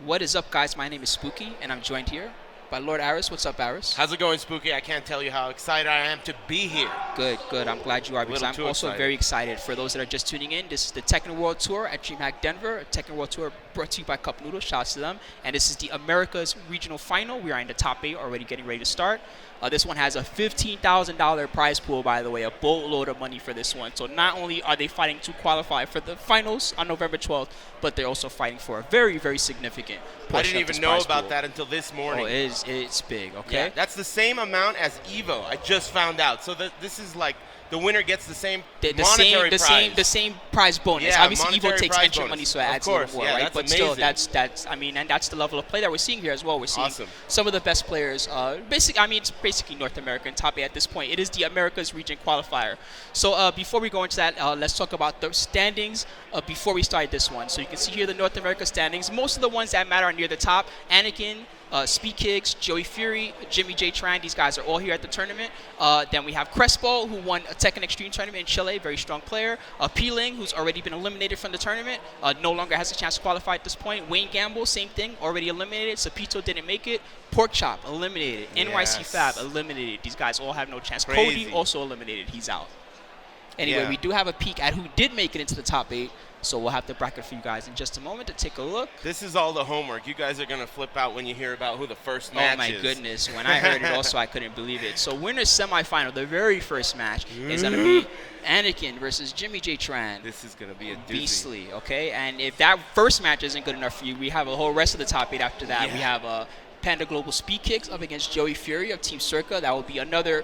What is up, guys? My name is Spooky, and I'm joined here by Lord Aris. What's up, Aris? How's it going, Spooky? I can't tell you how excited I am to be here. Good, good. I'm glad you are, because I'm also very excited. For those that are just tuning in, this is the Tekken World Tour at DreamHack Denver. Tekken World Tour brought to you by Cup Noodle. Shouts to them. And this is the America's Regional Final. We are in the top 8, already getting ready to start. This one has a $15,000 prize pool, by the way, a boatload of money for this one. So not only are they fighting to qualify for the finals on November 12th, but they're also fighting for a very, very significant portion. I didn't even know about that until this morning. Oh, it's big, okay? Yeah, that's the same amount as Evo. I just found out. So this is like the winner gets the same monetary prize. The same prize bonus. Yeah, obviously Evo takes extra money, so it adds a little more, yeah, right? That's but amazing. still, that's I mean, and that's the level of play that we're seeing here as well. We're seeing some of the best players. It's basically North American top 8 at this point. It is the America's Region qualifier. So before we go into that, let's talk about the standings before we start this one. So you can see here the North America standings. Most of the ones that matter are near the top. Anakin, SpeedKicks, JoeyFury, JimmyJTran, these guys are all here at the tournament. Then we have Crespo, who won a Tekken Extreme tournament in Chile, very strong player. Peeling, who's already been eliminated from the tournament, no longer has a chance to qualify at this point. Wayne Gamble, same thing, already eliminated. Sapito didn't make it. Pork Chop, eliminated. Yes. NYC Fab, eliminated. These guys all have no chance. Crazy. Cody, also eliminated. He's out. Anyway, we do have a peek at who did make it into the top 8. So we'll have the bracket for you guys in just a moment to take a look. This is all the homework. You guys are going to flip out when you hear about who the first match is. Oh, my goodness. When I heard it also, I couldn't believe it. So winner's semifinal, the very first match, is going to be Anakin versus JimmyJTran. This is going to be a doozy. Beastly, okay? And if that first match isn't good enough for you, we have a whole rest of the top 8 after that. Yeah. We have Panda Global SpeedKicks up against JoeyFury of Team Circa. That will be another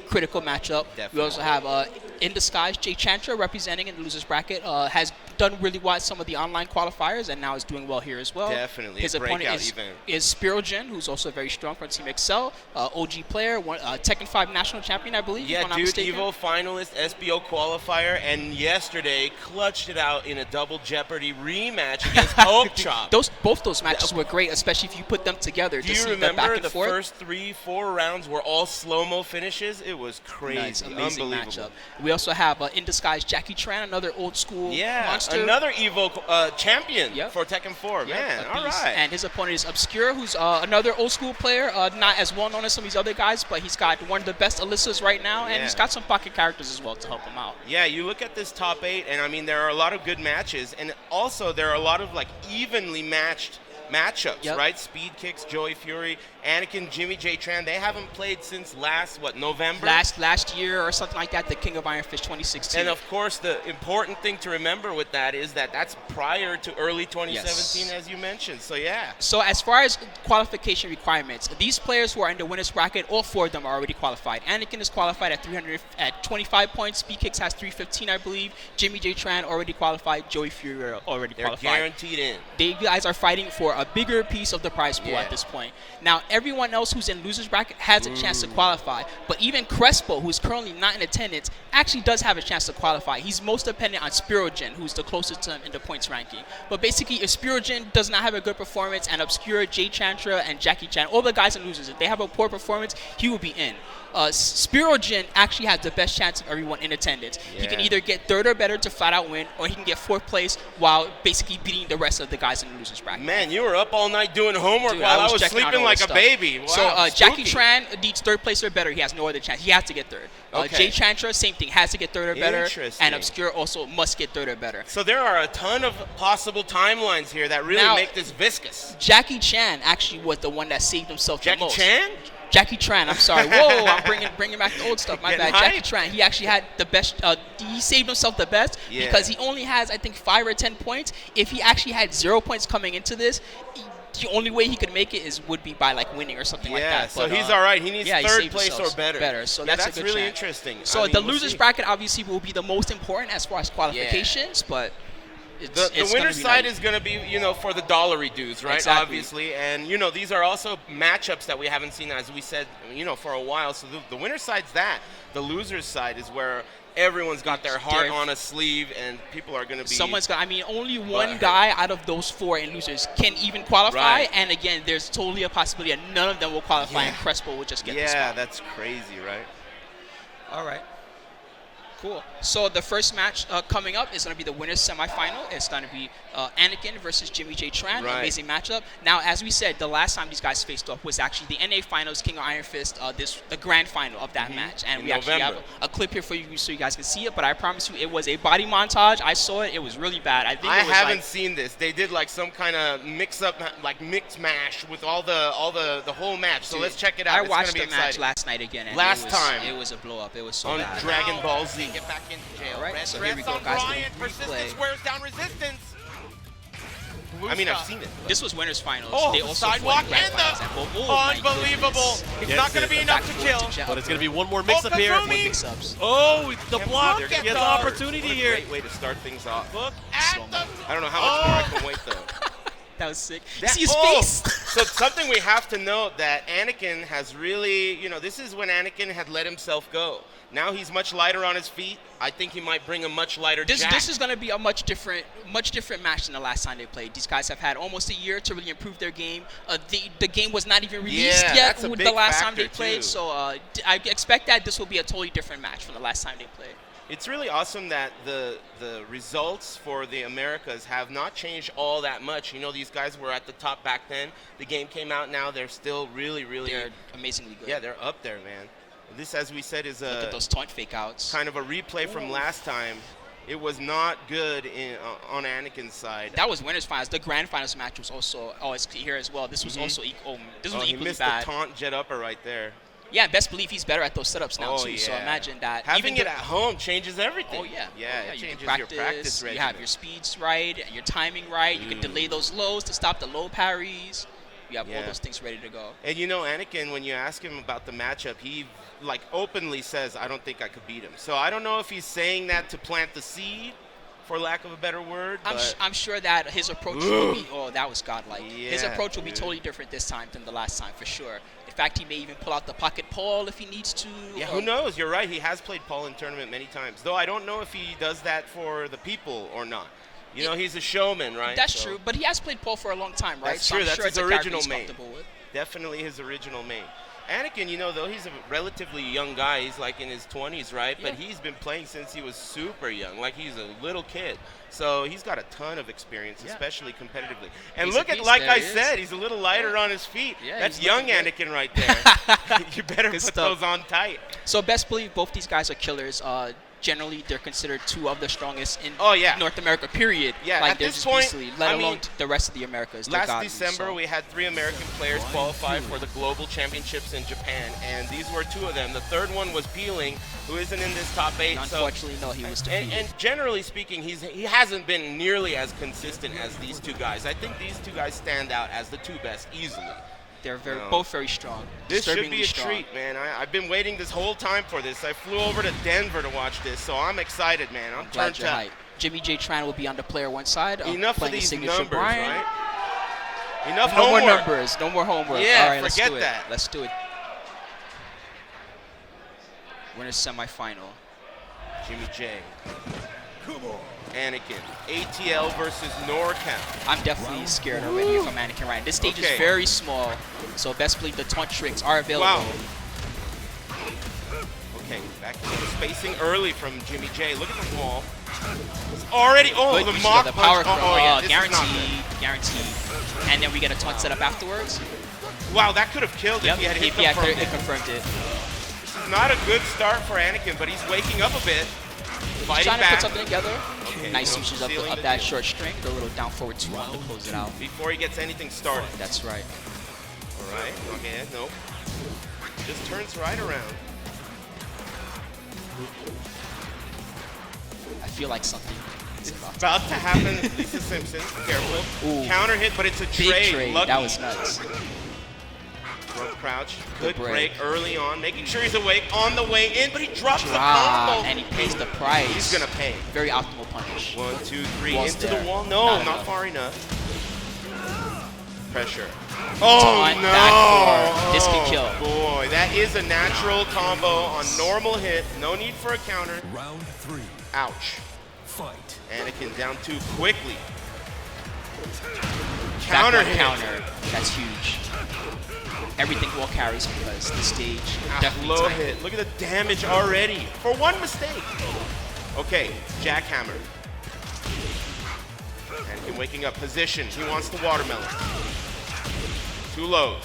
critical matchup. Definitely. We also have In Disguise JChantra representing in the losers bracket. Has done really well at some of the online qualifiers and now is doing well here as well. Definitely. His opponent is SperoGin, who's also very strong from Team Excel. OG player, Tekken 5 national champion, I believe. Yeah, if I'm not dude, mistaken. Evo finalist, SBO qualifier, and yesterday clutched it out in a double Jeopardy rematch against Pork Chop. Both those matches were great, especially if you put them together. Do you remember the first 3-4 rounds were all slow-mo finishes? It was crazy. Nice, amazing unbelievable. matchup. We also have In Disguise JackieTran, another old school monster. Another Evo champion for Tekken 4. Yep, Man, all right. And his opponent is Obscure, who's another old school player, not as well known as some of these other guys, but he's got one of the best Alyssas right now, and he's got some pocket characters as well to help him out. Yeah, you look at this top 8, and I mean, there are a lot of good matches, and also there are a lot of like evenly matched matchups, right? SpeedKicks, JoeyFury, Anakin, JimmyJTran, they haven't played since November? Last year or something like that, the King of Iron Fist 2016. And of course, the important thing to remember with that is that that's prior to early 2017, as you mentioned. So, yeah. So, as far as qualification requirements, these players who are in the winner's bracket, all 4 of them are already qualified. Anakin is qualified at 25 points. SpeedKicks has 315, I believe. JimmyJTran already qualified. JoeyFury already qualified. They're guaranteed in. They guys are fighting for a bigger piece of the prize pool at this point. Now, everyone else who's in losers bracket has a chance to qualify, but even Crespo, who is currently not in attendance, actually does have a chance to qualify. He's most dependent on SperoGin, who's the closest to him in the points ranking. But basically, if SperoGin does not have a good performance, and Obscure, JChantra, and JackieTran, all the guys in losers, if they have a poor performance, he will be in. SperoGin actually has the best chance of everyone in attendance. He can either get 3rd or better to flat out win, or he can get 4th place while basically beating the rest of the guys in the losers bracket. Man, you were up all night doing homework while I was sleeping like a baby. Wow, so JackieTran needs 3rd place or better. He has no other chance. He has to get 3rd. JChantra, same thing, has to get 3rd or better. And Obscure also must get 3rd or better. So there are a ton of possible timelines here that really make this viscous. JackieTran actually was the one that saved himself the most. JackieTran, I'm sorry. Whoa, I'm bringing back the old stuff. My bad. JackieTran, he actually had the best. He saved himself the best because he only has, I think, 5 or 10 points. If he actually had 0 points coming into this, the only way he could make it would be by like winning or something like that. So he's all right. He needs 3rd place or better. So that's a good really chance. Interesting. So the losers bracket obviously will be the most important as far as qualifications, but. The winner's side is going to be, for the dollary dues, right? Exactly. Obviously. And, these are also matchups that we haven't seen, as we said, for a while. So the winner's side's that. The loser's side is where everyone's got their heart on a sleeve, and people are going to be... only one guy out of those 4 in losers can even qualify. And, again, there's totally a possibility that none of them will qualify, and Crespo will just get the spot. Yeah, that's crazy, right? All right. Cool. So the first match coming up is going to be the winner's semifinal. It's going to be Anakin versus JimmyJTran. Right. Amazing matchup. Now, as we said, the last time these guys faced off was actually the NA Finals, King of Iron Fist, the grand final of that match. And In we actually have November. a clip here for you so you guys can see it. But I promise you, it was a body montage. I saw it. It was really bad. I think I it was haven't like, seen this. They did like some kind of mix-up, like mix mash with all the whole match. So dude, let's check it out. I It's gonna watched be the match exciting. last night again. And Last it was, time. it was a blow up. It was so On bad. Dragon Ball Z. Get back into jail. All right, Red so dress here we go, on guys. Ryan. Replay. Persistence wears down resistance. Blue I mean, I've stuff. seen it. This was winners finals. Oh, they the also sidewalk fought in grand and finals the at both. Oh, my unbelievable. goodness. It's Gets not going it. to be The enough to backboard kill. jab. But it's going to be one more mix-up here. Okazumi. More mix-ups. Oh, the block look gets at the the- opportunity What a here. great way to start things off. Look at Slow-mo. the... I don't know how much more I can wait though. That was sick. You That- see his oh, face? So something we have to note that Anakin has really, this is when Anakin had let himself go. Now he's much lighter on his feet. I think he might bring a much lighter This Jack. is going to be a much different match than the last time they played. These guys have had almost a year to really improve their game. The game was not even released Yeah, yet that's a with big the last time factor, they played. too. So I expect that this will be a totally different match from the last time they played. It's really awesome that the results for the Americas have not changed all that much. These guys were at the top back then. The game came out now. They're still really, really... They're amazingly good. Yeah, they're up there, man. This, as we said, is Look at a those taunt fake outs. kind of a replay from last time. It was not good on Anakin's side. That was winners finals. The grand finals match was also it's here as well. This was also this was He equally missed bad. the taunt jet upper right there. Yeah, best believe he's better at those setups now Oh, too. yeah. So imagine that. Having Even it at home changes everything. Oh yeah. Yeah, you it can changes your practice You regimen. have your speeds right, your timing right. You can delay those lows to stop the low parries. You have all Yeah. those things ready to go. And Anakin, when you ask him about the matchup, he openly says, "I don't think I could beat him." So I don't know if he's saying that to plant the seed, for lack of a better word. I'm sure that his approach will be that was godlike. His Yeah, approach will be dude. totally different this time than the last time for sure. In fact, he may even pull out the pocket Paul if he needs to. Yeah, who knows? You're right. He has played Paul in tournament many times. Though I don't know if he does that for the people or not. He's a showman, right? That's So true, but he has played Paul for a long time, right? That's So true. I'm That's sure his it's a character original he's main. comfortable with. Definitely his original main. Anakin, though he's a relatively young guy, he's like in his 20s, right? But Yeah. he's been playing since he was super young, like he's a little kid. So he's got a ton of experience, Yeah. especially competitively. And He's a look at, beast, like there I he is. said, he's a little lighter on his feet. Yeah, That's he's young looking good. Anakin right there. You better Good put stuff. those on tight. So best believe both these guys are killers. Generally, they're considered two of the strongest in Oh, yeah. North America, period. Yeah, like at they're this just point, beastly, let I alone mean, the rest of the Americas. They're Last godly, December, so. we had 3 American players qualify for the global championships in Japan, and these were 2 of them. The third one was Peeling, who isn't in this top 8. And so unfortunately, no, he was defeated. And generally speaking, he hasn't been nearly as consistent as these 2 guys. I think these 2 guys stand out as the 2 best easily. They're No. both very strong. This should disturbingly be a strong. treat, man. I've been waiting this whole time for this. I flew over to Denver to watch this, so I'm excited, man. I'm Glad turned you're up. hyped. JimmyJTran will be on the player one side. Enough of playing his these signature numbers, Brian. right? Enough No more homework. numbers. No more homework. Yeah, All right, let's forget do it. that. Let's do it. Winner's semifinal. Jimmy J. Anakin. ATL versus NorCal. I'm definitely scared already if I'm Anakin Ryan. This stage Okay. is very small, so best believe the taunt tricks are available. Wow. Okay, back to the spacing early from Jimmy J. Look at the wall. It's already, Good the use mock of the power punch. throw. Yeah, this is not Guaranteed. And then we get a taunt set up afterwards. good. Wow, that could have killed Yep, if he had hit yeah, him from it confirmed it. This is not a good start for Anakin, but he's waking up a bit. He's Fighting trying to back put something together. Okay, Nice no usage of, sealing of the that deal. short string. The little down forward 2-1 to close it out. before he gets anything started. That's right. All right, okay, nope. Just turns right around. I feel like something is It's about to about to happen. Lisa Simpson, careful. Ooh. Counter hit, but it's a Big trade. trade. Lucky. That was nuts. Front crouch. Good Good break break. early on, making sure he's awake on the way in, but he drops the Drop, combo. and he pays the price. He's gonna pay. Very optimal punish. 1, 2, 3, Wall's into there. the wall. No, Not not enough. far enough. Pressure. Oh Taunt no! back four. This can Oh, kill. Boy, that is a natural combo on normal hit. No need for a counter. Round 3. Ouch. Fight. Anakin down 2 quickly. Back Counter one hit. counter. That's huge. everything wall carries because the stage definitely Low tight. hit. Look at the damage already for one mistake. Okay, jackhammer. Anakin waking up position. He wants the watermelon. Two lows.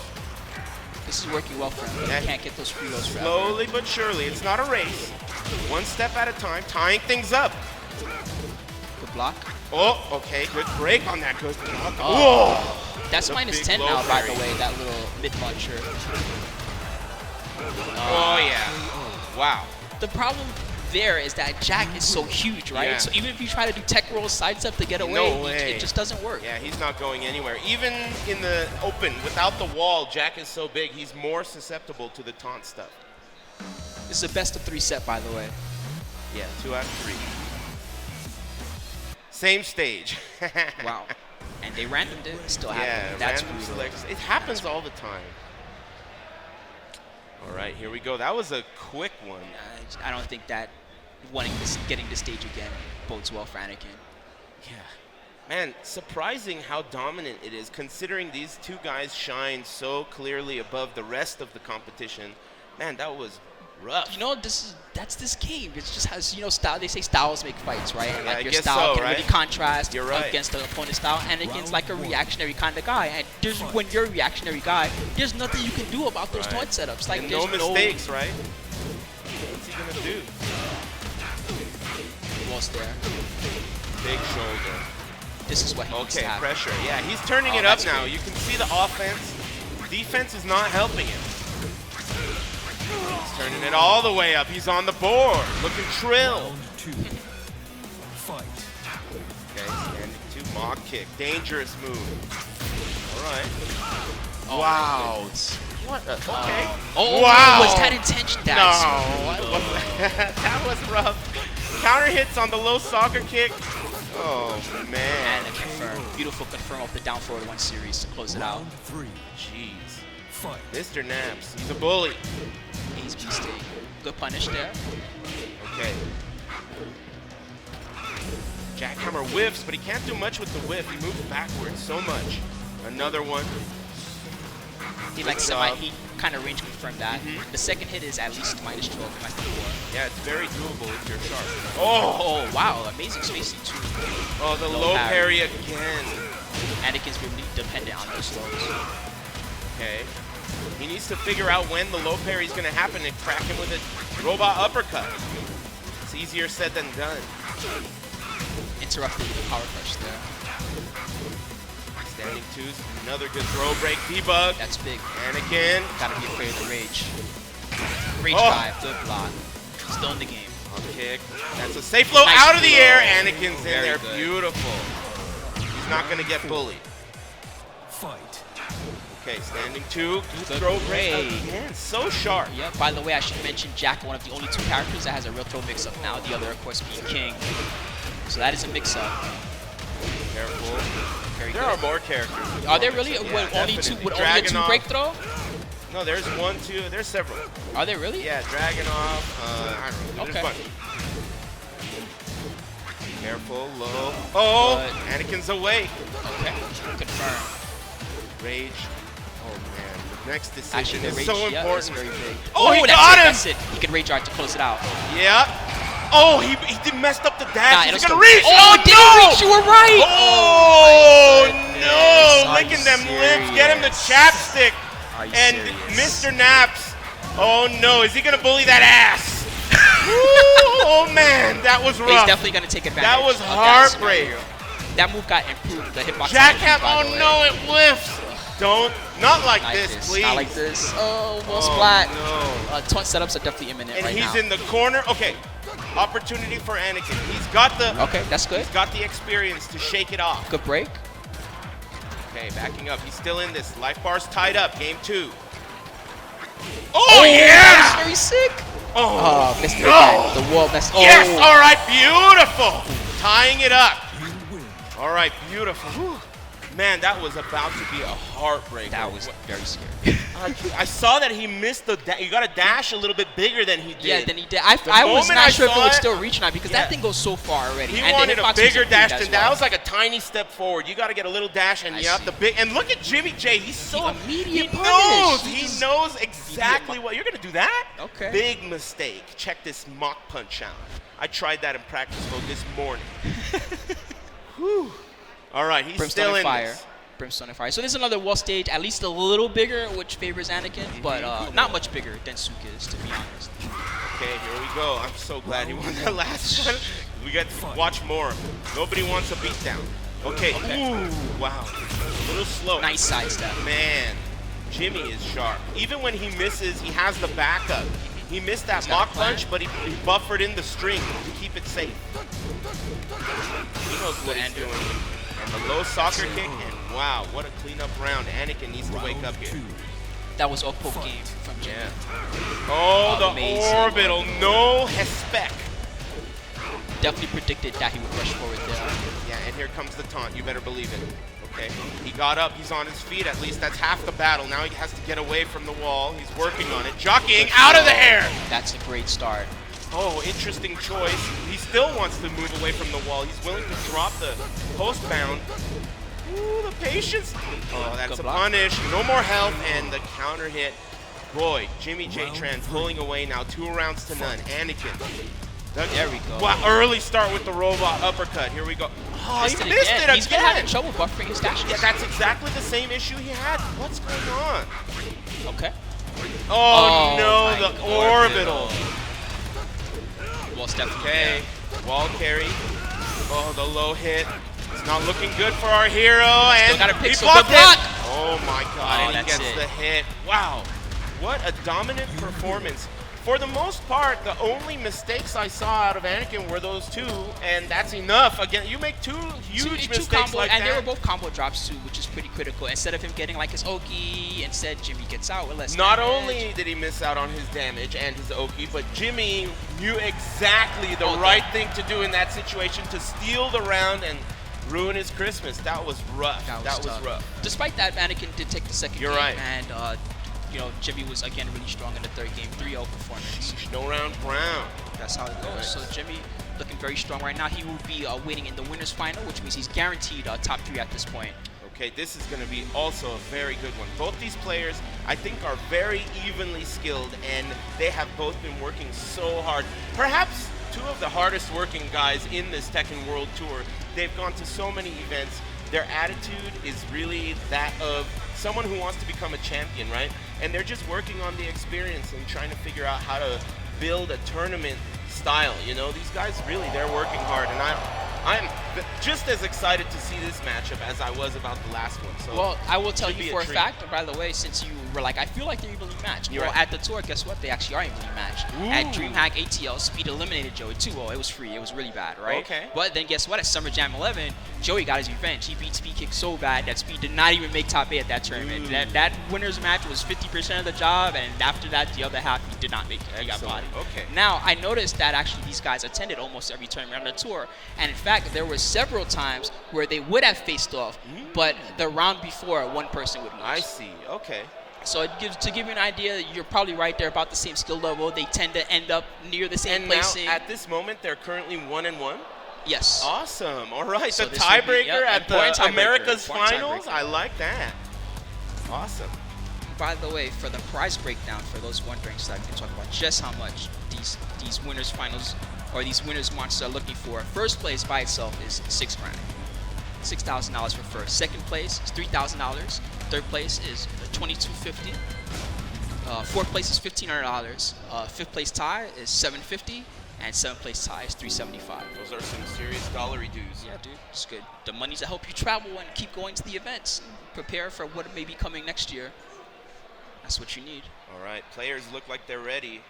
This is working well for him. Yeah. He can't get those free lows forever. Slowly but surely. It's not a race. One step at a time, tying things up. Good block. Oh, okay. Good break on that. Good block. Oh. Whoa! That's The minus big 10 low now, by the parry. way, that little mid-muncher. Oh, yeah. Wow. The problem there is that Jack is so huge, right? Yeah. So even if you try to do tech roll sidestep to get away, No way. it just doesn't work. Yeah, he's not going anywhere. Even in the open, without the wall, Jack is so big, he's more susceptible to the taunt stuff. This is a best of 3 set, by the way. Yeah, 2 out of 3. Same stage. Wow. And they randomed it. It still Yeah, happened. That's random brutal. selects. It happens all the time. All right, here we go. That was a quick one. I don't think that getting the stage again bodes well for Anakin. Yeah. Man, surprising how dominant it is, considering these two guys shine so clearly above the rest of the competition. Man, that was rough. You know, that's this game. It just has, you know, style. They say styles make fights, right? And Yeah, I like your guess style so, can really right? contrast You're right. against the opponent's style. Anakin's like a reactionary kind of guy, and when you're a reactionary guy, there's nothing you can do about those Right. taunt setups. Like And there's no mistakes, right? What's he gonna do? Almost there. Big shoulder. This is what he needs to Okay, have. pressure. Yeah, he's turning Oh, it up that's now. great. You can see the offense. Defense is not helping him. He's turning it all the way up. He's on the board. Looking trill. Round 2. Fight. Okay, standing 2. Mock kick. Dangerous move. All right. Oh, Wow. my goodness. What? Okay. Oh, Wow. was that intention? No, that was rough. Counter hits on the low soccer kick. Oh, man. And a confirm. Beautiful confirm off the down forward 1 series to close it out. Round 3. Jeez. Fight. Mr. Naps, he's a bully. He's beasting. Good punish there. Okay. Jackhammer whiffs, but he can't do much with the whiff. He moves backwards so much. Another one. He like Good semi. job. He kind of range confirmed that. The second hit is at least minus 12, minus 4. Yeah, it's very doable if you're sharp. Oh wow, amazing spacing too. Oh, the Low low parry. parry again. Anakin's really dependent on those lows. Okay. He needs to figure out when the low parry is going to happen and crack him with a robot uppercut. It's easier said than done. Interrupted the power crush there. Standing 2's another good throw break debug. That's big. Anakin. Gotta be afraid of the rage. Rage Oh. 5, good block. Still in the game. On kick. That's a safe flow Nice out of the flow. air. Anakin's in Very there. good. Beautiful. He's not going to get bullied. Fight. Okay, standing 2. Good Good throw break break. again. So sharp. Yeah, by the way, I should mention Jack, one of the only 2 characters that has a real throw mix-up now. The other, of course, being King. So that is a mix-up. Careful. Very There good. are more characters. with Are there throw really? mix-up. Would Yeah, only two? definitely. Would only a 2 Dragunov. break throw? No, there's 1, 2. There's several. Are there really? Yeah, Dragunov. I don't know. There's Okay. a bunch. Careful, low. Oh, Anakin's awake. Okay. Confirm. Rage. Oh man, the next decision Actually, the is rage, so yeah, important. is very big. Oh, he that's got it, him! That's it. He can rage art to close it out. Yeah. Oh, he messed up the dash. it'll He's gonna still- reach. Oh, it didn't no! reach. You were right. Oh no! Are Licking you them lips. Get him the serious? chapstick. Are you And serious? Mr. Naps. Oh no! Is he gonna bully that ass? Ooh, oh man, that was rough. He's definitely gonna take advantage. That was of heartbreak. scenario. That move got improved. The hitbox. Jackham. by Oh the way. no! It whiffs. Don't. Not like Like this, please. Not like this. Oh, well Oh, splat. no. Taunt setups are definitely imminent And right he's now. in the corner. Okay, opportunity for Anakin. He's got the. Okay, that's good. He's got the experience to shake it off. Good break. Okay, backing up. He's still in this. Life bar's tied up. Game 2. Oh, yeah! That is very sick. Oh, Mr. no! Again. The wall messed. Oh. Yes! All right, beautiful. Tying it up. You win. All right, beautiful. Whew. Man, that was about to be a heartbreaker. That was very scary. I saw that he missed the you got to dash a little bit bigger than he did. Yeah, than he did. I was not sure if it would still reach now because that thing goes so far already. He and wanted a bigger dash than that. Well. That was like a tiny step forward. You got to get a little dash, and you have to big. And look at Jimmy J. He's so immediate. He knows exactly what you're gonna do. That okay. Big mistake. Check this mock punch out. I tried that in practice mode this morning. Whew. All right, he's Brimstone still and in fire. this. Brimstone and fire. So there's another wall stage, at least a little bigger, which favors Anakin, but not much bigger than Suka is, to be honest. Okay, here we go. I'm so glad he won that last one. We got to watch more. Nobody wants a beatdown. Okay. Ooh, wow. A little slow. Nice sidestep. Man, Jimmy is sharp. Even when he misses, he has the backup. He missed that mock punch, but he buffered in the string to keep it safe. He knows what he's doing. And the low soccer kick, and wow, what a cleanup round. Anakin needs to wake up here. That was all poke game from Jimmy. Yeah. Oh, the orbital, no respect. Definitely predicted that he would rush forward there. Yeah, and here comes the taunt. You better believe it. Okay, he got up. He's on his feet. At least that's half the battle. Now he has to get away from the wall. He's working on it. Jockeying out of the air. That's a great start. Oh, interesting choice. He still wants to move away from the wall. He's willing to drop the post bound. Ooh, the patience. Oh, that's a punish. No more health, and the counter hit. Boy, JimmyJTran pulling away now. 2 rounds to none. Anakin. There we go. Wow, early start with the robot uppercut. Here we go. Oh, he missed it again. He's been having trouble buffering his dashes. Yeah, that's exactly the same issue he had. What's going on? Okay. Oh no, the orbital. Wall step. Okay, wall carry. Oh, the low hit. It's not looking good for our hero, and still got a pick, he blocked block. Oh my God, and he gets it. the hit. Wow, what a dominant performance. For the most part, the only mistakes I saw out of Anakin were those 2, and that's enough. Again, you make 2 huge mistakes combo, like and that. they were both combo drops too, which is pretty critical. Instead of him getting like his Oki, instead Jimmy gets out with less Not damage. only did he miss out on his damage and his Oki, but Jimmy knew exactly the right thing to do in that situation to steal the round and ruin his Christmas. That was rough. That was rough. Despite that, Anakin did take the second game. You're right. And you know, Jimmy was again really strong in the third game, 3-0 performance. No round brown. That's how it goes. Right. So Jimmy looking very strong right now. He will be waiting in the winners final, which means he's guaranteed top 3 at this point. Okay, this is going to be also a very good one. Both these players, I think, are very evenly skilled, and they have both been working so hard. Perhaps 2 of the hardest working guys in this Tekken World Tour. They've gone to so many events. Their attitude is really that of someone who wants to become a champion, right? And they're just working on the experience and trying to figure out how to build a tournament style. You know, these guys really, they're working hard, and I'm just as excited to see this matchup as I was about the last one. So well, I will tell you for a fact, by the way, since you were like, I feel like they're evenly matched. Well, at the tour, guess what? They actually are evenly matched. Ooh. At DreamHack ATL, Speed eliminated Joey 2-0. It was free. It was really bad, right? Okay. But then guess what? At Summer Jam 11, Joey got his revenge. He beat SpeedKicks so bad that Speed did not even make top 8 at that tournament. That winner's match was 50% of the job, and after that, the other half, he did not make it. He got bodied. Okay. Now, I noticed that actually these guys attended almost every tournament on the tour, and in fact, there were several times where they would have faced off, but the round before, one person would lose. I see. Okay. So it gives, to give you an idea, you're probably right there about the same skill level. They tend to end up near the same placing. Now, at this moment, they're currently 1-1. Yes. Awesome. All right. So the tiebreaker at the America's Finals. I like that. Awesome. By the way, for the prize breakdown, for those wondering, so I can talk about just how much these winners finals or these winners monsters are looking for. First place by itself is $6 grand. $6,000 for first. Second place is $3,000. Third place is $2,250. Fourth place is $1,500. Fifth place tie is $750, and seventh place tie is $375. Those are some serious dollary dues. Yeah, dude, it's good. The money's to help you travel and keep going to the events. Prepare for what may be coming next year. That's what you need. All right, players look like they're ready.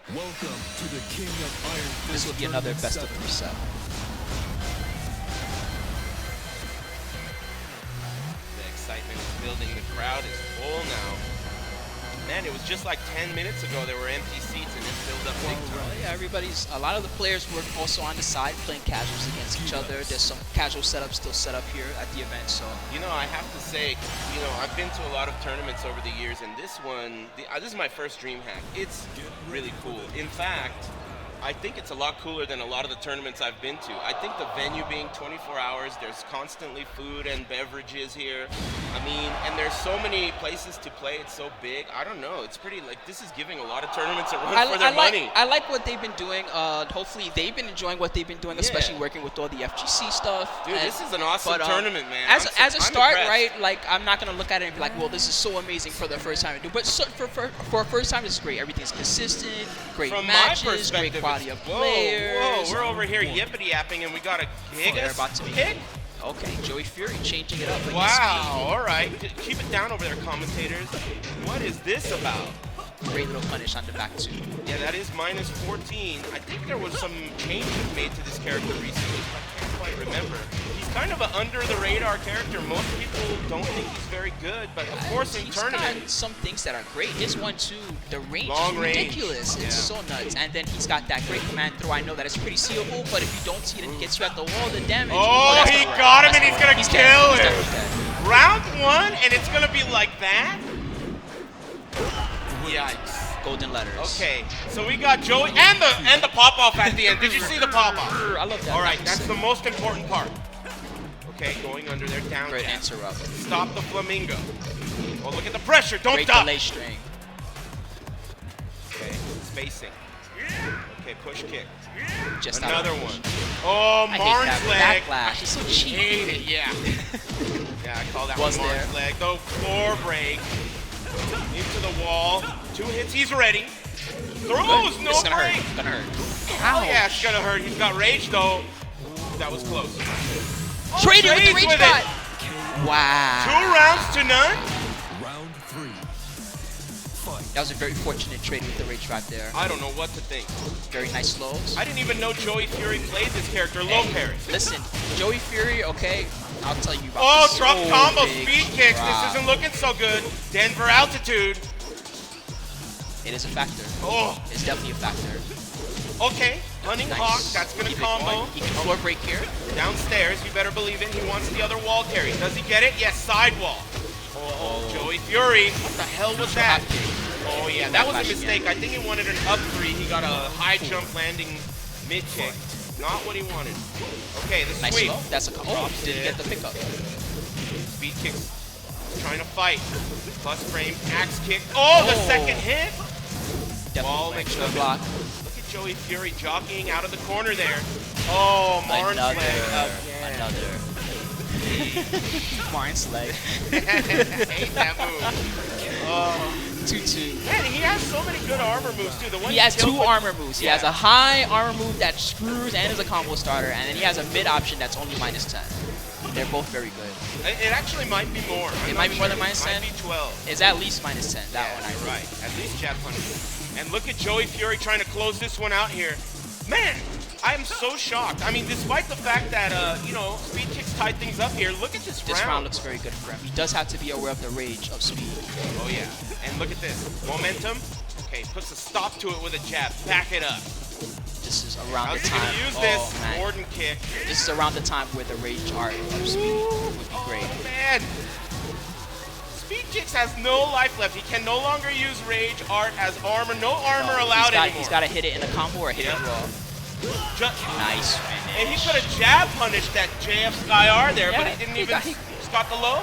Welcome to the King of Iron Fist. This will be another best of 3 set. The excitement is building. The crowd is full now. Man, it was just like 10 minutes ago there were empty seats and it filled up big time. Yeah, a lot of the players were also on the side playing casuals against each other. There's some casual setups still set up here at the event, so. You know, I have to say, you know, I've been to a lot of tournaments over the years, and this one, this is my first DreamHack. It's really cool. In fact, I think it's a lot cooler than a lot of the tournaments I've been to. I think the venue being 24 hours, there's constantly food and beverages here. I mean, and there's so many places to play. It's so big. I don't know. It's pretty, like, this is giving a lot of tournaments a run for their money. I like what they've been doing. Hopefully, they've been enjoying what they've been doing, especially working with all the FGC stuff. Dude, this is an awesome tournament, man. As a start, impressed. right, like, I'm not going to look at it and be like, well, this is so amazing for the first time to do. But for a first time, it's great. Everything's consistent, great From matches, my perspective, great quality of play. Whoa, we're over here yippity-yapping, and we got a kick. They're about to be kick. Okay, JoeyFury changing it up. Wow, all right. Keep it down over there, commentators. What is this about? Great little punish on the back two. Yeah, that is minus 14. I think there was some changes made to this character recently. I can't quite remember. He's kind of an under-the-radar character. Most people don't think he's very good, but of course in tournament. He's got some things that are great. His 1-2, the range Long is ridiculous. range. It's so nuts. And then he's got that great command throw. I know that it's pretty seeable, but if you don't see it and it gets you at the wall, the damage. Oh, he got him and he's going to kill him. Round 1 and it's going to be like that? Yikes. Golden letters. Okay, so we got Joey and the pop-off at the end. Did you see the pop-off? I love that. All right, that's the most important part. Okay, going under there, down. Great interrupt. Stop the flamingo. Oh, look at the pressure. Don't Great duck. delay string. Okay, spacing. Okay, push kick. Just another one. Oh, Marn's leg. Backlash. It's so cheap. Hate it, yeah. Yeah, I call that one Marn's leg. The floor break. Into the wall. 2 hits. He's ready. Throws. No break. It's gonna hurt. Oh, yeah, it's gonna hurt. He's got rage, though. Ooh, that was close. Oh, Traded with the rage shot. Wow. 2 rounds to none. Round 3. Fight. That was a very fortunate trade with the rage shot there. I don't know what to think. Very nice lows. I didn't even know JoeyFury played this character. Low parry. Listen, JoeyFury, okay, I'll tell you about this. Drop combo, big speed kicks. drop. This isn't looking so good. Denver altitude. It is a factor. Oh. It's definitely a factor. Okay, Hunting Hawk, that's going to combo. He can floor break here. Downstairs, you better believe it. He wants the other wall carry. Does he get it? Yes, side wall. Oh, JoeyFury. What the hell was that? Oh, yeah, that was a mistake. I think he wanted an up 3. He got a high jump landing mid kick. Not what he wanted. Okay, the nice sweep. Slow. That's a didn't get the pickup. Speed kicks. Trying to fight. Plus frame, axe kick. Oh, the second hit. Wall makes the block. Look at JoeyFury jockeying out of the corner there. Oh, Marn's leg again. Another. Marn's leg. Hate that move. Oh. 2-2. Man, he has so many good armor moves too. The one he has 2 armor moves. He has a high armor move that screws and is a combo starter, and then he has a mid option that's only -10. They're both very good. It actually might be more. It might be more than -10. It might be 12. It's at least -10. That one. You're right. At least jab punch. And look at JoeyFury trying to close this one out here. Man, I am so shocked. I mean, despite the fact that, you know, speed kicks tied things up here, look at this round. This round looks very good for him. He does have to be aware of the rage of speed. Oh, yeah. And look at this. Momentum. Okay, puts a stop to it with a jab. Back it up. This is around the time. How's he gonna use this? Man. Gordon kick. This is around the time where the rage art of speed would be great. Oh, man. Speed Kicks has no life left. He can no longer use rage art as armor. No armor allowed anymore. He's got to hit it in a combo or hit it raw. Nice finish. And he could have jab punished that JF Sky R there, but he didn't even. He's got the low.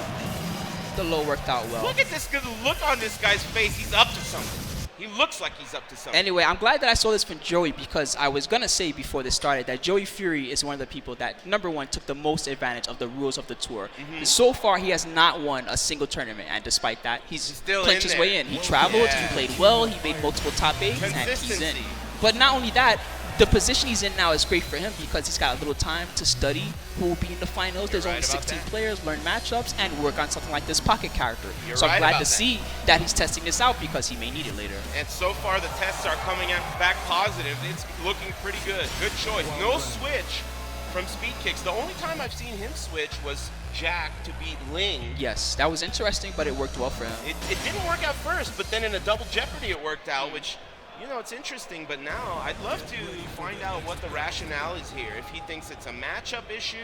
The low worked out well. Look at this good look on this guy's face. He's up to something. He looks like he's up to something. Anyway, I'm glad that I saw this from Joey because I was going to say before this started that JoeyFury is one of the people that, #1, took the most advantage of the rules of the tour. So far, he has not won a single tournament, and despite that, he's still clinched his way in. He traveled, he played well, he made multiple top 8s, and he's in. But not only that, the position he's in now is great for him because he's got a little time to study who will be in the finals. There's only 16 players, learn matchups, and work on something like this pocket character. So I'm glad to see that he's testing this out because he may need it later. And so far, the tests are coming back positive. It's looking pretty good. Good choice. No switch from SpeedKicks. The only time I've seen him switch was Jack to beat Ling. Yes, that was interesting, but it worked well for him. It didn't work out first, but then in a double jeopardy it worked out, which, you know, it's interesting. But now I'd love to find out what the rationale is here. If he thinks it's a matchup issue,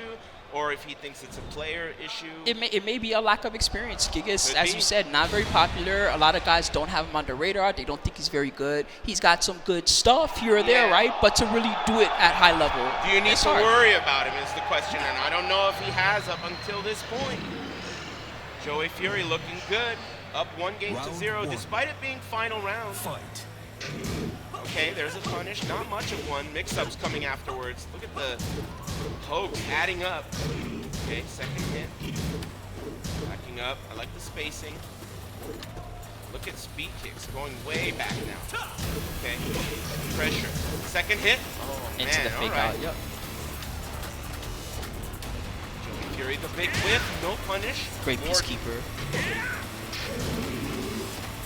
or if he thinks it's a player issue. It may be a lack of experience. Gigas, Could as be. you said, not very popular. A lot of guys don't have him on the radar. They don't think he's very good. He's got some good stuff here or there, Yeah. right? But to really do it at high level, Do you need it's to hard. worry about him is the question, and I don't know if he has up until this point. JoeyFury looking good, up 1-0, Round 1. despite it being final round. Fight. Okay, there's a punish, not much of one. Mix-ups coming afterwards. Look at the pokes adding up. Okay, second hit. Backing up. I like the spacing. Look at SpeedKicks going way back now. Okay, pressure. Second hit. Oh, man, Into the fake all right. out. Yep. JoeyFury, the big whip, no punish. Great More- peacekeeper.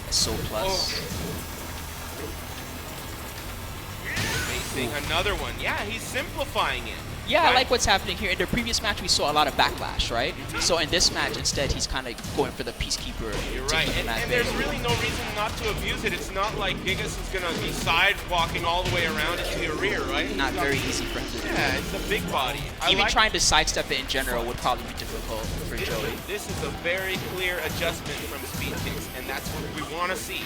So plus. Spacing, another one. Yeah, he's simplifying it. Yeah, I Right? like what's happening here. In the previous match, we saw a lot of backlash, right? So in this match, instead, he's kind of going for the peacekeeper. You're to right, keep him and at bay. there's really no reason not to abuse it. It's not like Gigas is going to be sidewalking all the way around into the rear, right? Not He's got- very easy for him to do. Yeah, it's a big body. I Even like trying to sidestep it in general would probably be difficult for Joey. This is a very clear adjustment from SpeedKicks, and that's what we want to see.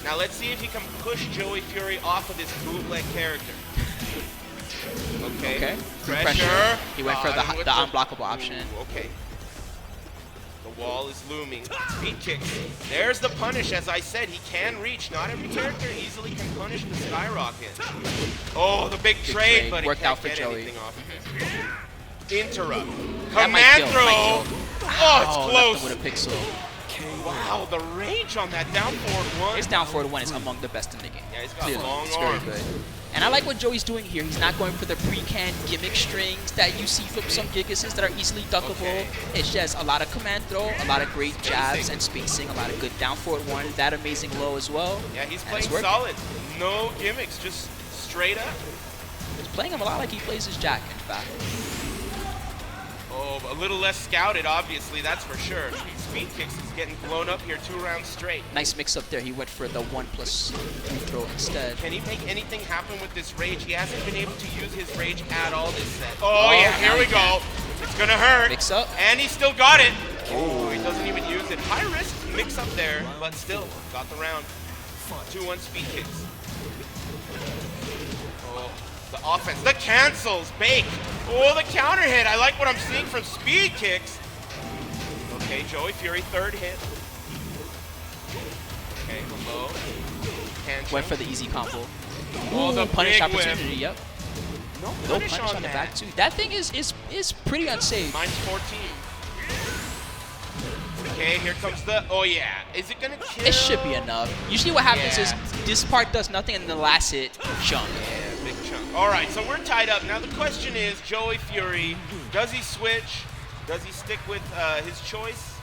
Now let's see if he can push JoeyFury off of this bootleg character. Okay. Okay. Pressure. He went for the Got him with unblockable option. Ooh, okay. The wall is looming. SpeedKicks. There's the punish. As I said, he can reach. Not every character easily can punish the skyrocket. Oh, the big trade, trade. but he Worked can't out for get Joey. anything off of it. Interrupt. That might Command kill, throw. might kill. Oh, it's left close. him with a pixel. Wow, the range on that down forward one. His down forward one is among the best in the game. Yeah, he's got Clearly. long It's arms. very good. And I like what Joey's doing here. He's not going for the pre-canned gimmick strings that you see from some Gigases that are easily duckable. Okay. It's just a lot of command throw, a lot of great jabs Spacing. and spacing, a lot of good down forward one, that amazing low as well. Yeah, he's And playing it's working. solid. No gimmicks, just straight up. He's playing him a lot like he plays his Jack, in fact. Oh, a little less scouted, obviously, that's for sure. SpeedKicks is getting blown up here 2 rounds straight. Nice mix up there. He went for the 1+3 throw instead. Can he make anything happen with this rage? He hasn't been able to use his rage at all this set. Oh yeah, now here he we go. It's gonna hurt. Mix up. And he still got it. Oh, he doesn't even use it. High risk mix up there, but still got the round. 2-1 SpeedKicks. Oh, the offense. The cancels. Bake. Oh, the counter hit. I like what I'm seeing from SpeedKicks. Okay, JoeyFury, third hit. Okay, hello. Hand Went choke. for the easy combo. Oh, the punish big whip. opportunity, yep. No No punish punish on the back too. That thing is pretty unsafe. Mine's 14. Okay, here comes the. Oh yeah, is it gonna kill? It should be enough. Usually what happens is Yeah. this part does nothing and the last hit, jump. Yeah, big chunk. All right, so we're tied up. Now the question is, JoeyFury, does he switch? Does he stick with his choice?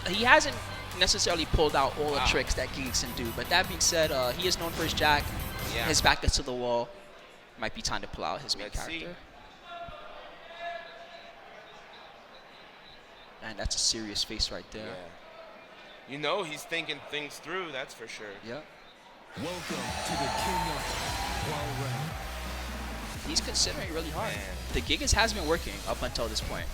He hasn't necessarily pulled out all the Wow. tricks that Gigas can do, but that being said, he is known for his Jack. Yeah. His back is to the wall. Might be time to pull out his main Let's see. character. Man, that's a serious face right there. You know he's thinking things through, that's for sure. Yep. Welcome to the King of Well He's considering really hard. Man. The Gigas has been working up until this point.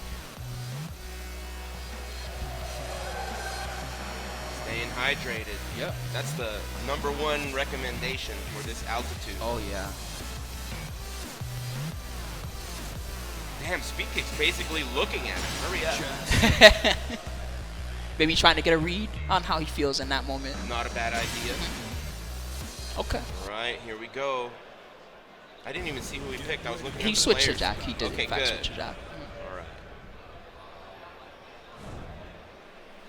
Staying hydrated. Yep. That's the #1 recommendation for this altitude. Oh, yeah. Damn, SpeedKicks basically looking at him. Hurry up. Maybe trying to get a read on how he feels in that moment. Not a bad idea. Okay. All right, here we go. I didn't even see who he picked. I was looking at He the switched to players. Jack. He did, Okay, in fact, good. switch to Jack. All right.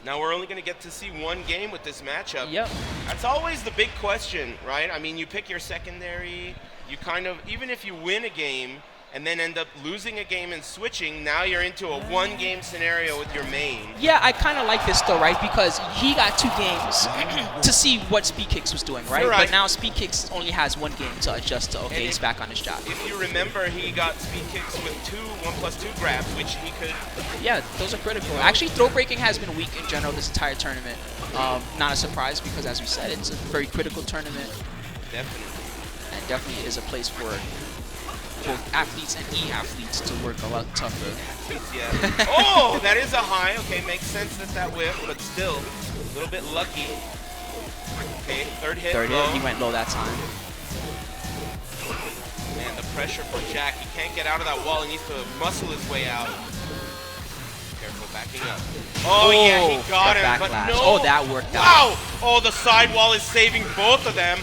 Now we're only going to get to see one game with this matchup. Yep. That's always the big question, right? I mean, you pick your secondary. You kind of, even if you win a game, and then end up losing a game and switching, now you're into a one-game scenario with your main. Yeah, I kind of like this though, right? Because he got 2 games to see what SpeedKicks was doing, right? Right. But now SpeedKicks only has 1 game to adjust to, okay, he's back on his job. If you remember, he got SpeedKicks with 1+2 grabs, which he could... Yeah, those are critical. Actually, throw breaking has been weak in general this entire tournament. Not a surprise because, as we said, it's a very critical tournament. Definitely. And definitely is a place for both athletes and e-athletes to work a lot tougher. Yeah. Oh, that is a high. Okay, makes sense that whiff, but still a little bit lucky. Okay, third hit. Third low. hit, he went low that time. Man, the pressure for Jack. He can't get out of that wall. He needs to muscle his way out. Careful, backing up. Oh, yeah, he got him, but backlash. no. Oh, that worked out. Wow! Oh, the side wall is saving both of them.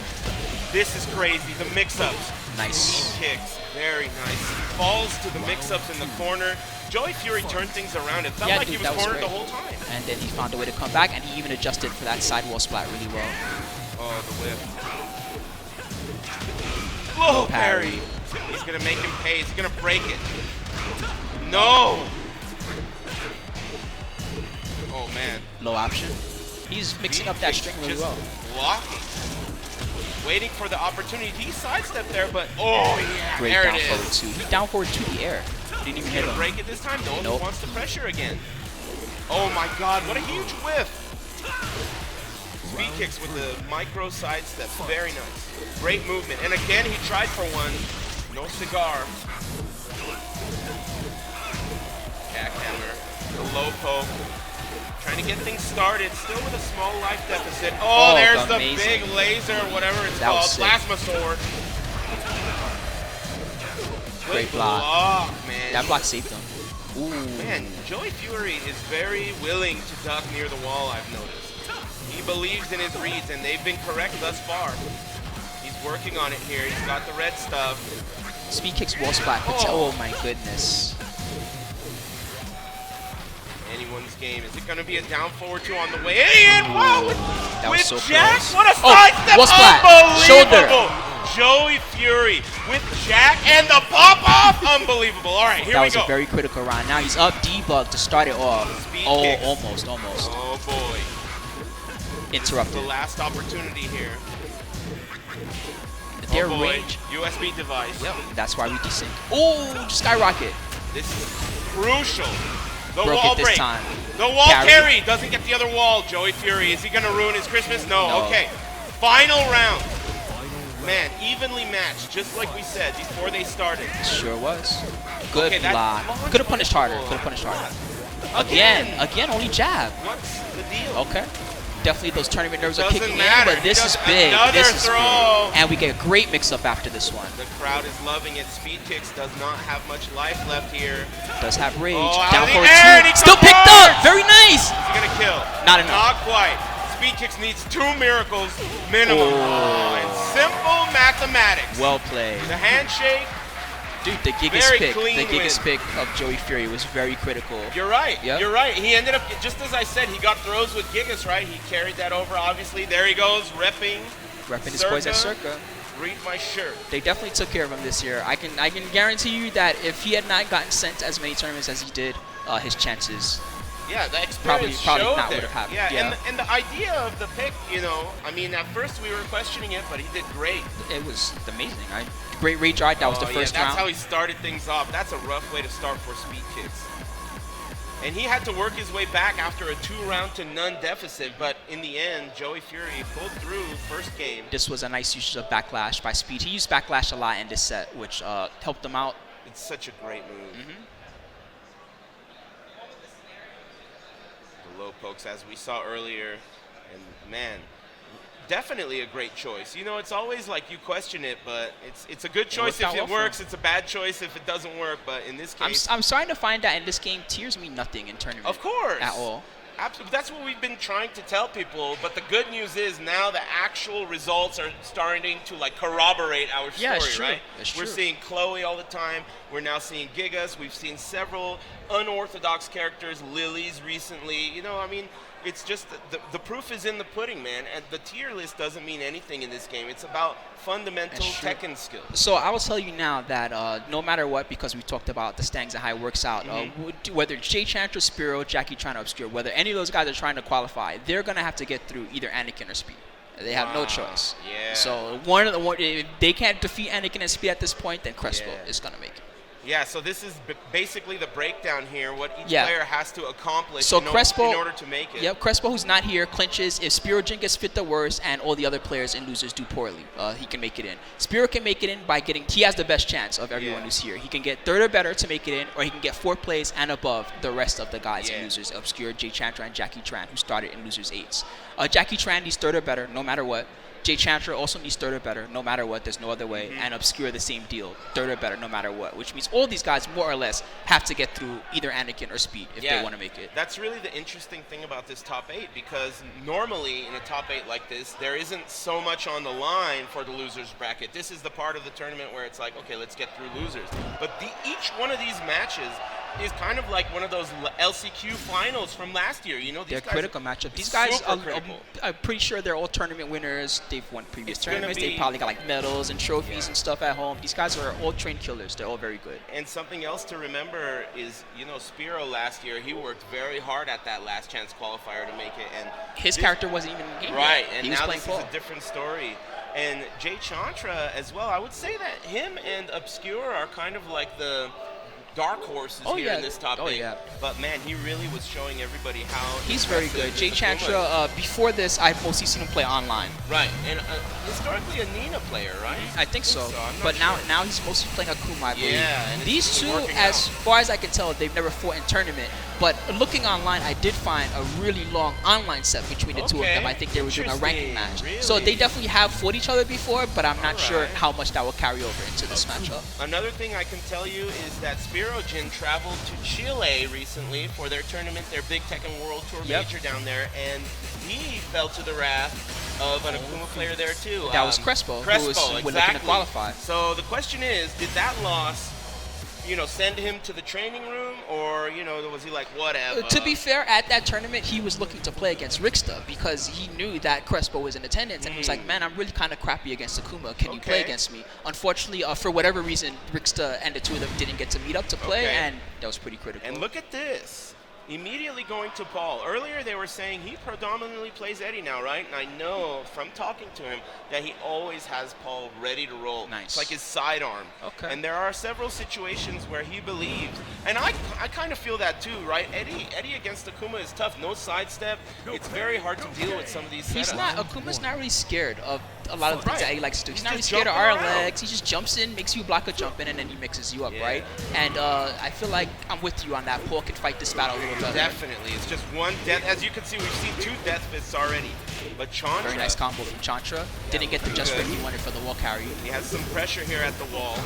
This is crazy. The mix-ups. Nice. Kicks. Very nice. Falls to the mix-ups in the corner. JoeyFury turned things around. It felt like he was cornered the whole time. And then he found a way to come back, and he even adjusted for that sidewall splat really well. Oh, the whip. Low parry. He's going to make him pay. He's going to break it. No! Oh, man. Low option. He's mixing up that string really well. Blocking. Waiting for the opportunity. He sidestepped there, but oh yeah, Great there down it forward is. two. He down forward to the air. Didn't even hit him. Break it this time. No one Nope. wants to pressure again. Oh my God! What a huge whiff. SpeedKicks with the micro sidestep. Very nice. Great movement. And again, he tried for one. No cigar. Jackhammer. The low poke. Trying to get things started, still with a small life deficit. Oh, there's the big laser, whatever it's called, plasma sword. Great block. Man. That block saved him. Ooh. Man, JoeyFury is very willing to duck near the wall, I've noticed. He believes in his reads, and they've been correct thus far. He's working on it here. He's got the red stuff. SpeedKicks wall splat. Oh my goodness. Anyone's game. Is it going to be a down forward 2 on the way in? Wow! That was so Jack, close. what a sidestep! Wall splat. Unbelievable! JoeyFury with Jack and the pop-off! Unbelievable. All right, here we go. That was a very critical round. Now he's up debug to start it off. Kicks. Almost. Oh, boy. Interrupted. The last opportunity here. Their boy. range. USB device. Yep. That's why we desync. Oh, skyrocket. This is crucial. The Broke wall it this break. time. The wall carry doesn't get the other wall. JoeyFury, is he going to ruin his Christmas? No. Okay. Final round. Man, evenly matched, just like we said before they started. Sure was. Good Okay, block. Could have punished harder. Again, only jab. What's the deal? Okay. Definitely those tournament nerves are Doesn't kicking matter. in, but this He is does big. another This is throw. big. And we get a great mix-up after this one. The crowd is loving it. SpeedKicks does not have much life left here. Does have rage. Oh, Down out of forward the air, and he 2. Still picked converts! up. Very nice. Is he going to kill? Not enough. Not quite. SpeedKicks needs 2 miracles minimum. Oh. And simple mathematics. Well played. The handshake. Dude, the Gigas Very pick, clean win. of JoeyFury was very critical. You're right. Yep. You're right. He ended up, just as I said, he got throws with Gigas, right? He carried that over, obviously. There he goes, repping His boys at Circa. Read my shirt. They definitely took care of him this year. I can guarantee you that if he had not gotten sent as many tournaments as he did, his chances Yeah, the experience probably showed not there. would have happened. Yeah. And the idea of the pick, you know, I mean, at first we were questioning it, but he did great. It was amazing. Great rage ride. That was the first that's round. how he started things off. That's a rough way to start for SpeedKicks. And he had to work his way back after a 2-round to none deficit, but in the end, JoeyFury pulled through first game. This was a nice use of backlash by Speed. He used backlash a lot in this set, which helped him out. It's such a great move. The low pokes, as we saw earlier, and man, definitely a great choice. You know, it's always like you question it, but it's a good choice if it works. It's a bad choice if it doesn't work. But in this case, I'm starting to find that in this game, tears mean nothing in tournament. Of course. At all. Absolutely. That's what we've been trying to tell people. But the good news is now the actual results are starting to like corroborate our story, Yeah, it's true. right? It's We're true. seeing Chloe all the time. We're now seeing Gigas. We've seen several unorthodox characters, Lilies recently. You know, I mean, it's just the proof is in the pudding, man. And the tier list doesn't mean anything in this game. It's about fundamental That's true. Tekken skills. So I will tell you now that no matter what, because we talked about the standings and how it works out, whether it's JChantra, Spero, JackieTran, or Obscure, whether any of those guys are trying to qualify, they're gonna have to get through either Anakin or Speed. They have no choice. Yeah. So if they can't defeat Anakin and Speed at this point, then Crespo is gonna make it. Yeah, so this is basically the breakdown here, what each Yeah. player has to accomplish So in Crespo, order to make it. Yep, Crespo, who's not here, clinches. If SperoGin gets fit the worst and all the other players and losers do poorly, he can make it in. Spero can make it in by getting, he has the best chance of everyone who's here. He can get third or better to make it in, or he can get 4th place and above the rest of the guys in losers, Obscure, JChantra, and JackieTran, who started in losers 8s. JackieTran needs third or better, no matter what. JChantra also needs third or better, no matter what. There's no other way. And Obscure, the same deal. Third or better, no matter what. Which means all these guys, more or less, have to get through either Anakin or Speed if they want to make it. That's really the interesting thing about this top 8, because normally in a top 8 like this, there isn't so much on the line for the losers bracket. This is the part of the tournament where it's like, okay, let's get through losers. But each one of these matches is kind of like one of those LCQ finals from last year. You know, They're critical matchup. These guys, I'm pretty sure they're all tournament winners. They've won previous tournaments. They probably got like medals and trophies and stuff at home. These guys are all trained killers. They're all very good. And something else to remember is, you know, Spero last year, he worked very hard at that last chance qualifier to make it. And his character wasn't even in the game right, yet. and now this is a different story. And JChantra as well, I would say that him and Obscure are kind of like the dark horses here in this top 8. But man, he really was showing everybody how he's very good. JChantra, before this, I've mostly seen him play online. Right, and historically a Nina player, right? I think so. But now he's mostly playing Akuma, I believe. Yeah, and these two, as far as I can tell, they've never fought in tournament. But looking online, I did find a really long online set between the two of them. I think they were doing a ranking match. Really? So they definitely have fought each other before, but I'm not sure how much that will carry over into this matchup. Another thing I can tell you is that SperoGin traveled to Chile recently for their tournament, their big Tekken World Tour major down there, and he fell to the wrath of an Akuma player there too. That was Crespo, who was looking to qualify. So the question is, did that loss, you know, send him to the training room, or, you know, was he like, whatever? To be fair, at that tournament, he was looking to play against Rixta because he knew that Crespo was in attendance, and he was like, man, I'm really kind of crappy against Akuma. Can you play against me? Unfortunately, for whatever reason, Rixta and the two of them didn't get to meet up to play, and that was pretty critical. And look at this. Immediately going to Paul. Earlier they were saying he predominantly plays Eddie now, right? And I know from talking to him that he always has Paul ready to roll. Nice. It's like his sidearm. Okay. And there are several situations where he believes, and I kind of feel that too, right? Eddie against Akuma is tough. No sidestep. It's very hard to deal with some of these setups. Akuma's not really scared of a lot of the things that he likes to do. He's not really scared of our legs. He just jumps in, makes you block a jump in, and then he mixes you up, right? And I feel like I'm with you on that. Paul can fight this battle a little better. Definitely. It's just one death. As you can see, we've seen 2 death fists already. But Chantra, very nice combo from Chantra. Didn't get the just win he wanted for the wall carry. He has some pressure here at the wall.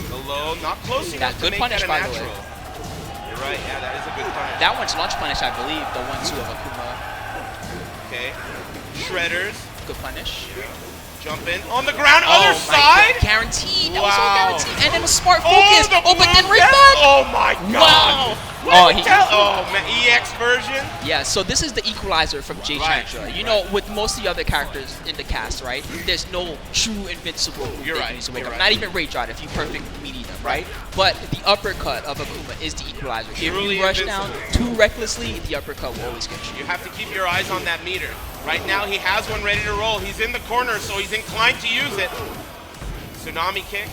The low, not close enough to good make punish, that a by natural. the way. You're right. Yeah, that is a good punish. That one's launch punish, I believe. The 1-2 of Akuma. Okay. Shredders. Good punish. Jump in on the ground, other side. God. Guaranteed. That was all guaranteed. And then a smart focus. But then right back. Oh my God. Wow. Man, EX version. Yeah, so this is the equalizer from JChantra. You know, with most of the other characters in the cast, right? There's no true invincible. You're right. Not even Rage Art if you perfect meaty them, right? But the uppercut of Akuma is the equalizer. If you rush down too recklessly, the uppercut will always get you. You have to keep your eyes on that meter. Right now, he has one ready to roll. He's in the corner, so he's inclined to use it. Tsunami kick.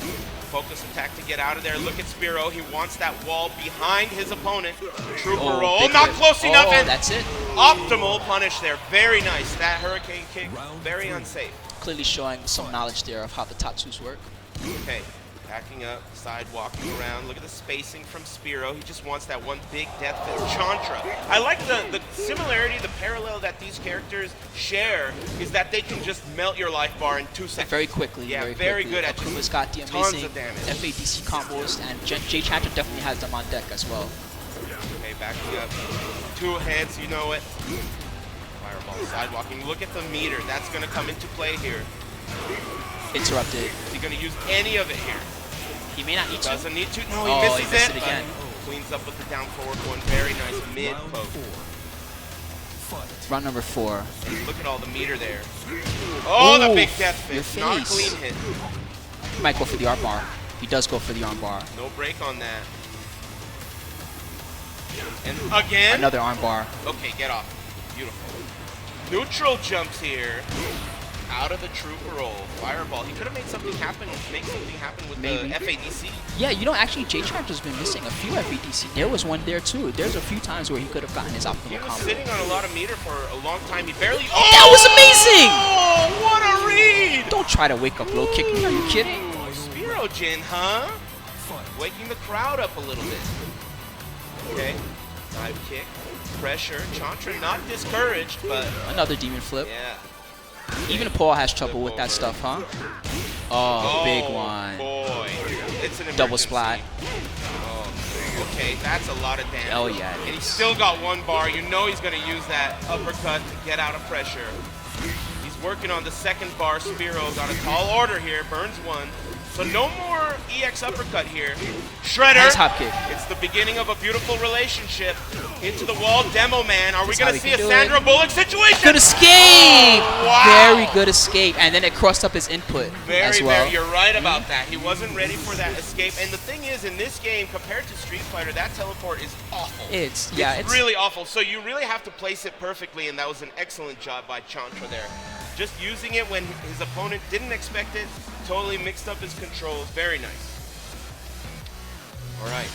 Focus attack to get out of there. Look at Spero. He wants that wall behind his opponent. Trooper roll. Not close enough. And that's it. Optimal punish there. Very nice. That hurricane kick, very unsafe. Clearly showing some knowledge there of how the tattoos work. Okay. Backing up, side walking around. Look at the spacing from Spero. He just wants that one big death fist. Chantra. I like the similarity, the parallel that these characters share is that they can just melt your life bar in 2 seconds. Very quickly. Yeah, very good at Akuma's got the amazing FADC combos, and JChantra definitely has them on deck as well. Okay, backing up. 2 hits, you know it. Fireball sidewalking. Look at the meter. That's going to come into play here. Interrupted. Is he going to use any of it here? He may not need to. Doesn't need to. No, he misses missed it again. Cleans up with the down forward one. Very nice mid poke. Round number 4. And look at all the meter there. Oh, the big death fist. Your Not a face. clean hit. He might go for the arm bar. He does go for the arm bar. No break on that. And again. Another arm bar. Okay, get off. Beautiful. Neutral jumps here. Out of the trooper roll. Fireball. He could have made something happen. Make something happen with the FADC. Yeah, you know, actually, JChantra's been missing a few FADC. There was one there, too. There's a few times where he could have gotten his optimal He was combo. sitting on a lot of meter for a long time. He barely... Oh, that was amazing! Oh, what a read! Don't try to wake up low kick me. Are you kidding? SperoGin, huh? Waking the crowd up a little bit. Okay. Dive kick. Pressure. Chantra not discouraged, but... Another demon flip. Yeah. Even Paul has trouble with that stuff, huh? Oh, big one. Boy. It's an emergency. Double splat. Oh, okay, that's a lot of damage. Oh, yeah. And he's still got 1 bar. You know he's going to use that uppercut to get out of pressure. He's working on the 2nd bar. Spiro got a tall order here. Burns 1. So no more EX uppercut here. Shredder. Nice hop kick. It's the beginning of a beautiful relationship. Into the wall, Demo Man. Are we That's going how to we see can a do Sandra it. Bullock situation? Good escape! Oh, wow. Very good escape. And then it crossed up his input as well. Very, you're right about that. He wasn't ready for that escape. And the thing is, in this game, compared to Street Fighter, that teleport is awful. It's really awful. So you really have to place it perfectly, and that was an excellent job by Chantra there. Just using it when his opponent didn't expect it, totally mixed up his controls. Very nice. All right,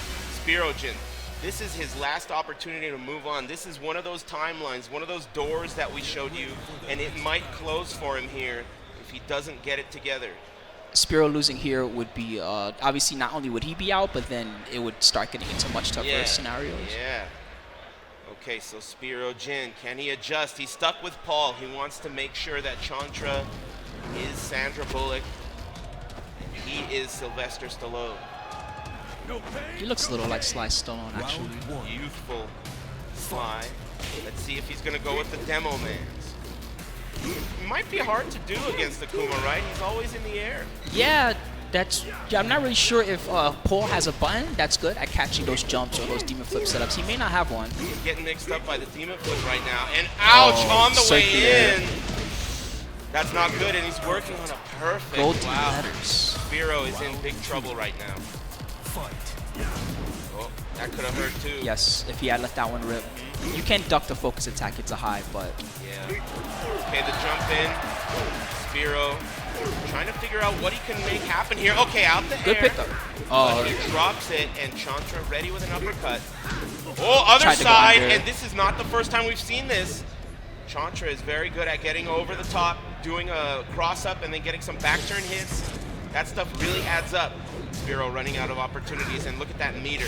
SperoGin. This is his last opportunity to move on. This is one of those timelines, one of those doors that we showed you, and it might close for him here if he doesn't get it together. Spiro losing here would be, obviously not only would he be out, but then it would start getting into much tougher scenarios. Yeah. Okay, so SperoGin, can he adjust? He's stuck with Paul. He wants to make sure that Chantra is Sandra Bullock, and he is Sylvester Stallone. He looks a little like Sly Stallone, actually. Youthful Sly. Let's see if he's going to go with the Demo Mans. It might be hard to do against Akuma, right? He's always in the air. Yeah, I'm not really sure if Paul has a button that's good at catching those jumps or those demon flip setups. He may not have one. He's getting mixed up by the demon flip right now. And ouch, on the way in. That's not good, and he's working on a perfect. Gold wow. letters. Spiro is in big trouble right now. Oh, that could have hurt too. Yes, if he had let that one rip. You can duck the focus attack, it's a high, but... Yeah. Okay, the jump in. Spiro trying to figure out what he can make happen here. Okay, out the Good air. pickup. But he drops it, and Chantra ready with an uppercut. Oh, other Tried to go side, under. and this is not the first time we've seen this. Chantra is very good at getting over the top, doing a cross-up, and then getting some back-turn hits. That stuff really adds up. Spiro running out of opportunities, and look at that meter.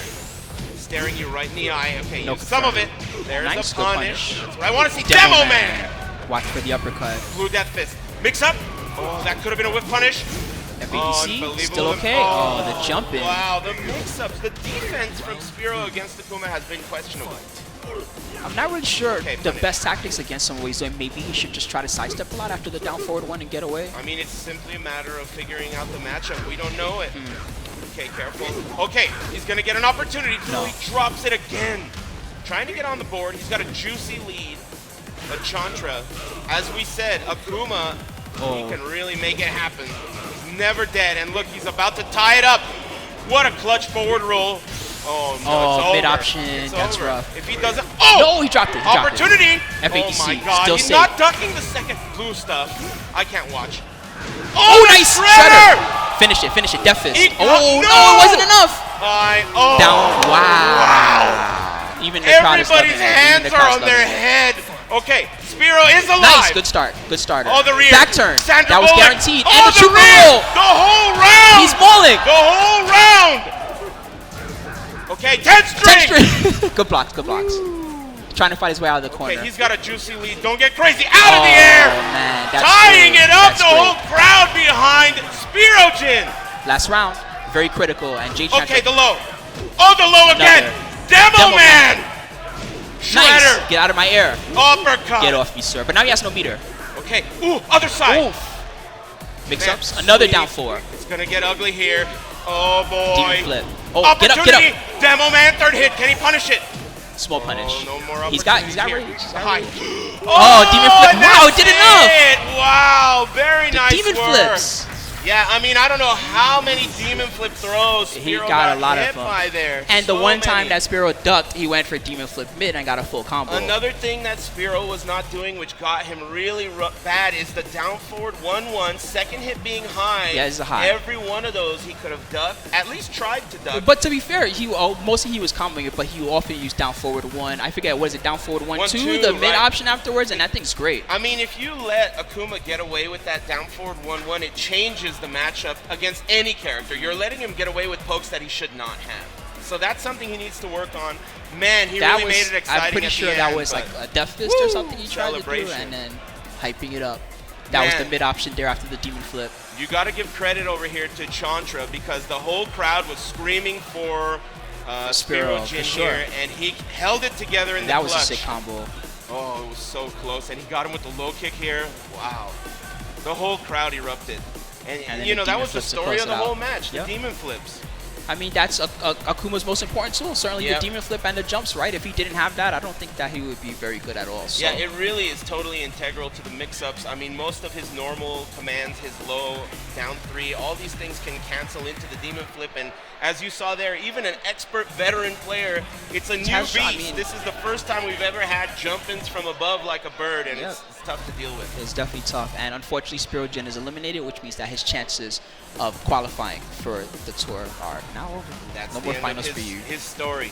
Staring you right in the eye. Okay, No use some of it. There's nice, a good punish. punish. That's what I want to see. Demo Man! Watch for the uppercut. Blue Death Fist. Mix up. Oh, that could have been a whip punish. FADC, still okay. Oh, the jump in. Wow, the mix-ups. The defense from Spiro against Akuma has been questionable. I'm not really sure Okay, the punish. best tactics against him ways. So maybe he should just try to sidestep a lot after the down forward one and get away. I mean, it's simply a matter of figuring out the matchup. We don't know it. Okay, careful. Okay, he's going to get an opportunity. No. He drops it again. Trying to get on the board. He's got a juicy lead. But Chantra, as we said, Akuma, he can really make it happen. He's never dead. And look, he's about to tie it up. What a clutch forward roll. Oh, no, it's over. Mid-option, It's that's over. rough. If he doesn't... Oh! No, he dropped it. He dropped it. Opportunity. FADC, Oh, my God. still He's safe. not ducking the second blue stuff. I can't watch. Oh, nice! Shredder! Finish it, Death Fist. No! Oh, no, it wasn't enough! Down, Wow. Even the crowd is Everybody's loving it. hands Even the are crowd's on their loving it. head. Okay, Spiro is alive. Nice, good start, good starter. Oh, the rear. Back turn, Sandra that was Bullock. guaranteed. Oh, And the triple rear. roll! The whole round. He's balling! The whole round. Okay, 10 string. Good blocks, good blocks. Trying to fight his way out of the corner. Okay, he's got a juicy lead. Don't get crazy. Out of the air. Man, that's Tying great. it up. That's The great. whole crowd behind SperoGin. Last round, very critical. And JChantra. Okay, the low. Oh, the low again. Demo Demo Man. Shredder. Nice. Get out of my air. Uppercut. Get off me, sir. But now he has no meter. Okay. Ooh, other side. Oof. Mix-ups. Another down 4. It's going to get ugly here. Oh, boy. Demon flip. Oh, get up, get up. Demo man, third hit. Can he punish it? Small punish. No more He's got here. range. High. Oh, demon flip. Wow, it did enough. Wow, very nice Demon work. flips. Yeah, I mean, I don't know how many demon flip throws He Spero got a lot hit of them. by there. And So the one time many. that Spero ducked, he went for demon flip mid and got a full combo. Another thing that Spero was not doing, which got him really bad, is the down forward 1-1, second hit being high. Yeah, it's a high. Every one of those he could have ducked, at least tried to duck. But to be fair, mostly he was comboing it, but he often used down forward 1. I forget, what is it, down forward 1-2, the mid option afterwards, and that thing's great. I mean, if you let Akuma get away with that down forward 1-1, it changes the matchup against any character. You're letting him get away with pokes that he should not have. So that's something he needs to work on. Man, he really made it exciting. I'm pretty sure that was like a death fist or something he tried to do, and then hyping it up. That was the mid option there after the demon flip. You got to give credit over here to Chantra because the whole crowd was screaming for SperoGin here, and he held it together in the clutch. That was a sick combo. Oh, it was so close, and he got him with the low kick here. Wow. The whole crowd erupted. And you know, that was the story of the whole match, the demon flips. I mean, that's Akuma's most important tool. Certainly the demon flip and the jumps, right? If he didn't have that, I don't think that he would be very good at all. So. Yeah, it really is totally integral to the mix-ups. I mean, most of his normal commands, his low, down 3, all these things can cancel into the demon flip. And as you saw there, even an expert veteran player, it's a new beast. I mean, this is the first time we've ever had jump-ins from above like a bird, and it's tough to deal with. It's definitely tough. And unfortunately, SperoGin is eliminated, which means that his chances of qualifying for the tour are now over. That's no more finals for you. His story.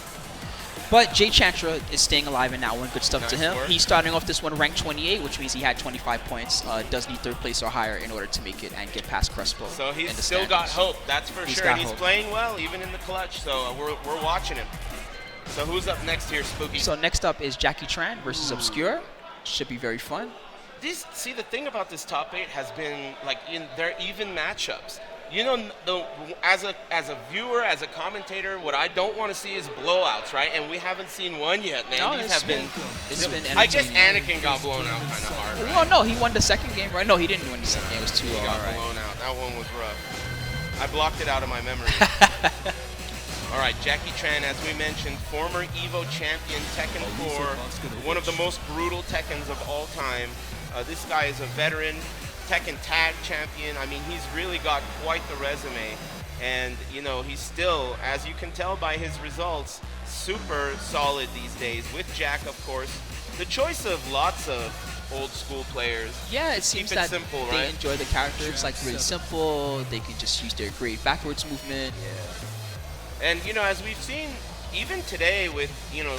But JChantra is staying alive in that one. Good stuff to him. Work. He's starting off this one ranked 28, which means he had 25 points. Does need 3rd place or higher in order to make it and get past Crespo. So he's still got hope, that's for sure. And he's playing well, even in the clutch. So we're watching him. So who's up next here, Spooky? So next up is JackieTran versus Obscure. Should be very fun. See, the thing about this top 8 has been like they're even matchups. You know, as a viewer, as a commentator, what I don't want to see is blowouts, right? And we haven't seen one yet, man. No, These have been I guess Anakin got blown out kind of hard, right? Well, no, he won the second game, right? No, he didn't win the second game. It was 2-0. He got blown out. That one was rough. I blocked it out of my memory. All right, JackieTran, as we mentioned, former EVO champion, Tekken 4, one of the most brutal Tekkens of all time. This guy is a veteran Tekken tag champion. I mean, he's really got quite the resume. And, you know, he's still, as you can tell by his results, super solid these days with Jack, of course. The choice of lots of old school players. Yeah, it seems that simple, they right? enjoy the character. It's like really simple. They can just use their great backwards movement. Yeah. And, you know, as we've seen, even today with, you know,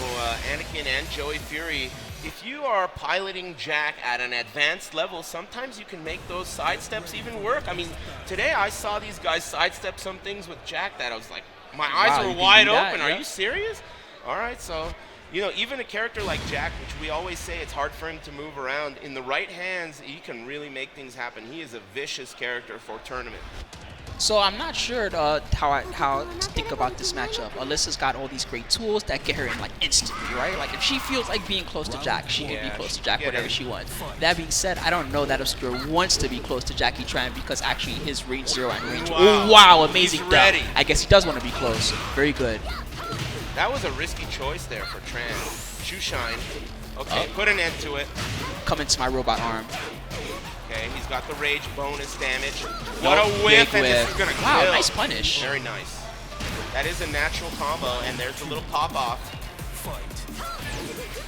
Anakin and JoeyFury, if you are piloting Jack at an advanced level, sometimes you can make those sidesteps even work. I mean, today I saw these guys sidestep some things with Jack that I was like, my eyes were wide open. Are you serious? All right, so, you know, even a character like Jack, which we always say it's hard for him to move around, in the right hands, he can really make things happen. He is a vicious character for tournament. So I'm not sure how to think about this matchup. Alyssa's got all these great tools that get her in like instantly, right? Like if she feels like being close to Jack, she can be close to Jack whatever she wants. That being said, I don't know that Obscure wants to be close to JackieTran because actually his range 0 and range. Oh wow, amazing duck. I guess he does want to be close. Very good. That was a risky choice there for Tran. Shoe shine. Okay, put an end to it. Come into my robot arm. Okay, he's got the rage bonus damage. What a whiff, and this is gonna kill. Wow, nice punish. Very nice. That is a natural combo, and there's a little pop off.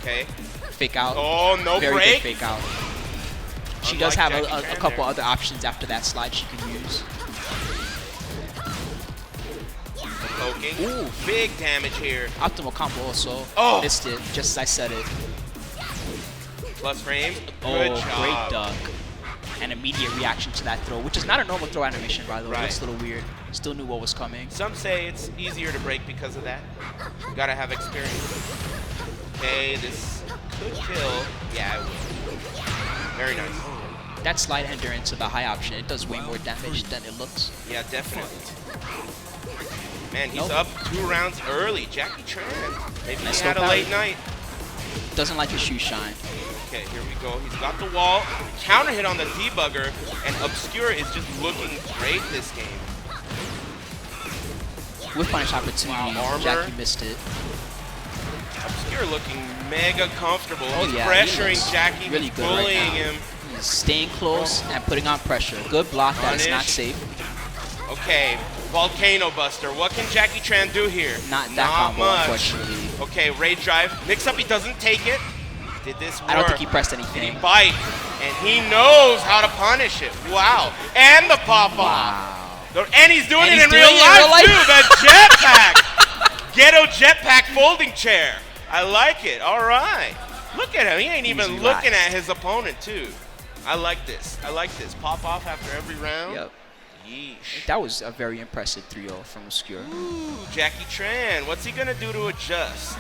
Okay. Fake out. Oh, no Very break. Good fake out. She does have a couple other options after that slide she can use. Poking. Ooh, big damage here. Optimal combo also. Oh. Missed it, just as I said it. Plus frame. Oh, Good job. great duck. An immediate reaction to that throw, which is not a normal throw animation, by the way. It's a little weird. Still knew what was coming. Some say it's easier to break because of that. You gotta have experience. Okay, this could kill. Yeah, it will. Very nice. That slide ender into the high option, it does way more damage than it looks. Yeah, definitely. Man, he's up 2 rounds early. JackieTran. Maybe he had a late night. Doesn't like his shoe shine. Okay, here we go. He's got the wall. Counter hit on the debugger, and Obscure is just looking great this game. With punish opportunity, Armor. Jackie missed it. Obscure looking mega comfortable. Oh, He's yeah, pressuring he Jackie, really he's good right bullying now. him. He's staying close and putting on pressure. Good block. That is not Punish. safe. Okay, Volcano Buster. What can JackieTran do here? Not that combo, much. unfortunately. Okay, Rage Drive. Mix up, he doesn't take it. Did this work? I don't think he pressed Did anything. he bite? And he knows how to punish it. Wow. And the pop-off. Wow. And he's doing And it he's in doing real it in real life, life. too. The jetpack. Ghetto jetpack folding chair. I like it. All right. Look at him. He ain't even Easy looking relax. at his opponent, too. I like this. I like this. Pop off after every round. Yep. Yeesh. That was a very impressive 3-0 from Obscure. Ooh, JackieTran. What's he going to do to adjust?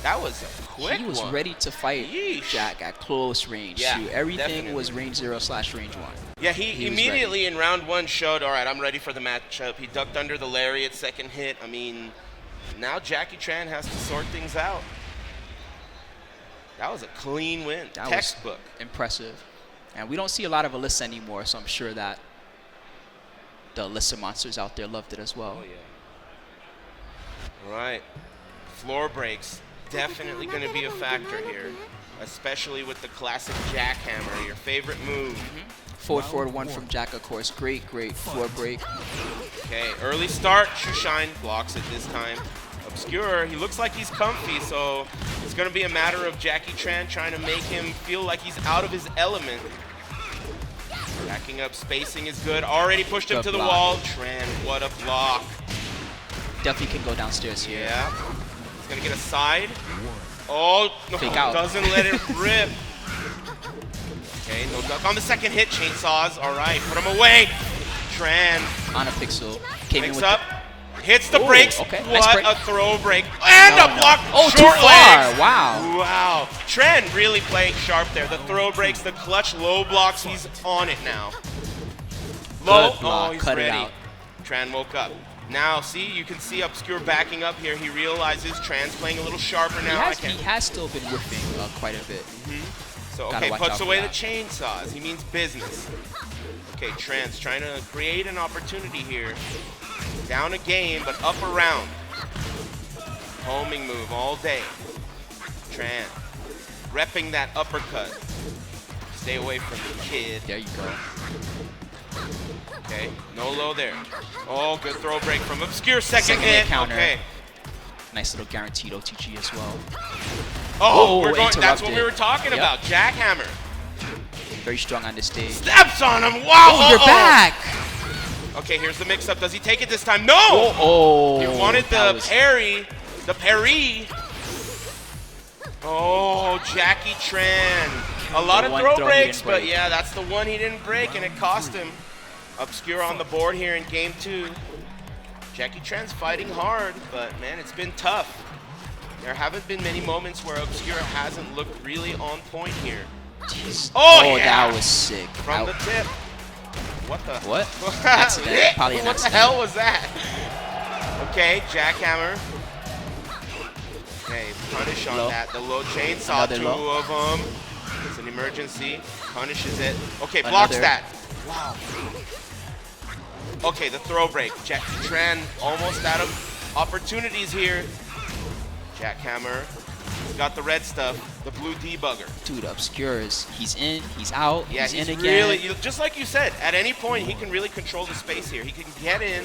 That was a quick He was one. ready to fight Yeesh. Jack at close range. Yeah, too. Everything definitely. was range 0/range 1. Yeah, he was immediately in round 1 showed, all right, I'm ready for the matchup. He ducked under the lariat, second hit. I mean, now JackieTran has to sort things out. That was a clean win. That Textbook. was impressive. And we don't see a lot of Alyssa anymore, so I'm sure that the Alyssa monsters out there loved it as well. Oh, yeah. All right. Floor breaks. Definitely going to be a factor here, especially with the classic jackhammer, your favorite move. Forward 1 from Jack, of course. Great floor break. Okay, early start. Shoe Shine blocks it this time. Obscure, he looks like he's comfy, so it's going to be a matter of JackieTran trying to make him feel like he's out of his element. Backing up, spacing is good. Already pushed him Good to the block. wall. Tran, what a block. Definitely can go downstairs here. Yeah. He's going to get a side. Oh, no, Fake out. doesn't let it rip. Okay, no duck on the second hit. Chainsaws, all right, put him away. Tran On a pixel. Came in picks with up, hits the Ooh, brakes. okay, nice What break. a throw break. And No, a block. Oh, too Short far. legs. Wow. Wow. Tran really playing sharp there. The throw breaks, the clutch low blocks. He's on it now. Low. Good block. Oh, he's Cut it ready. out. Tran woke up. Now, see, you can see Obscure backing up here. He realizes Tran's playing a little sharper now. He has still been whiffing quite a bit. So, Gotta okay, watch puts out for away the that. chainsaws. He means business. Okay, Tran's trying to create an opportunity here. Down a game, but up a round. Homing move all day. Tran, repping that uppercut. Stay away from the kid. There you go. Okay, no low there. Oh, good throw break from Obscure. Second Second hit. hit counter. Okay. Nice little guaranteed OTG as well. Oh, we're going. That's interrupted. what we were talking Yep. about. Jackhammer. Very strong on this stage. Steps on him. Wow. Oh, you're back. Okay, here's the mix-up. Does he take it this time? No. Oh. He wanted that the was- parry. The parry. Oh, JackieTran. A lot of one throw throw he breaks, didn't but break. yeah, that's the one he didn't break, and it cost him. Obscure on the board here in game 2. JackieTran's fighting hard, but man, it's been tough. There haven't been many moments where Obscure hasn't looked really on point here. Jeez. Oh, yeah. That was sick. From the tip. What the? What? Accident. Probably an What the accident. hell was that? Okay, jackhammer. Okay, punish on Low. that. The low chainsaw, Another two low. of them. It's an emergency. Punishes it. Okay, blocks Another. that. Wow. Okay, the throw break. JackieTran almost out of opportunities here. Jackhammer. He's got the red stuff. The blue debugger. Dude, Obscure is, he's in, he's out, Yeah, he's in really, again. just like you said, at any point he can really control the space here. He can get in,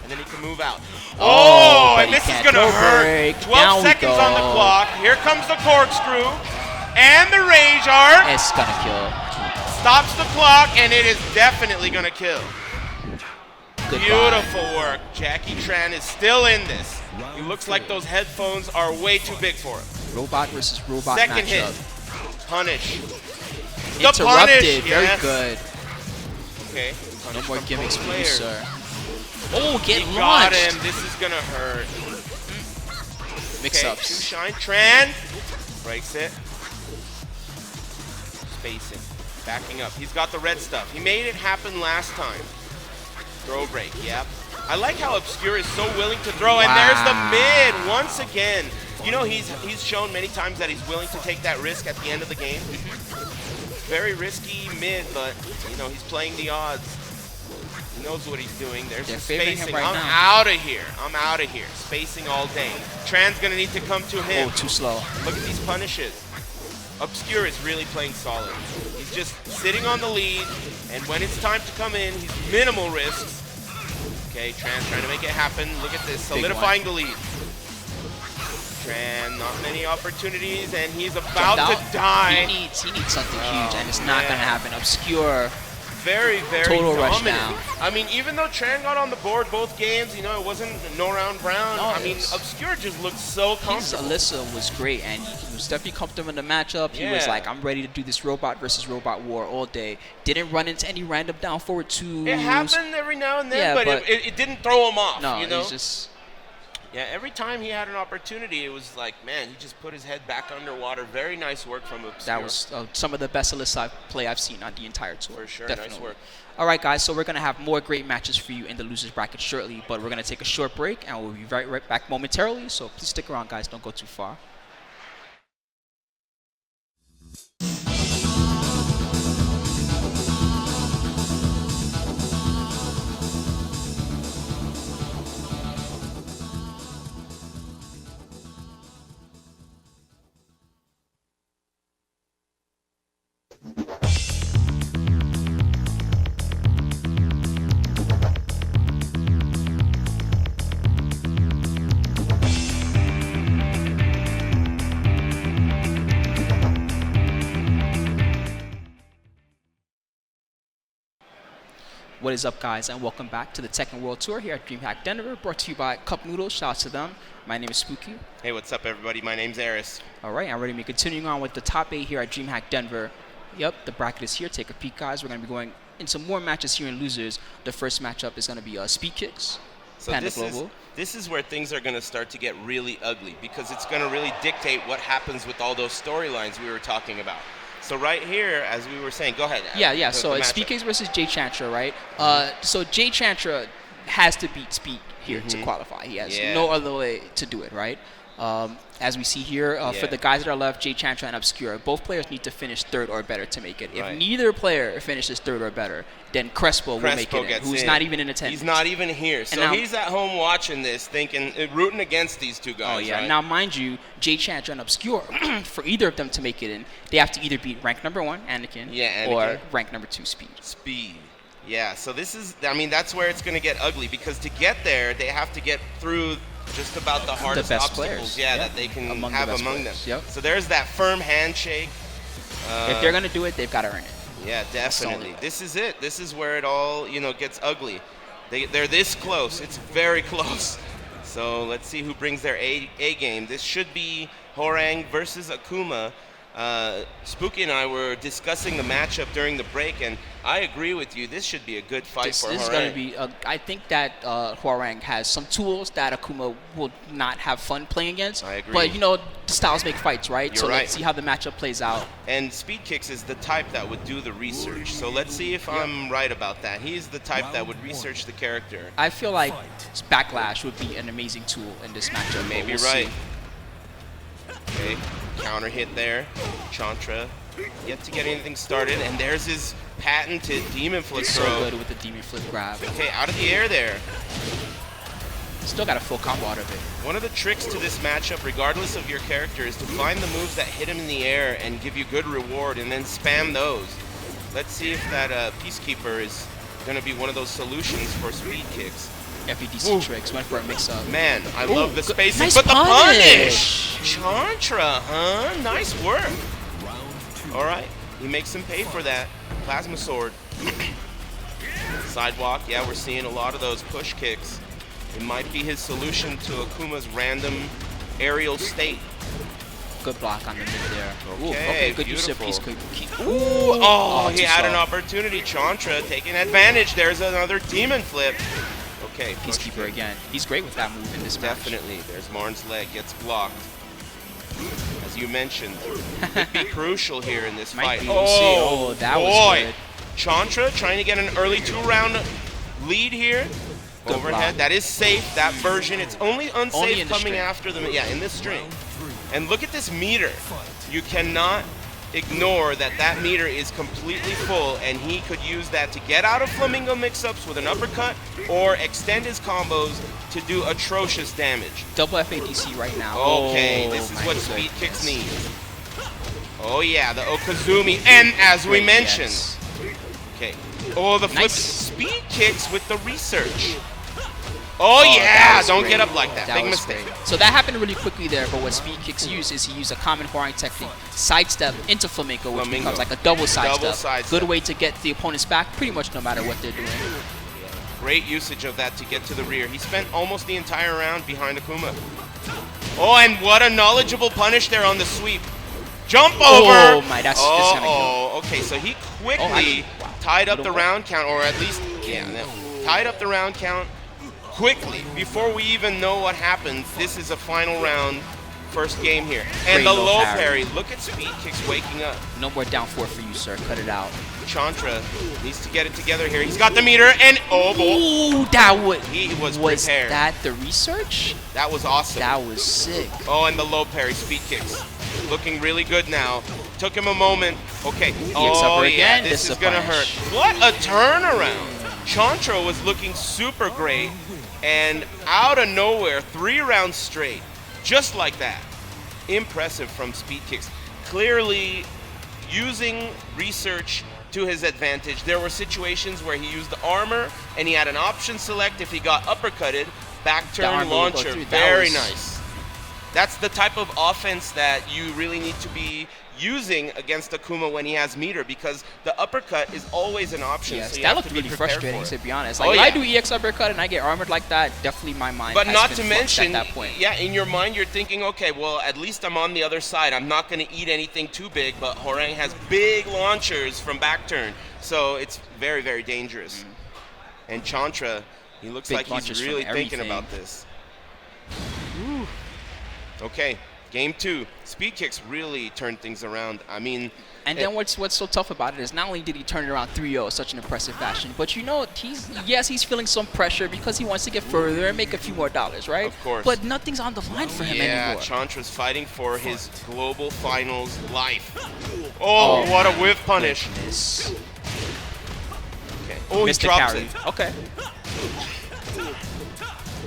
and then he can move out. Oh, but and he this is can't. going to Throw hurt. break. 12 Down we seconds on the go. clock. Here comes the corkscrew, and the rage art It's gonna kill. stops the clock, and it is definitely going to kill. Goodbye. Beautiful work. JackieTran is still in this. He looks like those headphones are way too big for him. Robot versus robot Second matchup. hit. Punish. The Interrupted. punish, Very yes. good. Okay. No punish more from gimmicks both for you, players. sir. Oh, get He got launched. him. This is gonna hurt. Mix Okay, ups. Shoe Shine. Tran breaks it. Spacing. Backing up. He's got the red stuff. He made it happen last time. Throw break. Yep. I like how Obscure is so willing to throw. And there's the Wow. mid once again. you know, he's shown many times that he's willing to take that risk at the end of the game. Very risky mid, but you know, he's playing the odds. He knows what he's doing. There's some spacing. Right I'm out of here. I'm out of here. Spacing all day. Tran's gonna need to come to him. Oh, too slow. Look at these punishes. Obscure is really playing solid. He's just sitting on the lead, and when it's time to come in, he's minimal risks. Okay, Tran trying to make it happen. Look at this, solidifying the lead. Tran, not many opportunities, and he's about to die. He needs something huge, and it's not gonna happen. Obscure. Very, very total dominant. rush down. I mean, even though Tran got on the board both games, you know, it wasn't no round brown. No, I mean, Obscure just looked so comfortable. Alyssa was great, and he was definitely comfortable in the matchup. He was like, I'm ready to do this robot versus robot war all day. Didn't run into any random down forward twos. It happened every now and then, but it didn't throw him off. No, you know? he's just... Yeah, every time he had an opportunity, it was like, man, he just put his head back underwater. Very nice work from Obscure. That was some of the best Alyssa play I've seen on the entire tour. For sure, definitely. nice work. All right, guys, so we're going to have more great matches for you in the losers bracket shortly, but we're going to take a short break, and we'll be right back momentarily, so please stick around, guys. Don't go too far. What is up, guys, and welcome back to the Tekken World Tour here at DreamHack Denver, brought to you by Cup Noodles. Shout out to them. My name is Spooky. Hey, what's up, everybody? My name's Aris. All right, I'm ready to be continuing on with the top 8 here at DreamHack Denver. Yep, the bracket is here. Take a peek, guys. We're going to be going into more matches here in losers. The first matchup is going to be SpeedKicks, so Panda Global. This is where things are going to start to get really ugly, because it's going to really dictate what happens with all those storylines we were talking about. So right here, as we were saying, go ahead. Yeah. So it's SpeedKicks versus JChantra, right? So JChantra has to beat Speed here to qualify. He has no other way to do it, right? As we see here, for the guys that are left, JChantra and Obscure, both players need to finish 3rd or better to make it. If neither player finishes 3rd or better, then Crespo will make it in, who's not even in attendance. He's not even here. So he's at home watching this, thinking, rooting against these two guys. Oh, yeah. Right? Now, mind you, JChantra and Obscure, for either of them to make it in, they have to either beat rank number 1, Anakin, or rank number 2, Speed. Yeah, so this is, I mean, that's where it's going to get ugly, because to get there, they have to get through just about the hardest obstacles that they can have among them. Yep. So there's that firm handshake. If they're going to do it, they've got to earn it. Yeah, definitely. This is it. This is where it all, you know, gets ugly. They're this close. It's very close. So let's see who brings their A game. This should be Hwoarang versus Akuma. Spooky and I were discussing the matchup during the break, and I agree with you. This should be a good fight for Hwoarang. This is going to be, I think that Hwoarang has some tools that Akuma will not have fun playing against. I agree. But, you know, styles make fights, right? You're right. Let's see how the matchup plays out. And SpeedKicks is the type that would do the research. So let's see if I'm right about that. He's the type that would research the character. I feel like Backlash would be an amazing tool in this matchup. Maybe right. Okay, counter hit there. Chantra yet to get anything started, and there's his patented demon flip throw. So good with the demon flip grab. Okay, out of the air there. Still got a full combo out of it. One of the tricks to this matchup, regardless of your character, is to find the moves that hit him in the air and give you good reward, and then spam those. Let's see if that Peacekeeper is going to be one of those solutions for SpeedKicks. FEDC tricks, went for a mix-up. Man, I love the spacing, nice but the punish! Chantra, huh? Nice work. All right, he makes him pay for that. Plasma Sword. Sidewalk, yeah, we're seeing a lot of those push kicks. It might be his solution to Akuma's random aerial state. Good block on the mid there. Okay, good beautiful. use of Peacekeeper. Oh, he had an opportunity. Chantra taking advantage. There's another demon flip. Okay, Peacekeeper again. He's great with that move in this match. Definitely. There's Marn's leg, gets blocked. As you mentioned, could be crucial here in this fight. Oh, that was good. Chantra trying to get an early 2-round lead here. Good Overhead. block. That is safe, that version. It's only unsafe in the coming string. after them. Yeah, in this string. And look at this meter. You cannot ignore that meter is completely full, and he could use that to get out of Flamingo mix-ups with an uppercut or extend his combos to do atrocious damage. Double FADC right now. Okay, this is what SpeedKicks needs. Oh yeah, the Okazumi, and as we mentioned, okay. Oh, the flip SpeedKicks with the research. Oh yeah, don't get up like that. Big mistake. So that happened really quickly there, but what SpeedKicks used is he used a common Hawaiian technique, sidestep into Flamingo, which becomes like a double sidestep. Good way to get the opponents back pretty much no matter what they're doing. Great usage of that to get to the rear. He spent almost the entire round behind Akuma. Oh, and what a knowledgeable punish there on the sweep. Jump over! Oh my, that's gonna kill. Okay, so he quickly tied up the round count, or at least, tied up the round count quickly. Before we even know what happens, this is a final round, first game here. And the low parry. Look at SpeedKicks waking up. No more down 4 for you, sir. Cut it out. Chantra needs to get it together here. He's got the meter, and oh boy. Ooh, that would. He was prepared. Was that the research? That was awesome. That was sick. Oh, and the low parry, SpeedKicks. Looking really good now. Took him a moment. Okay. Oh, yeah, this is going to hurt. What a turnaround. Chantra was looking super great, and out of nowhere, 3 rounds straight. Just like that. Impressive from SpeedKicks. Clearly using research to his advantage. There were situations where he used the armor, and he had an option select if he got uppercutted. Back turn launcher. Very nice. That's the type of offense that you really need to be using against Akuma when he has meter, because the uppercut is always an option. Yes, so that looked really frustrating, to be honest. Like, if I do EX uppercut and I get armored like that, definitely my mind But has not been to flushed mention, at that point. yeah, in your mind you're thinking, okay, well, at least I'm on the other side. I'm not going to eat anything too big, but Horang has big launchers from back turn, so it's very, very dangerous. And Chantra, he looks like he's really thinking about this. Woo. Okay, game 2. SpeedKicks really turned things around. I mean, and then what's so tough about it is not only did he turn it around 3-0 in such an impressive fashion, but you know, he's feeling some pressure because he wants to get further and make a few more dollars, right? Of course. But nothing's on the line for him anymore. Yeah, Chantra's fighting for his global finals life. Oh, what a whiff punish. Goodness. Okay. Oh, he drops it. Okay.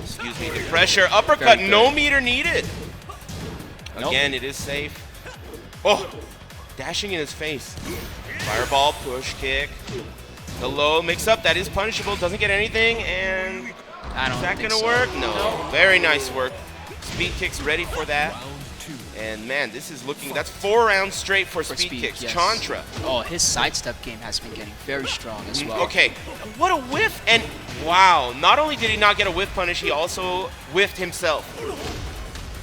Excuse me. The pressure. Uppercut. No meter needed. Again, it is safe. Oh, dashing in his face. Fireball, push kick. The low mix up. That is punishable. Doesn't get anything. And is that going to work? No. Very nice work. SpeedKicks ready for that. And man, this is looking, that's 4 rounds straight for SpeedKicks. Yes. Chantra. Oh, his sidestep game has been getting very strong as well. Okay, what a whiff. And wow, not only did he not get a whiff punish, he also whiffed himself.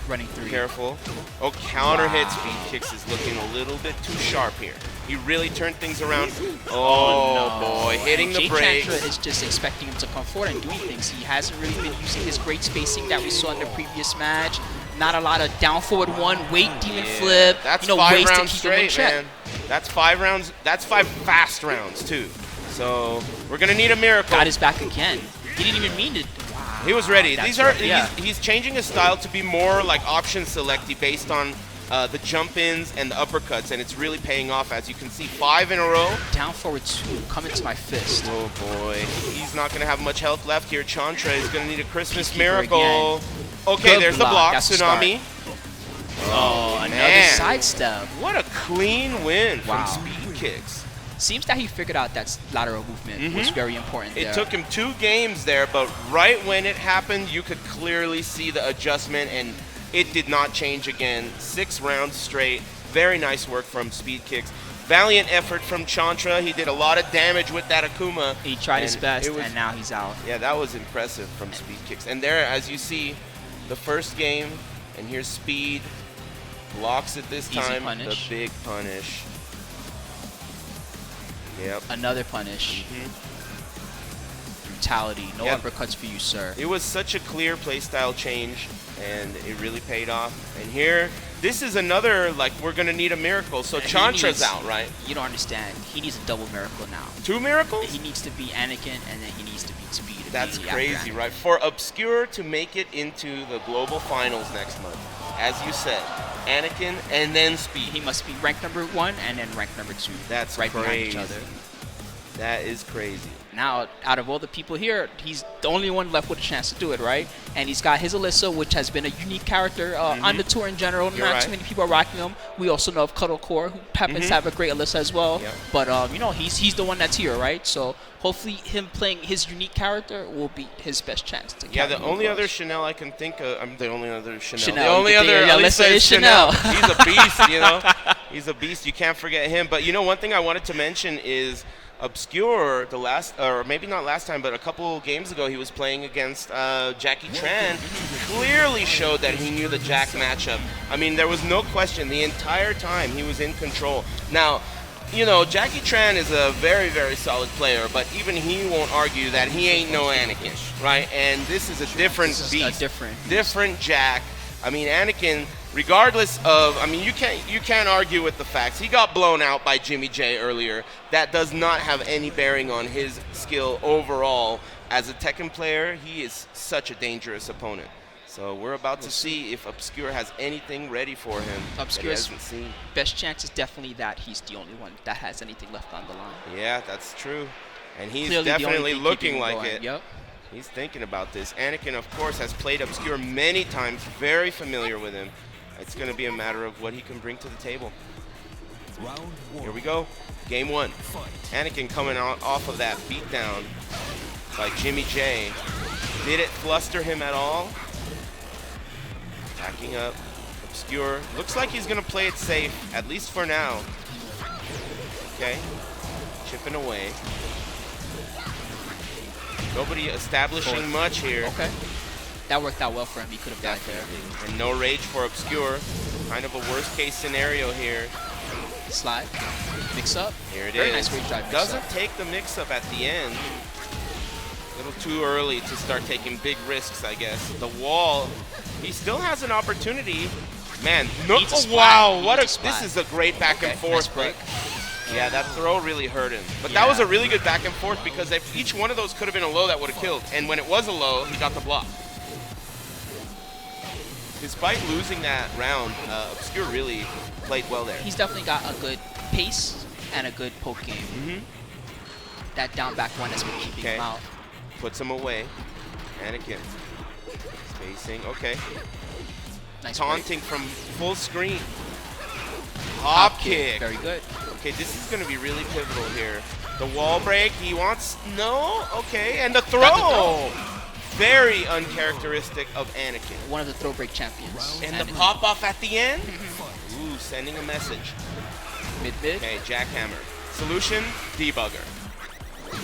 Running 3. Careful. Oh, counter hit. SpeedKicks is looking a little bit too sharp here. He really turned things around. Oh, no. Boy, hitting the brakes. JChantra is just expecting him to come forward and doing things. He hasn't really been using his great spacing that we saw in the previous match. Not a lot of down forward 1, wait, demon flip. That's 5 rounds straight, man. That's 5 rounds. That's 5 fast rounds, too. So we're going to need a miracle. Got his back again. He didn't even mean it. He was ready. He's changing his style to be more like option selecty based on the jump-ins and the uppercuts, and it's really paying off. As you can see, 5 in a row. Down forward 2, coming to my fist. Oh boy, he's not going to have much health left here. Chantra is going to need a Christmas miracle. Okay, good there's block. The block. That's Tsunami. Oh, another sidestep. What a clean win from SpeedKicks. Seems that he figured out that lateral movement was very important there. It took him 2 games there, but right when it happened, you could clearly see the adjustment, and it did not change again. 6 rounds straight. Very nice work from SpeedKicks. Valiant effort from Chantra. He did a lot of damage with that Akuma. He tried his best, and now he's out. Yeah, that was impressive from SpeedKicks. And there, as you see, the first game, and here's Speed. Blocks it this time. The big punish. Yep. Another punish. Brutality. No uppercuts for you, sir. It was such a clear playstyle change, and it really paid off. And here, this is another, like, we're going to need a miracle. So Chantra's out, right? You don't understand. He needs a double miracle now. 2 miracles? He needs to be Anakin, and then he needs to beat Speed. That's crazy, right? For Obscure to make it into the global finals next month, as you said, Anakin, and then Speed. He must be ranked number 1 and then ranked number 2. That's right behind each crazy. other. That is crazy. Now, out of all the people here, he's the only one left with a chance to do it, right? And he's got his Alyssa, which has been a unique character on the tour in general. Not too many people are rocking him. We also know of Cuddle Core, who happens to have a great Alyssa as well. Yep. But, you know, he's the one that's here, right? So hopefully him playing his unique character will be his best chance to Yeah, carry the him only across. other Chanel I can think of, I'm the only other Chanel. Chanel, The only you can other think of Alyssa is Chanel. He's a beast, you know? He's a beast. You can't forget him. But, you know, one thing I wanted to mention is Obscure, the last, or maybe not last time, but a couple games ago, he was playing against JackieTran. Clearly showed that he knew the Jack matchup. I mean, there was no question the entire time he was in control. Now, you know, JackieTran is a very, very solid player, but even he won't argue that he ain't no Anakin, right? And this is a different beast, different Jack. I mean, Anakin, regardless of, I mean, you can't argue with the facts. He got blown out by Jimmy J earlier. That does not have any bearing on his skill overall. As a Tekken player, he is such a dangerous opponent. So we're about to see if Obscure has anything ready for him. Obscure's best chance is definitely that he's the only one that has anything left on the line. Yeah, that's true. And he's Clearly definitely looking like going. it. Yep. He's thinking about this. Anakin, of course, has played Obscure many times, very familiar with him. It's going to be a matter of what he can bring to the table. Round 1. Here we go. Game 1. Anakin coming off of that beatdown by Jimmy J. Did it fluster him at all? Backing up. Obscure. Looks like he's going to play it safe, at least for now. Okay. Chipping away. Nobody establishing much here. Okay. That worked out well for him. He could have died there. And no rage for Obscure. Kind of a worst case scenario here. Slide. Mix up. Here it Very is. nice rage drive. Doesn't take the mix up at the end. A little too early to start taking big risks, I guess. The wall. He still has an opportunity. Man, no, wow, what a, this is a great back and forth. Nice break. Yeah, that throw really hurt him. But that was a really good back and forth because if each one of those could have been a low, that would have killed. And when it was a low, he got the block. Despite losing that round, Obscure really played well there. He's definitely got a good pace and a good poke game. That down back one has been keeping him out. Puts him away. Anakin. Spacing. Okay. Nice taunting from full screen. Hop kick. Very good. Okay, this is going to be really pivotal here. The wall break. He wants... No. Okay. And the throw. Very uncharacteristic of Anakin. One of the throw break champions. And the pop off at the end. Ooh, sending a message. Mid. Okay, jackhammer. Solution, debugger.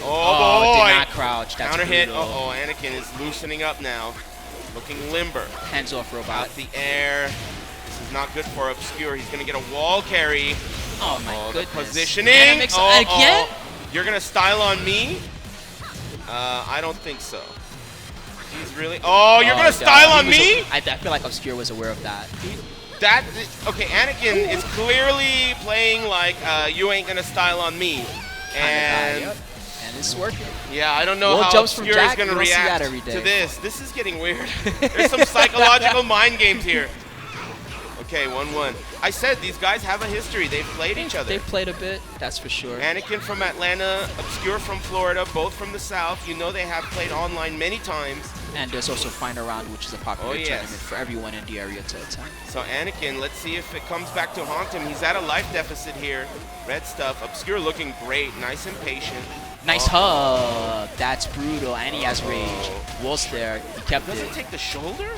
Oh, boy. Did not crouch. That's Counter hit. brutal. Uh-oh, Anakin is loosening up now. Looking limber. Hands off, robot. Out the air. This is not good for Obscure. He's going to get a wall carry. Oh, my goodness. The positioning. Again? You're going to style on me? I don't think so. He's really... Oh, you're going to style on me? I feel like Obscure was aware of that. Okay, Anakin is clearly playing like you ain't going to style on me. And it's working. Yeah, I don't know how Obscure is going to react to this. This is getting weird. There's some psychological mind games here. Okay, 1-1. I said these guys have a history. They've played each other. They've played a bit, that's for sure. Anakin from Atlanta, Obscure from Florida, both from the South. You know they have played online many times. And there's also Final Round, which is a popular tournament for everyone in the area to attend. So Anakin, let's see if it comes back to haunt him. He's at a life deficit here. Red stuff. Obscure looking great. Nice and patient. Nice hug. That's brutal. And he has rage. Wolf's there. He kept it. Doesn't take the shoulder?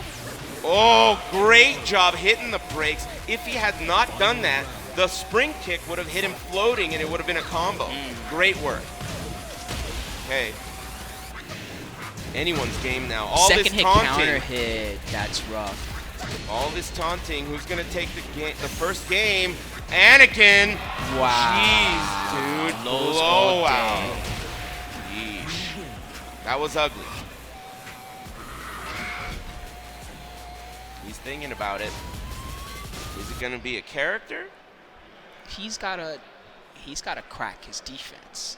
Oh, great job hitting the brakes. If he had not done that, the spring kick would have hit him floating and it would have been a combo. Great work. Okay. Anyone's game now. All Second this hit taunting. counter hit. That's rough. All this taunting. Who's going to take the first game? Anakin. Wow. Jeez, dude. Blowout. Yeesh. That was ugly. He's thinking about it. Is it going to be a character? He's got to crack his defense.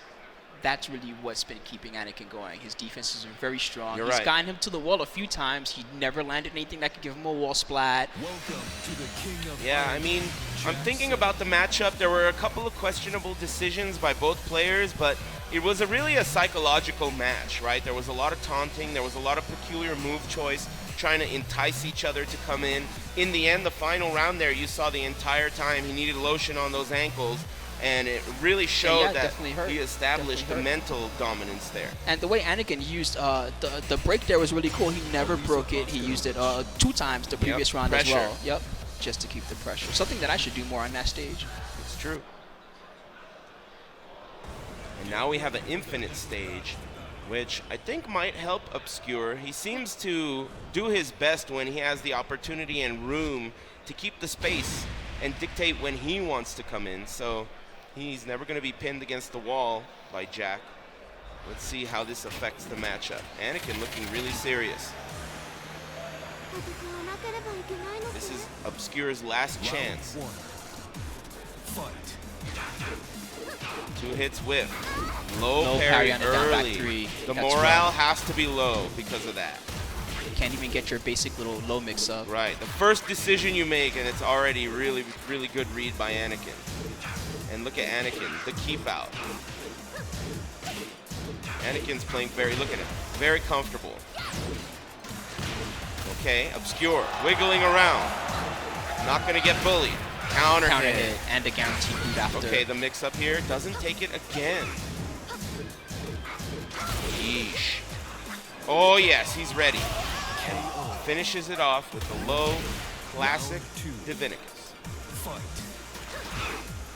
that's really what's been keeping Anakin going. His defenses are very strong. You're He's right. gotten him to the wall a few times. He never landed anything that could give him a wall splat. Welcome to the King of Yeah, I mean, I'm thinking about the matchup. There were a couple of questionable decisions by both players, but it was really a psychological match, right? There was a lot of taunting. There was a lot of peculiar move choice, trying to entice each other to come in. In the end, the final round there, you saw the entire time he needed lotion on those ankles, and it really showed yeah, that definitely hurt. he established the Definitely hurt. mental dominance there. And the way Anakin used the break there was really cool. He never broke it. He used it 2 times the previous round as pressure. well. Yep, just to keep the pressure. Something that I should do more on that stage. It's true. And now we have an infinite stage, which I think might help Obscure. He seems to do his best when he has the opportunity and room to keep the space and dictate when he wants to come in. So he's never going to be pinned against the wall by Jack. Let's see how this affects the matchup. Anakin looking really serious. This is Obscure's last chance. Round 1. Fight. 2 hits whiff. Low Low parry parry on the down back early. 3. The That's morale rough. has to be low because of that. You can't even get your basic little low mix up. Right. The first decision you make, and it's already really, really good read by Anakin. And look at Anakin, the keep out. Anakin's playing look at him, very comfortable. Okay, Obscure, wiggling around. Not gonna get bullied. Counter hit. And a guaranteed boot after. Okay, the mix up here doesn't take it again. Yeesh. Oh yes, he's ready. Finishes it off with the low, classic Divinicus. Fight.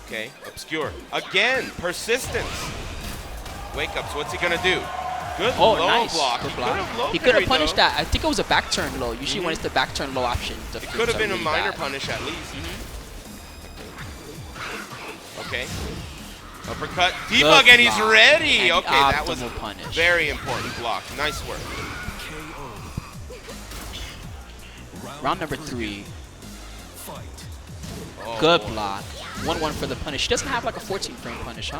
Okay, Obscure. Again, persistence. Wake ups, what's he gonna do? Good Oh, low nice. block. Good He block. could have low He could have parried, punished though. that. I think it was a back turn low. Usually when it's the back turn low option, the It flips could have are been a really minor bad. punish at least. Okay. Uppercut. Debug, and he's block. ready. And Okay, that was optimal punish. very important block. Nice work. KO. Round number 3. Fight. Oh, Good boy. block. 1-1 for the punish. She doesn't have like a 14 frame punish, huh?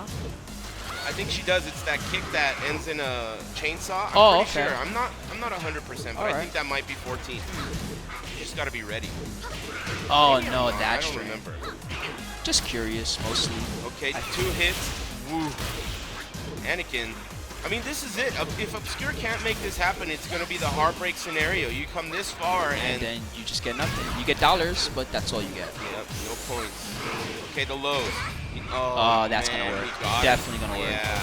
I think she does. It's that kick that ends in a chainsaw. I'm Oh, pretty okay. sure. I'm not 100%, but I Alright. think that might be 14. You just got to be ready. Oh no, I that don't string. remember. Just curious, mostly. Okay, 2 hits. Woo. Anakin. I mean, this is it. If Obscure can't make this happen, it's going to be the heartbreak scenario. You come this far And and then you just get nothing. You get dollars, but that's all you get. yep, no points. Okay, the lows. Oh, that's man, gonna work. he got it. Definitely gonna work. Yeah.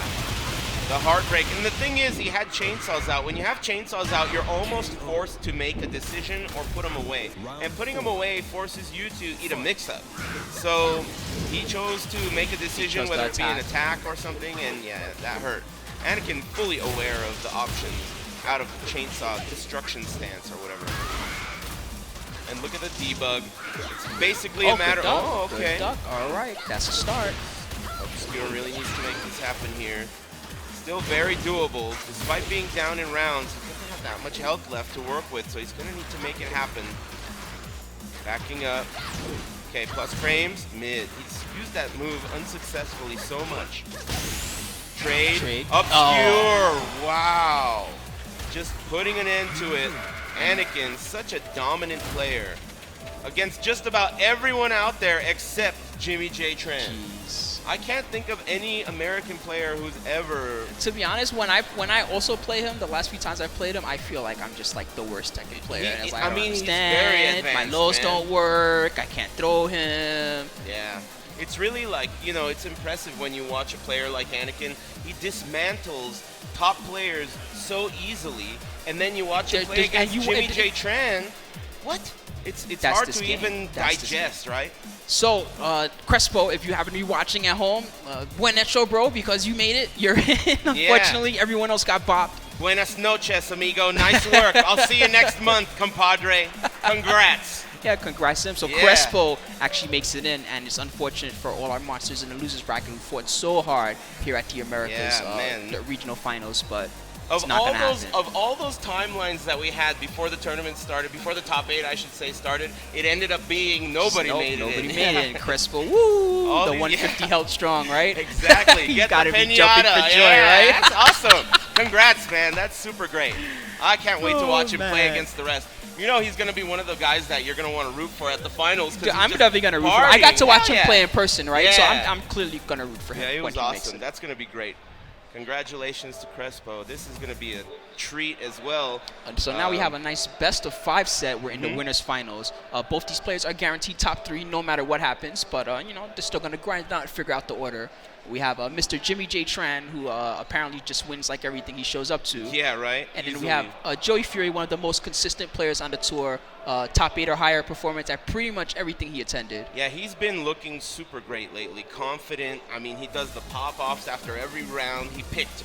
The heartbreak. And the thing is, he had chainsaws out. When you have chainsaws out, you're almost forced to make a decision or put them away. And putting them away forces you to eat a mix-up. So he chose to make a decision, chose whether to it be an attack. attack or something, and yeah, that hurt. Anakin fully aware of the options out of the chainsaw destruction stance or whatever. And look at the debug. It's basically a matter. Good duck. Oh, okay. Good duck. All right, that's a start. Obscure really needs to make this happen here. Still very doable, despite being down in rounds. He doesn't have that much health left to work with, so he's going to need to make it happen. Backing up. Okay, plus frames, mid. He's used that move unsuccessfully so much. Trade. Obscure. Wow. Just putting an end to it. Anakin, such a dominant player against just about everyone out there except JimmyJTran. Jeez. I can't think of any American player who's ever. To be honest, when I also play him, the last few times I've played him, I feel like I'm just like the worst Tekken player. And it's like, I don't he's understand. very My advanced, lows man. don't work. I can't throw him. Yeah. It's really like, you know, it's impressive when you watch a player like Anakin. He dismantles top players so easily, and then you watch him play against JimmyJTran. What? It's That's hard this to game. even That's this digest, right? So, Crespo, if you happen to be watching at home, buen hecho, bro, because you made it. You're in. Unfortunately, everyone else got bopped. Buenas noches, amigo. Nice work. I'll see you next month, compadre. Congrats. Yeah, congrats to him. So Yeah. Crespo actually makes it in, and it's unfortunate for all our monsters in the losers bracket who fought so hard here at the Americas, Yeah, man. the regional finals. But It's not gonna happen. Of all those timelines that we had before the tournament started, before the top 8, I should say, started, it ended up being nobody made it. Nobody made it. Crespo, woo! All the these- 150 held strong, right? Exactly. You Get gotta the be jumping pinata. for joy, Yeah, right? That's awesome. Congrats, man. That's super great. I can't wait to watch him play man. against the rest. You know he's going to be one of the guys that you're going to want to root for at the finals. Dude, I'm definitely gonna root for him. I got to watch him play in person, right? So Yeah. I'm clearly gonna root for him. Yeah, it when was he makes awesome. it. That's going to be great. Congratulations to Crespo. This is going to be a treat as well. So now we have a nice best-of-5 set. We're in the winners finals. Both these players are guaranteed top 3 no matter what happens, but you know, they're still gonna grind it out and figure out the order. We have Mr. JimmyJTran, who apparently just wins like everything he shows up to. Yeah, right. And then Easily. we have JoeyFury, one of the most consistent players on the tour, top 8 or higher performance at pretty much everything he attended. Yeah, he's been looking super great lately. Confident. I mean, he does the pop-offs after every round. He picked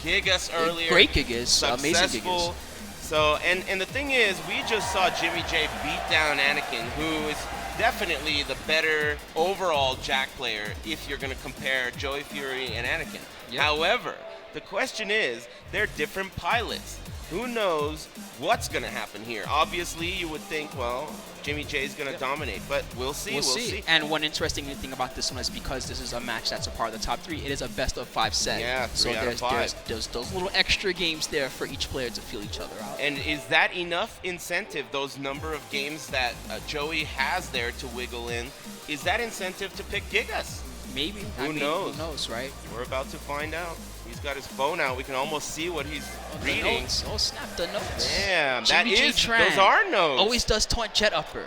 Gigas earlier. Great Gigas, amazing Successful. Gigas. So, and the thing is, we just saw Jimmy J beat down Anakin, who is definitely the better overall Jack player if you're going to compare JoeyFury and Anakin. Yep. However, the question is, they're different pilots. Who knows what's going to happen here? Obviously, you would think, well, Jimmy J is going to dominate, but we'll see. We'll see. And one interesting thing about this one is because this is a match that's a part of the top 3, it is a best-of-5 set. Yeah, so 3 out of 5. there's those little extra games there for each player to feel each other out. And is that enough incentive, those number of games that Joey has there to wiggle in, is that incentive to pick Gigas? Maybe. Who knows? Who knows, right? We're about to find out. He's got his phone out. We can almost see what he's reading. Notes. Oh, snap the notes. Damn, that is, JimmyJTran those are notes. always does taunt jet upper.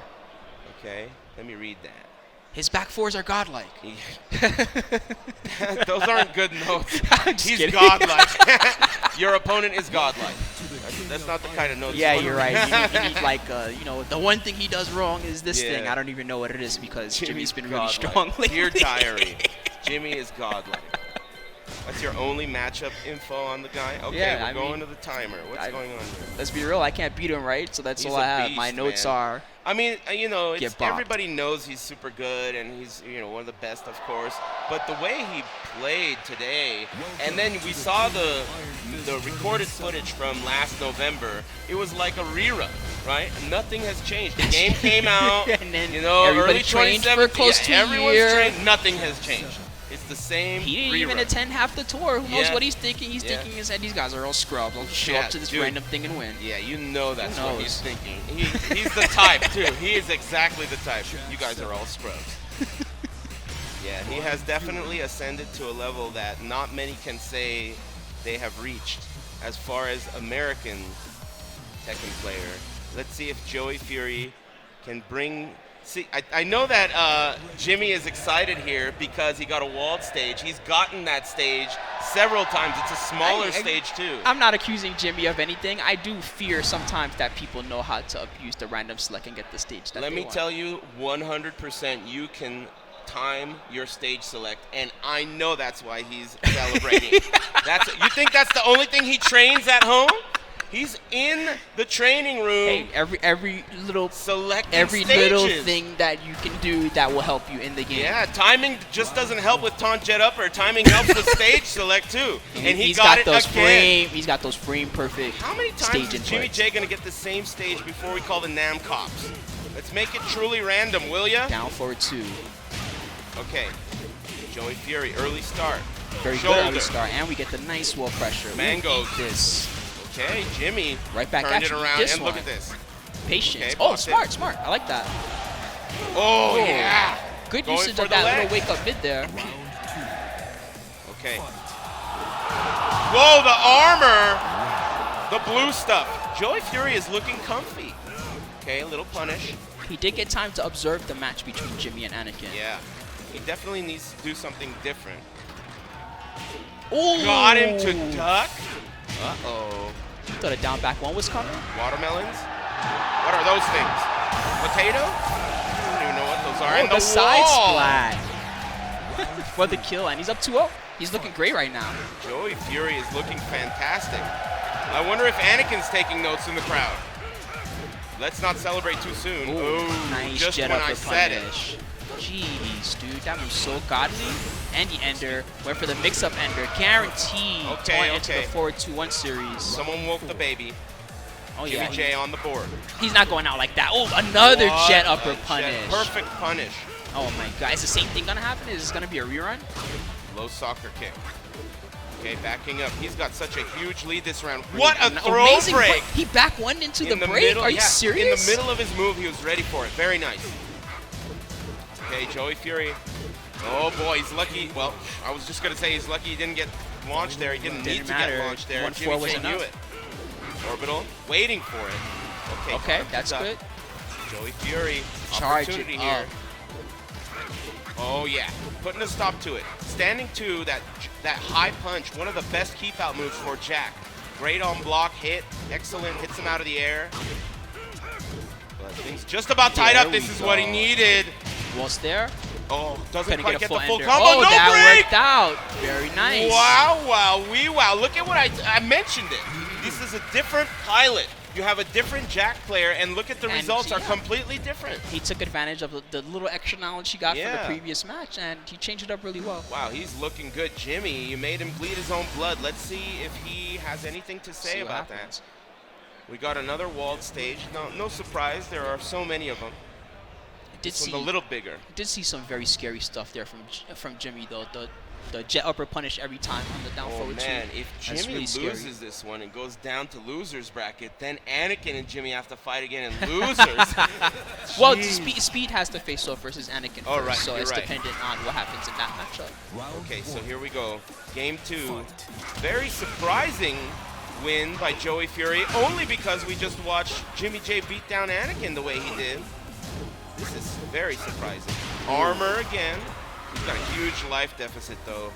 Okay, let me read that. His back 4s are godlike. Those aren't good notes. I'm just He's kidding. godlike. Your opponent is godlike. That's not the kind of notes. Yeah, you you're want. right. You need like, you know, the one thing he does wrong is this Yeah. thing. I don't even know what it is because Jimmy's been really godlike. strong lately. Dear diary, Jimmy is godlike. That's your only matchup info on the guy? Okay, Yeah, we're going to the timer. What's going on here? Let's be real. I can't beat him, right? So that's He's all I a have. beast, My notes man. are. I mean, you know, Get it's, bopped. everybody knows he's super good and he's, you know, one of the best, of course. But the way he played today, and then we saw the recorded footage from last November, it was like a rerun, right? Nothing has changed. The game came out, And then you know, everybody early trained for 2017. close to a everyone's year. trained. Nothing has changed. It's the same He didn't rerun. even attend half the tour. Who knows Yeah. what he's thinking? He's Yeah. thinking his head, these guys are all scrubs. I'll just show Yeah, up to this dude. random thing and win. Yeah, you know that's Who what knows? he's thinking. He's the type, too. He is exactly the type. You guys are all scrubs. Yeah, he has definitely ascended to a level that not many can say they have reached as far as American Tekken player. Let's see if JoeyFury can bring... See, I know that Jimmy is excited here because he got a walled stage. He's gotten that stage several times. It's a smaller stage, too. I'm not accusing Jimmy of anything. I do fear sometimes that people know how to abuse the random select and get the stage that Let they me want. tell you, 100% you can time your stage select, and I know that's why he's celebrating. You think that's the only thing he trains at home? He's in the training room. Hey, every little selecting little stages. thing that you can do that will help you in the game. Yeah, timing just doesn't help with taunt jet upper. Timing helps with stage select too. And he's got got it those again. he's got those frame perfect How many times stage is Jimmy inputs. J gonna get the same stage before we call the Nam cops? Let's make it truly random, will ya? Down forward 2. Okay. JoeyFury, early start. Very Shoulder. good early start, and we get the nice wall pressure. Mango. Eat this. Okay, Jimmy Right back turned at it you. around, This and look one. at this. Patience. Okay, Oh, blocked it. smart. I like that. Oh, yeah. Good Going usage for of the that leg. little wake up mid there. Okay. Whoa, the armor! The blue stuff. JoeyFury is looking comfy. Okay, a little punish. He did get time to observe the match between Jimmy and Anakin. Yeah. He definitely needs to do something different. Ooh. Got him to duck. Uh-oh. Thought a down back one was coming. Watermelons? What are those things? Potato? I don't even know what those are. Oh, And the side wall. splat. For the kill, and he's up 2-0. He's looking great right now. JoeyFury is looking fantastic. I wonder if Anakin's taking notes in the crowd. Let's not celebrate too soon. Ooh, Ooh, nice just jet when up I the said punish. Jeez, dude, that was so godly. And the ender went for the mix-up ender, guaranteed. Okay, into the forward 2-1 series. Someone woke the baby. Oh Jimmy yeah, J on the board. he's not going out like that. Oh, another What jet a upper punish. Perfect punish. Oh my god, is the same thing gonna happen? Is this gonna be a rerun? Low soccer kick. Okay, backing up. He's got such a huge lead this round. What a throw Amazing break! He back one into the break? Middle, Are you yeah, serious? In the middle of his move, he was ready for it. Very nice. Okay, JoeyFury. Oh boy, he's lucky. Well, I was just gonna say he's lucky he didn't get launched there. He didn't need to get launched there. 1-4 was Jimmy J knew enough. it. Orbital, waiting for it. Okay, that's good. JoeyFury, Charge opportunity it here. up. Oh yeah, putting a stop to it. Standing to that high punch, one of the best keep out moves for Jack. Great on block hit, excellent, hits him out of the air. But things just about tied up. This is what he needed. Was there? Oh, doesn't Couldn't quite get a get the full full ender. combo. Oh, No that break! worked out. Very nice. Wow, wow, wee wow. Look at what I mentioned it. This is a different pilot. You have a different Jack player, and look at the And results are yeah. completely different. He took advantage of the little extra knowledge he got from Yeah. the previous match, and he changed it up really well. Wow, he's looking good. Jimmy, you made him bleed his own blood. Let's see if he has anything to say See what about happens. that. We got another walled stage. No surprise, there are so many of them. Did This see one's a little bigger. did see some very scary stuff there from Jimmy though. The jet upper punish every time on the down Oh forward man, two. if That's Jimmy really scary. loses this one and goes down to losers bracket, then Anakin and Jimmy have to fight again in losers. Well, Jeez. Speed has to face off versus Anakin Oh, first, right, so you're it's right. dependent on what happens in that matchup. Round Okay, so one. here we go. Game 2. Very surprising win by JoeyFury, only because we just watched Jimmy J beat down Anakin the way he did. This is very surprising. Armor again. He's got a huge life deficit though.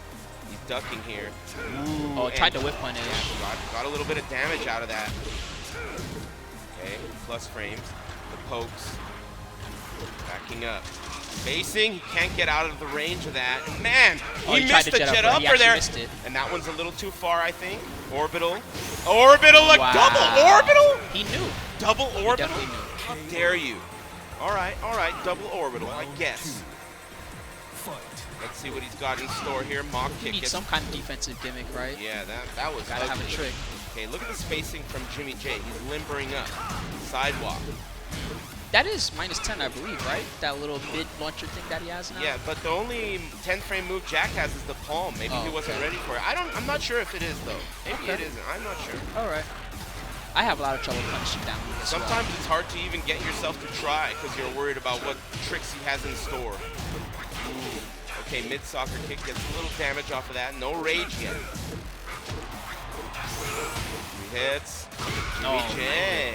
He's ducking here. Ooh, Oh, tried and to whip punish. got a little bit of damage out of that. Okay, plus frames. The pokes. Backing up. Facing, he can't get out of the range of that. And man, Oh, he tried missed to the jet jet upper. He upper actually there. missed it. And that one's a little too far, I think. Orbital. Orbital, a Wow. double orbital? He knew. Double He orbital? definitely knew. How dare you? All right, double orbital, I guess. Fight. Let's see what he's got in store here. Mock He kick. needs some kind of defensive gimmick, right? Yeah, that was Gotta have a ugly. trick. Okay, look at the spacing from Jimmy J. He's limbering up. Sidewalk. That is -10, I believe, right? That little mid launcher thing that he has now. Yeah, but the only 10 frame move Jack has is the palm. Maybe he wasn't ready for it. I'm not sure if it is though. Maybe it isn't. I'm not sure. All right. I have a lot of trouble punishing that move as well. Sometimes it's hard to even get yourself to try because you're worried about what tricks he has in store. Ooh. Okay, mid soccer kick gets a little damage off of that. No rage yet. 3 hits. Jimmy J.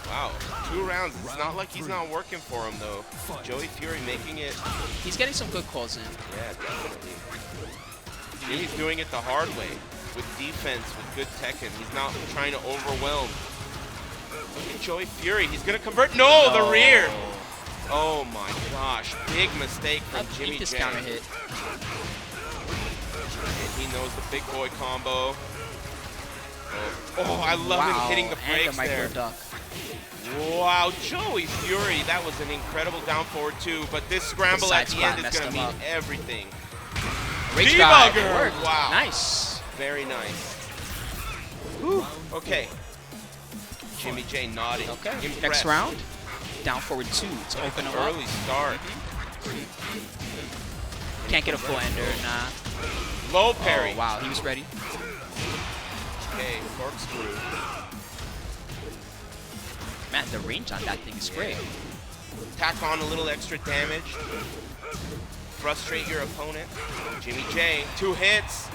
Wow, 2 rounds. It's not like he's not working for him though. JoeyFury making it. He's getting some good calls in. Yeah, definitely. Jimmy's doing it the hard way. With defense, with good Tekken. He's not trying to overwhelm. Look at JoeyFury. He's going to convert. No, the rear. Oh my gosh. Big mistake from Jimmy This J. counter hit. And he knows the big boy combo. Oh, I love him hitting the and brakes the micro there. duck. Wow, JoeyFury. That was an incredible down forward too. But this scramble at the end is going to mean everything. Rage drive. Debugger. It worked. Wow. Nice. Very nice. Whew. Okay. Jimmy J nodding. Okay. Impressed. Next round. Down forward 2 to open him up. Early start. Can't get a full ender. Nah. Low parry. Oh, wow. He was ready. Okay, corkscrew. Man, the range on that thing is great. Tack on a little extra damage. Frustrate your opponent. Jimmy J, 2 hits.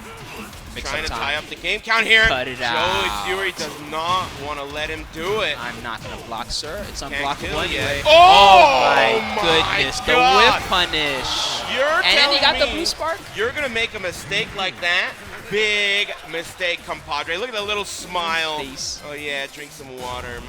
Mix Trying up to time. tie up the game count here. Cut it out. JoeyFury does not want to let him do it. I'm not going to block, sir. It's Can't unblockable kill yet. anyway. Oh, my my goodness. The God. whip punish. You're And then he got telling the me blue spark? You're going to make a mistake like that? Big mistake, compadre. Look at that little smile. Face. Oh, yeah, drink some water.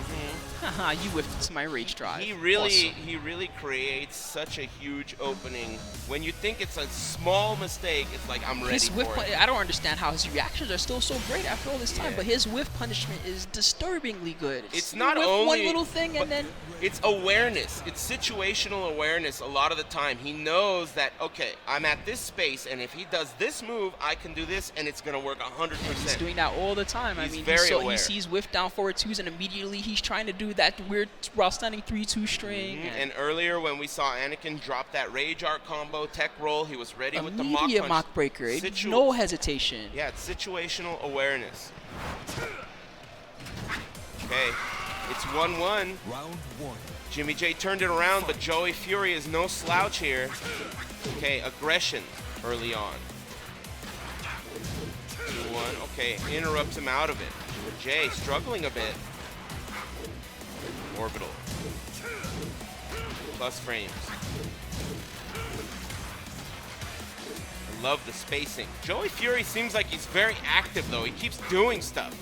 Haha, you whiffed into my rage drive. He really, Awesome. he really creates such a huge opening. When you think it's a small mistake, it's like I'm ready His whiff for it. I don't understand how his reactions are still so great after all this time, Yeah. but his whiff punishment is disturbingly good. It's you not whiff only one little thing but and then it's awareness. It's situational awareness. A lot of the time, he knows that okay, I'm at this space, and if he does this move, I can do this, and it's gonna work 100%. he's doing that all the time. He's I mean, very he aware. sees whiff down forward twos, and immediately he's trying to do that weird while standing 3-2 string. And earlier, when we saw Anakin drop that rage art combo tech roll, he was ready with the mock immediate punch. mock breaker, no hesitation. Yeah, it's situational awareness. Okay, it's 1-1. Round 1. Jimmy J turned it around, but JoeyFury is no slouch here. Okay, aggression early on. 2-1, okay, interrupts him out of it. Jay struggling a bit. Orbital. Plus frames. I love the spacing. JoeyFury seems like he's very active though. He keeps doing stuff.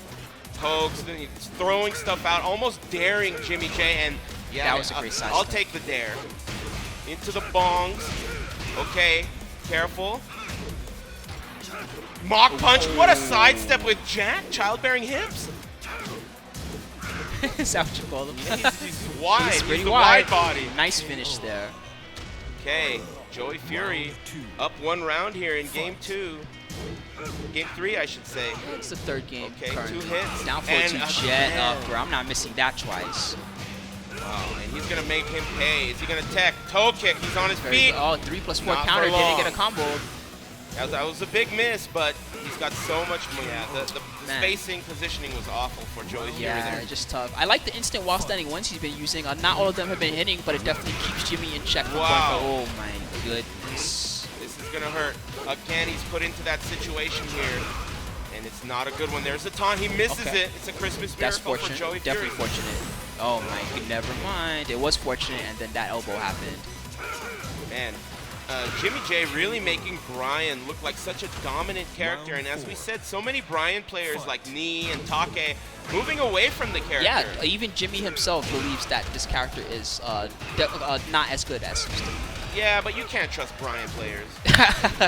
Pokes, then he's throwing stuff out, almost daring Jimmy J, and yeah, That was a great side I'll step. take the dare. Into the bongs. Okay, careful. Mock punch, what a sidestep with Jack, childbearing hips. Is that what you call him? He's wide, He's pretty the wide. wide body. Nice finish there. Okay, JoeyFury up one round here in game 2. Game 3, I should say. It's the third game. Okay, currently. 2 hits. Down 4-2 and jet again. up, bro. I'm not missing that twice. Wow, and he's gonna make him pay. Is he gonna tech? Toe kick, he's on his feet. Oh, 3+4 Not counter for didn't long. get a combo. That was a big miss, but he's got so much more. Yeah, the Man. spacing, positioning was awful for JoeyFury Yeah, there. just tough. I like the instant while standing ones he's been using. Not all of them have been hitting, but it definitely keeps Jimmy in check. Wow. Oh my goodness. This is gonna hurt. Again, he's put into that situation here, and it's not a good one. There's a taunt. He misses Okay. it. It's a Christmas That's miracle for fortunate. JoeyFury. Definitely fortunate. Oh my, never mind. It was fortunate, and then that elbow happened. Man, Jimmy J really making Brian look like such a dominant character, and as we said, so many Brian players like Nee and Take moving away from the character. Yeah, even Jimmy himself believes that this character is not as good as used to be. Yeah, but you can't trust Brian players.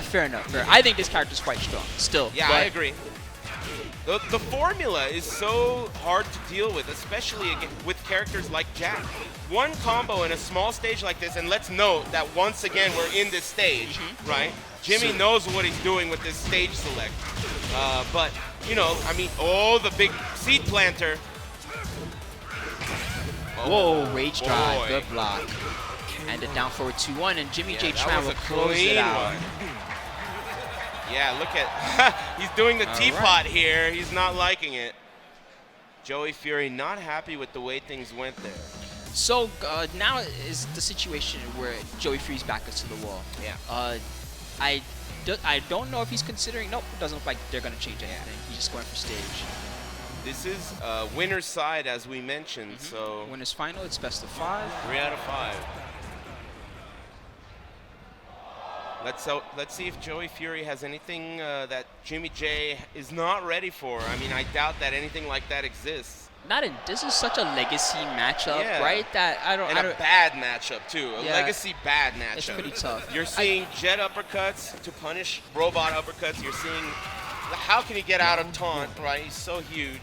Fair enough. Fair. I think this character is quite strong still. Yeah, but I agree. The formula is so hard to deal with, especially with characters like Jack. One combo in a small stage like this, and let's note that once again we're in this stage, right? Jimmy knows what he's doing with this stage select. But, you know, I mean, oh, the big seed planter. Whoa, rage drive, boy. good block. And the down forward 2-1, and Yeah, JimmyJTran that was will a close clean it out. one. Yeah, look at, he's doing the All teapot here. He's not liking it. JoeyFury not happy with the way things went there. So now is the situation where JoeyFury's back us to the wall. Yeah. I don't know if he's considering. Nope, it doesn't look like they're going to change anything. He's just going for stage. This is winner's side, as we mentioned, so Winners final, it's best of 5. 3 out of 5. Let's see if JoeyFury has anything that Jimmy J is not ready for. I mean, I doubt that anything like that exists. This is such a legacy matchup, Yeah. right? That I don't. And a bad matchup too, a Yeah. legacy bad matchup. It's pretty tough. You're seeing jet uppercuts to punish robot uppercuts. You're seeing how can he get out of taunt, right? He's so huge.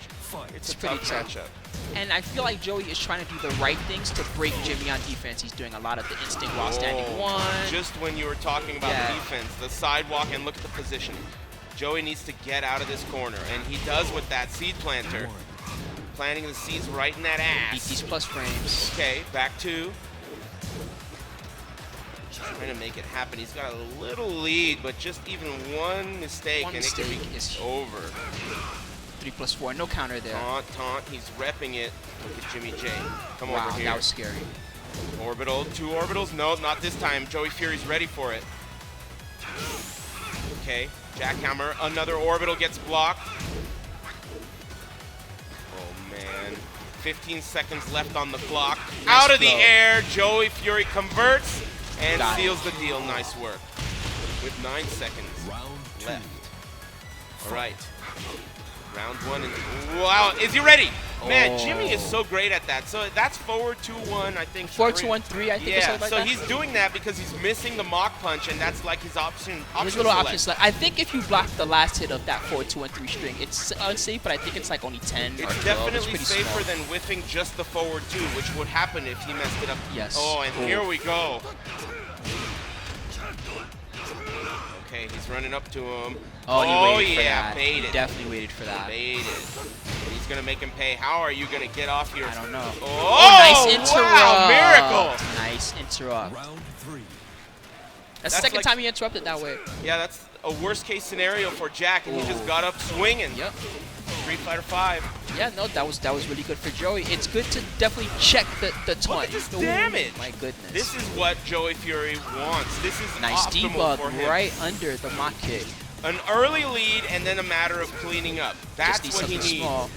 It's a pretty tough tough. matchup. And I feel like Joey is trying to do the right things to break Jimmy on defense. He's doing a lot of the instant while standing one. Just when you were talking about Yeah. defense, the sidewalk, and look at the positioning. Joey needs to get out of this corner, and he does with that seed planter. Planting the seeds right in that Beat ass. these plus frames. Okay, back 2. Trying to make it happen. He's got a little lead, but just even one mistake, One and it could mistake be is over. 3+4, no counter there. Taunt. He's repping it. Look at Jimmy J. Come Wow, over here. that was scary. Orbital, 2 orbitals. No, not this time. JoeyFury's ready for it. Okay, jackhammer. Another orbital gets blocked. Oh man. 15 seconds left on the clock. Nice Out of the throw. air, JoeyFury converts and Got it. seals the deal. Nice work. With 9 seconds Round 2. left. All right. Round one. And wow, is he ready? Man, Oh. Jimmy is so great at that. So that's forward 2-1, I think. 4-2-1-3, I think. Or Yeah, something like so that. he's doing that because he's missing the mock punch, and that's like his option. His little option select. I think if you block the last hit of that 4-2-1-3 string, it's unsafe, but I think it's like only 10 or 12. It's definitely pretty safer small. than whiffing just the forward 2, which would happen if he messed it up. Yes. Oh, and Ooh. here we go. Okay, he's running up to him. Oh, he waited for yeah, that. baited. He definitely waited for that. Baited. And he's gonna make him pay. How are you gonna get off your? I don't know. Oh, nice interrupt. wow, miracle! Nice interrupt. Round 3. That's the second like- time he interrupted that way. Yeah, that's a worst case scenario for Jack, and he just got up swinging. Yep. Street Fighter 5. Yeah, no, that was really good for Joey. It's good to definitely check the taunt. Look at this damage. My goodness. This is what JoeyFury wants. This is nice optimal for debug him. right under the mock kick. An early lead and then a matter of cleaning up. That's Just what he something needs. small.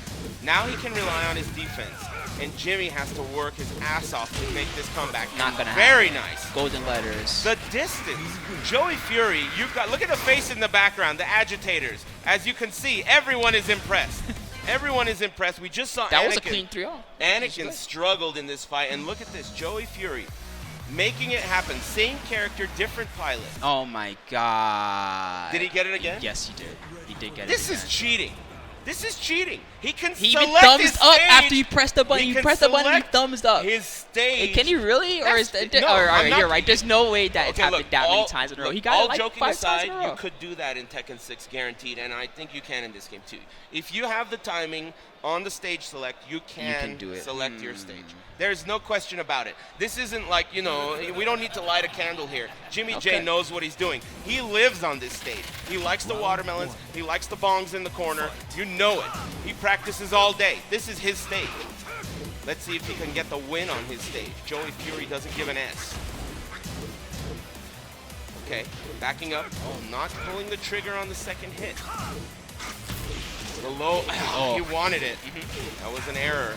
Now he can rely on his defense. And Jimmy has to work his ass off to make this comeback. Not gonna Very happen. nice. Golden letters. The distance. JoeyFury, you've got, look at the face in the background, the agitators. As you can see, everyone is impressed. Everyone is impressed. We just saw That Anakin. was a clean 3-0. Anakin struggled in this fight, and look at this, JoeyFury making it happen. Same character, different pilot. Oh my god. Did he get it again? Yes, he did. He did get This it is again. cheating. This is cheating. He can He even select his thumbs up stage. after you press the button. He You can press the button, he select thumbs up. his stage. Hey, can he really? Or is That's- that? no, or, I'm not- you're right. There's no way that it's Okay, happened look, that many all- times in a row. look, He got all it like joking 5 aside, times in a row. you could do that in Tekken 6 guaranteed, and I think you can in this game too. If you have the timing on the stage select, you can do it. select your stage. There's no question about it. This isn't like, you know, we don't need to light a candle here. Jimmy J Okay. knows what he's doing. He lives on this stage. He likes the watermelons. He likes the bongs in the corner. You know it. He practices all day. This is his stage. Let's see if he can get the win on his stage. JoeyFury doesn't give an S. Okay, backing up. Oh, not pulling the trigger on the second hit. The low, he wanted it. That was an error.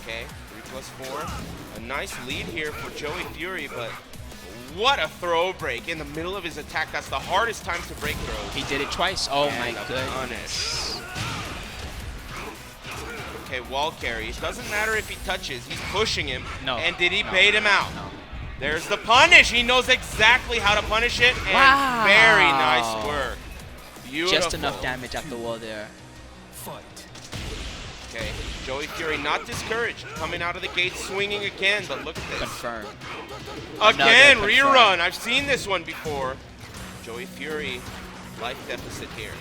Okay, 3+4. A nice lead here for JoeyFury, but what a throw break in the middle of his attack. That's the hardest time to break throws. He did it twice. Oh my And a goodness. punish. Okay, wall carry. It doesn't matter if he touches. He's pushing him. No. And did he No. bait him out? No. There's the punish. He knows exactly how to punish it. And Wow. very nice work. Beautiful. Just enough damage at the wall there. Fight. Okay, JoeyFury not discouraged. Coming out of the gate swinging again, but look at this. Confirmed. Again, Another rerun. confirm. I've seen this one before. JoeyFury, life deficit here.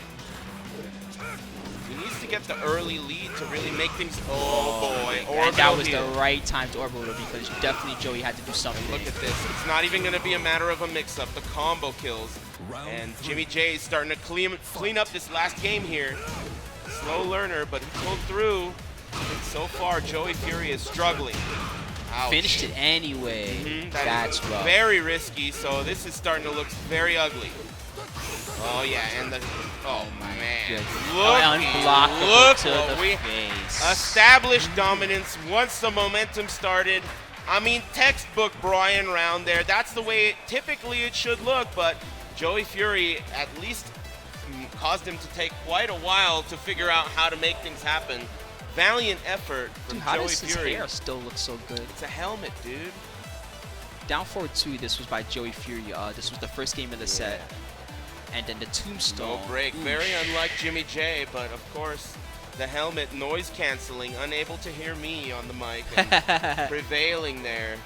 He needs to get the early lead to really make things. Oh boy, And orbital that was here. the right time to orbital because definitely Joey had to do something. Look at this. It's not even going to be a matter of a mix-up. The combo kills. And Jimmy J is starting to clean up this last game here. Slow learner, but he pulled through. And so far, JoeyFury is struggling. Ouch. Finished it anyway. That That's is rough. very risky, so this is starting to look very ugly. Oh yeah, and the man, Good. look Unblockable to what the we face. established dominance once the momentum started. I mean, textbook Brian round there. That's the way typically it should look, but JoeyFury at least caused him to take quite a while to figure out how to make things happen. Valiant effort from Dude, how does his JoeyFury. hair still look so good? It's a helmet, dude. Down forward 2, this was by JoeyFury. This was the first game of the set. And then the tombstone. No break. Very unlike Jimmy J, but of course, the helmet noise canceling, unable to hear me on the mic, and prevailing there.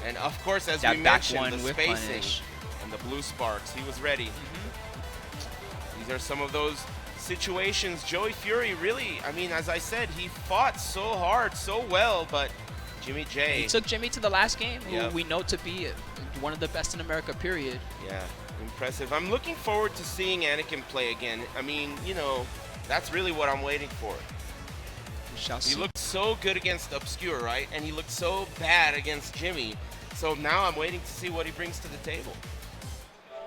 And of course, as That we back mentioned, one the with spacing punish. and the blue sparks. He was ready. These are some of those situations. JoeyFury really, I mean, as I said, he fought so hard, so well, but Jimmy J. He took Jimmy to the last game, who Yep. we know to be one of the best in America, period. Yeah, impressive. I'm looking forward to seeing Anakin play again. I mean, you know, that's really what I'm waiting for. We shall He see. looked so good against Obscure, right? And he looked so bad against Jimmy. So now I'm waiting to see what he brings to the table.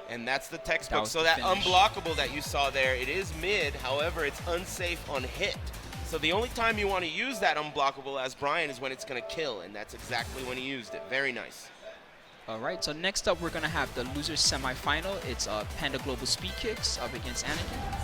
And that's the textbook. was So the that finish. unblockable that you saw there, it is mid. However, it's unsafe on hit. So the only time you want to use that unblockable as Brian is when it's going to kill. And that's exactly when he used it. Very nice. All right, so next up, we're going to have the losers semifinal. It's Panda Global SpeedKicks up against Anakin.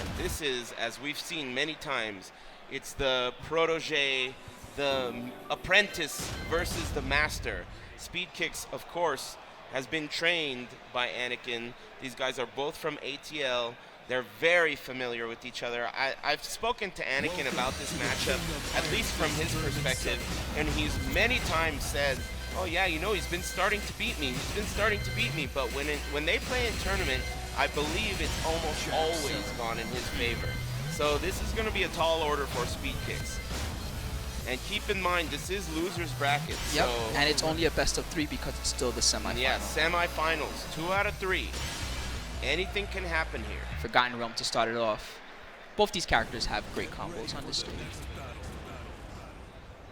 And this is, as we've seen many times, it's the protege, the apprentice versus the master. SpeedKicks, of course, has been trained by Anakin. These guys are both from ATL. They're very familiar with each other. I've spoken to Anakin about this matchup, at least from his perspective, and he's many times said, oh yeah, you know, he's been starting to beat me. He's been starting to beat me, but when they play in tournament, I believe it's almost always gone in his favor. So this is going to be a tall order for SpeedKicks. And keep in mind, this is losers bracket. Yep, so and it's only a best of 3 because it's still the semifinal. yeah, semifinals, 2 out of 3. Anything can happen here. Forgotten Realm to start it off. Both these characters have great combos on this stage.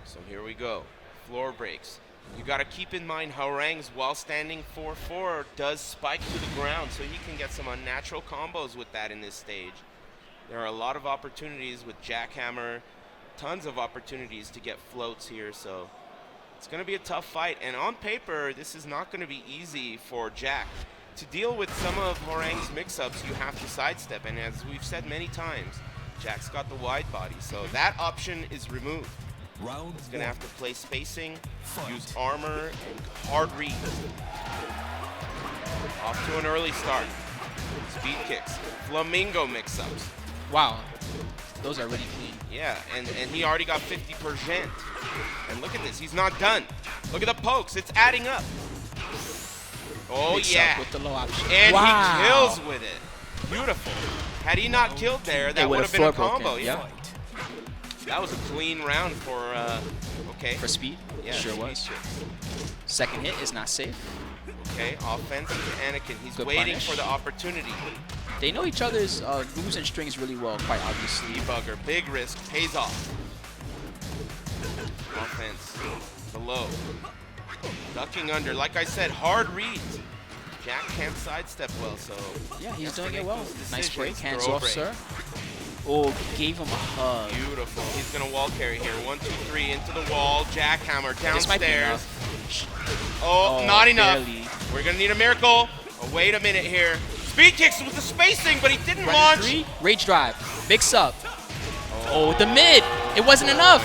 So here we go. Floor breaks. You got to keep in mind Harangues, while standing 4-4, does spike to the ground, so he can get some unnatural combos with that in this stage. There are a lot of opportunities with Jackhammer, tons of opportunities to get floats here, so it's going to be a tough fight. And on paper, this is not going to be easy for Jack. To deal with some of Harangue's mix-ups, you have to sidestep, and as we've said many times, Jack's got the wide body, so that option is removed. He's going to have to play spacing, use armor, and hard read. Off to an early start. SpeedKicks, Flamingo mix-ups. Wow, those are really clean. Yeah, and he already got 50%. And look at this, he's not done. Look at the pokes, it's adding up. Oh Mix yeah, up with the low option. and wow. he kills with it. Beautiful. Had he not killed there, that would have been a combo. Yeah. That was a clean round for, okay. For Speed? Yeah, Sure was. Second hit is not safe. Okay, offense to Anakin. He's Good waiting punish. for the opportunity. They know each other's moves and strings really well, quite obviously. Debugger, big risk, pays off. Offense, below. Ducking under, like I said, hard reads. Jack can't sidestep well, so. Yeah, he's has to doing it make well. those Nice break, decisions. hands Throw off, break. sir. Oh, gave him a hug. Beautiful. He's gonna wall carry here. 1, 2, 3 into the wall. Jackhammer This might be downstairs. enough. Oh, not enough. Barely. We're gonna need a miracle. Oh, wait a minute here. SpeedKicks with the spacing, but he didn't Running launch. 3, rage drive, mix up. Oh, the mid. It wasn't enough.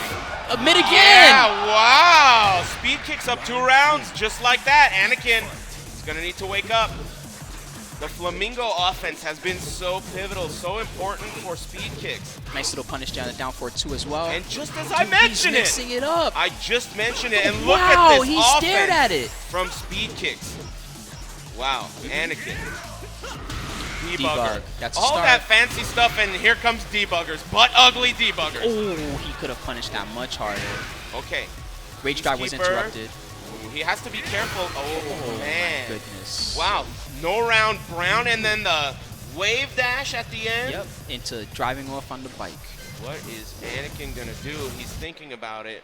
A mid again. Yeah, wow. SpeedKicks up 2 rounds, just like that. Anakin is gonna need to wake up. The Flamingo offense has been so pivotal, so important for SpeedKicks. Nice little punish down the down for 2 as well. And just as I mentioned he's mixing it up. I just mentioned it, and look Wow, at this he offense stared at it. from SpeedKicks. Wow, Anakin. Debugger. Debug, that's a all start. that fancy stuff, and here comes debuggers, but ugly debuggers. Oh, he could have punished that much harder. Okay. Rage drive was Peacekeeper. interrupted. Ooh, he has to be careful. Oh, man. My goodness. Wow, no round brown, and then the wave dash at the end. Yep, into driving off on the bike. What is Anakin gonna do? He's thinking about it.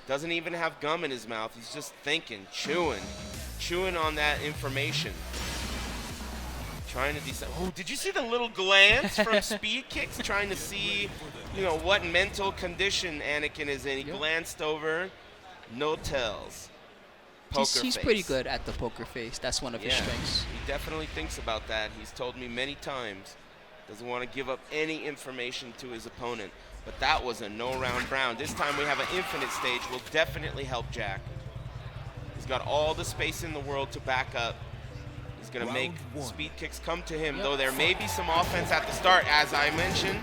Doesn't even have gum in his mouth. He's just thinking, chewing on that information. Trying to decide. Oh, did you see the little glance from SpeedKicks? Trying to see, you know, what mental condition Anakin is in. He glanced over. No tells. Poker He's face. pretty good at the poker face. That's one of his strengths. He definitely thinks about that. He's told me many times. Doesn't want to give up any information to his opponent. But that was a no-round brown. This time we have an infinite stage. Will definitely help Jack. He's got all the space in the world to back up. He's going to make SpeedKicks come to him, though there may be some offense at the start, as I mentioned.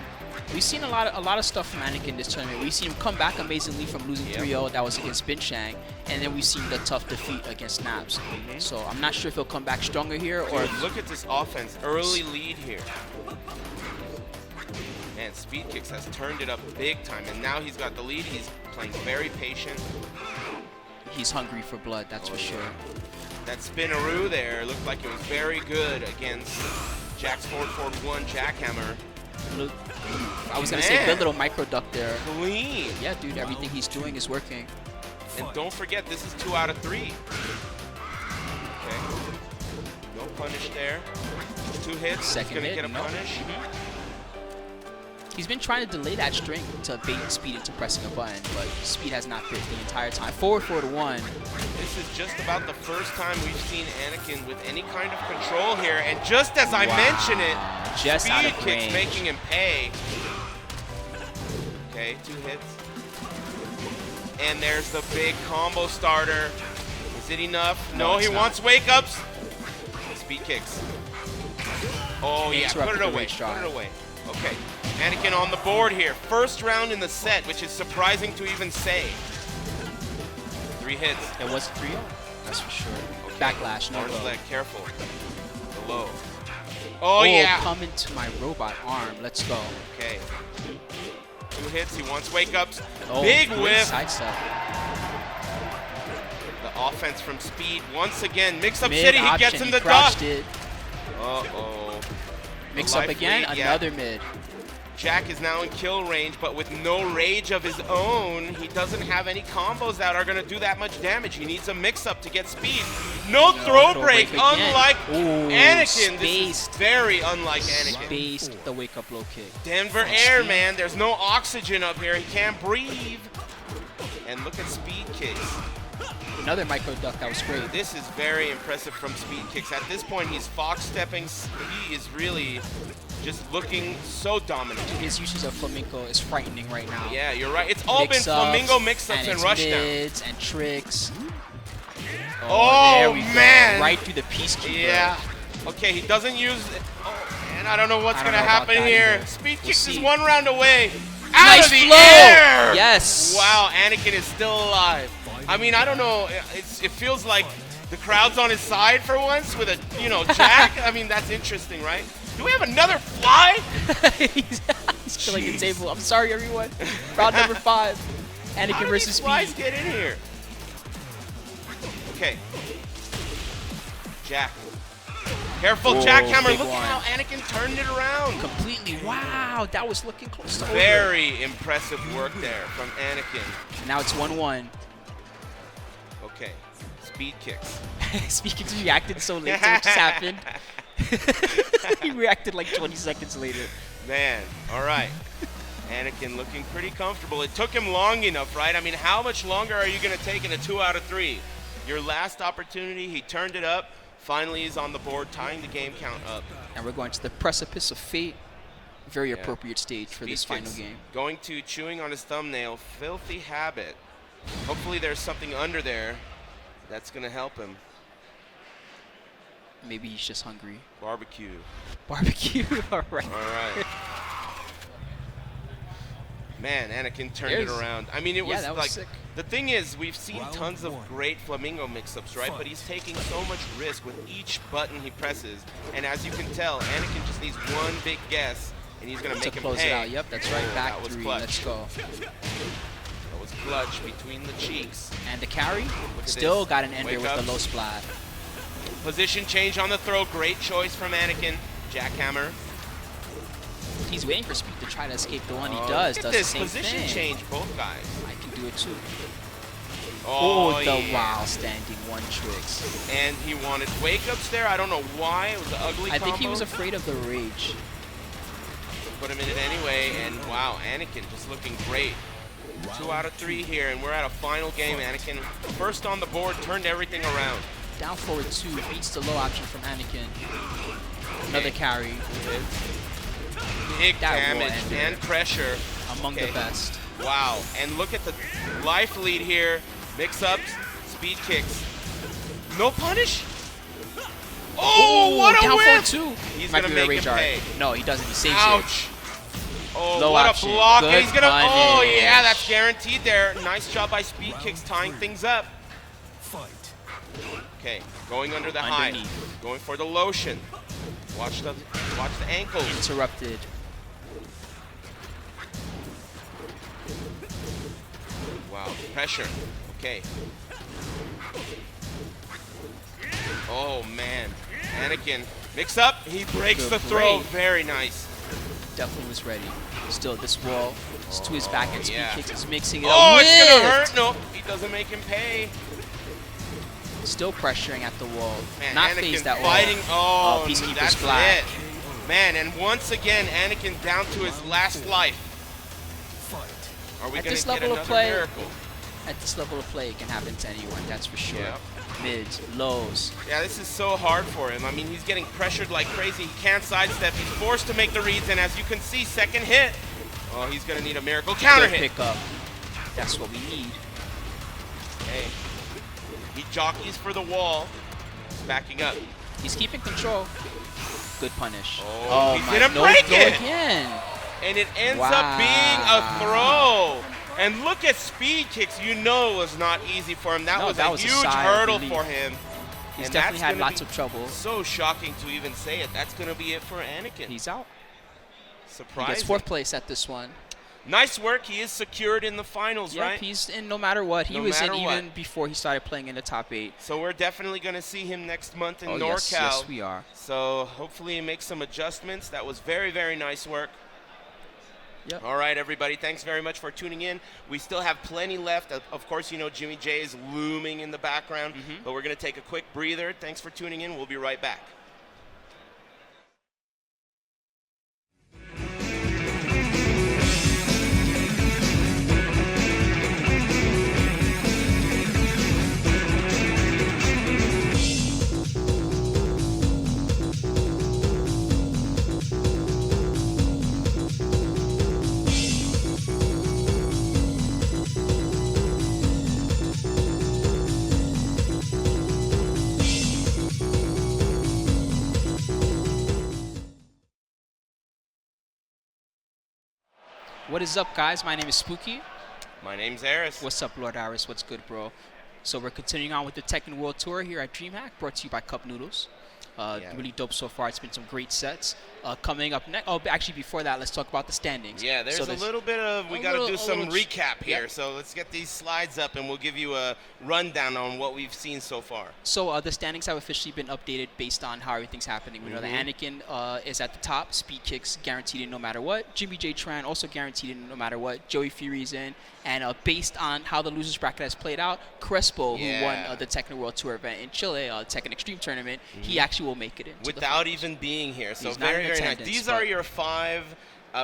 We've seen a lot of stuff from Anakin this tournament. We've seen him come back amazingly from losing 3-0. That was against Binchang. And then we've seen the tough defeat against Naps. So I'm not sure if he'll come back stronger here or... Dude, look at this offense. Early lead here. And SpeedKicks has turned it up big time, and now he's got the lead. He's playing very patient. He's hungry for blood, that's for sure. That spinaroo there looked like it was very good against Jack's 4-4-1 Jackhammer. I was going to say, good little micro duck there. Clean. Yeah, dude, everything he's doing is working. And don't forget, this is 2 out of 3. Okay. No punish there. 2 hits. Second He's hit, gonna get a no. punish. He's been trying to delay that string to bait Speed into pressing a button, but Speed has not bit the entire time. Forward 4-1. This is just about the first time we've seen Anakin with any kind of control here. And just as I mention it, just out of SpeedKicks range. making him pay. Okay, 2 hits. And there's the big combo starter. Is it enough? No, he wants wake-ups. SpeedKicks. Oh, yeah, put it away. Put it away. Okay, Anakin on the board here. First round in the set, which is surprising to even say. 3 hits. It was 3-0. That's for sure. Okay. Backlash, no Orange low. leg, careful. The low. Oh, yeah. Come into my robot arm. Let's go. Okay. 2 hits. He wants wake-ups. Oh, Big good whiff. sidestep. The offense from Speed once again. Mix-up Mid city. He option, gets in the crashed duck. it. Uh-oh. Mix up life again. lead, yeah. Another mid. Jack is now in kill range, but with no rage of his own, he doesn't have any combos that are going to do that much damage. He needs a mix-up to get speed. No throw break, unlike Anakin. This is very unlike Anakin. Spaced the wake-up low kick. Denver air, man. There's no oxygen up here. He can't breathe. And look at SpeedKicks. Another micro duck. That was great. This is very impressive from SpeedKicks. At this point, he's fox stepping. He is really just looking so dominant. His usage of flamenco is frightening right now. Yeah, you're right. It's all been flamingo mix-ups and rush mids and tricks. Oh, there we man. go. Right through the peacekeeper. Yeah. Okay, he doesn't use it. Oh, and I don't know what's going to happen here. SpeedKicks is 1 round away. Out Nice of the flow. air! Yes. Wow, Anakin is still alive. I mean, I don't know. It feels like the crowd's on his side for once with a, Jack. I mean, that's interesting, right? Do we have another fly? He's killing the table. I'm sorry, everyone. Round number 5. Anakin versus Speed. Flies get in here? Okay. Jack. Careful, Whoa, jackhammer. big Look one. at how Anakin turned it around. Completely. Wow, that was looking close to over. Very impressive work there from Anakin. And now it's 1-1. Okay. SpeedKicks. SpeedKicks reacted so late to what just happened. He reacted like 20 seconds later. Man, all right. Anakin looking pretty comfortable. It took him long enough, right? I mean, how much longer are you going to take in a 2 out of 3? Your last opportunity, he turned it up. Finally, he's on the board, tying the game count up. And we're going to the precipice of fate. Very appropriate stage for this final game. Going to chewing on his thumbnail, filthy habit. Hopefully there's something under there that's going to help him. Maybe he's just hungry. Barbecue. Barbecue, all right. All right. Man, Anakin turned it around. I mean, it was that was like, sick. The thing is, we've seen tons of great flamingo mix-ups, right? But he's taking so much risk with each button he presses. And as you can tell, Anakin just needs one big guess, and he's going to make him close pay. it out. Yep, that's right. Back that was 3. clutch. Let's go. That was clutch between the cheeks. And the carry at still this. got an ender Wake with ups. the low splat. Position change on the throw. Great choice from Anakin. Jackhammer. He's waiting for Speed to try to escape the one. He does. Look at Does this the same position thing. change, both guys. I can do it too. Oh, the yeah. wild standing 1 tricks. And he wanted wake-ups there. I don't know why. It was an ugly I combo. think he was afraid of the rage. Put him in it anyway, and wow, Anakin just looking great. 2 out of 3 here, and we're at a final game. Anakin first on the board, turned everything around. Down forward 2 beats the low option from Anakin. Another carry. Big That damage will end and pressure. Among the best. Wow, and look at the life lead here. Mix-ups, SpeedKicks. No punish? Oh, what a down whip! 4-2. He's Might gonna be a make rage him art. pay. No, he doesn't. He saves Ouch. Oh, Low what option. a block. Good He's gonna, oh punish. yeah, that's guaranteed there. Nice job by SpeedKicks tying things up. Okay, going under the high. Underneath. Going for the lotion. Watch the ankles. it. Interrupted. Wow, pressure. Okay. Oh man, Anakin mix up. He breaks the throw. break. Very nice. Definitely was ready. Still, this wall is to his back and yeah. SpeedKicks is mixing it Oh, up. it's gonna Whipped. hurt. No, he doesn't make him pay. Still pressuring at the wall. Man, Not Anakin phased that fighting. wall. Oh, Peacekeeper that's splat. it. Man, and once again, Anakin down to his last life. Are we At gonna this get level of another play, miracle? At this level of play, it can happen to anyone. That's for sure. Yeah. Mids, lows. Yeah, this is so hard for him. I mean, he's getting pressured like crazy. He can't sidestep. He's forced to make the reads, and as you can see, second hit. Oh, he's going to need a miracle counter Good hit. pick up. That's what we need. Hey, he jockeys for the wall. He's backing up. He's keeping control. Good punish. Oh, he my, didn't no break go it. again. And it ends up being a throw. And look at SpeedKicks. You know it was not easy for him. That was a huge hurdle for him. He's and definitely had lots of trouble. So shocking to even say it. That's going to be it for Anakin. He's out. Surprising. He gets 4th place at this one. Nice work. He is secured in the finals, yep, right? He's in no matter what. He was in what. even before he started playing in the top 8. So we're definitely going to see him next month in NorCal. Yes, we are. So hopefully he makes some adjustments. That was very, very nice work. Yep. All right, everybody. Thanks very much for tuning in. We still have plenty left. Of course, you know Jimmy J is looming in the background, but we're going to take a quick breather. Thanks for tuning in. We'll be right back. What is up, guys? My name is Spooky. My name's Aris. What's up, Lord Aris? What's good, bro? So we're continuing on with the Tekken World Tour here at DreamHack, brought to you by Cup Noodles. Really dope so far. It's been some great sets. Coming up next, actually before that, let's talk about the standings. Yeah, there's a little bit of, we got to do some recap here. Yep. So let's get these slides up and we'll give you a rundown on what we've seen so far. So the standings have officially been updated based on how everything's happening. We know that Anakin is at the top, SpeedKicks guaranteed in no matter what. JimmyJTran also guaranteed in no matter what. JoeyFury's in. And based on how the losers bracket has played out, Crespo, who won the Tekken World Tour event in Chile, Tekken Extreme Tournament, he actually will make it in. Without even being here. So very, very nice. These are your 5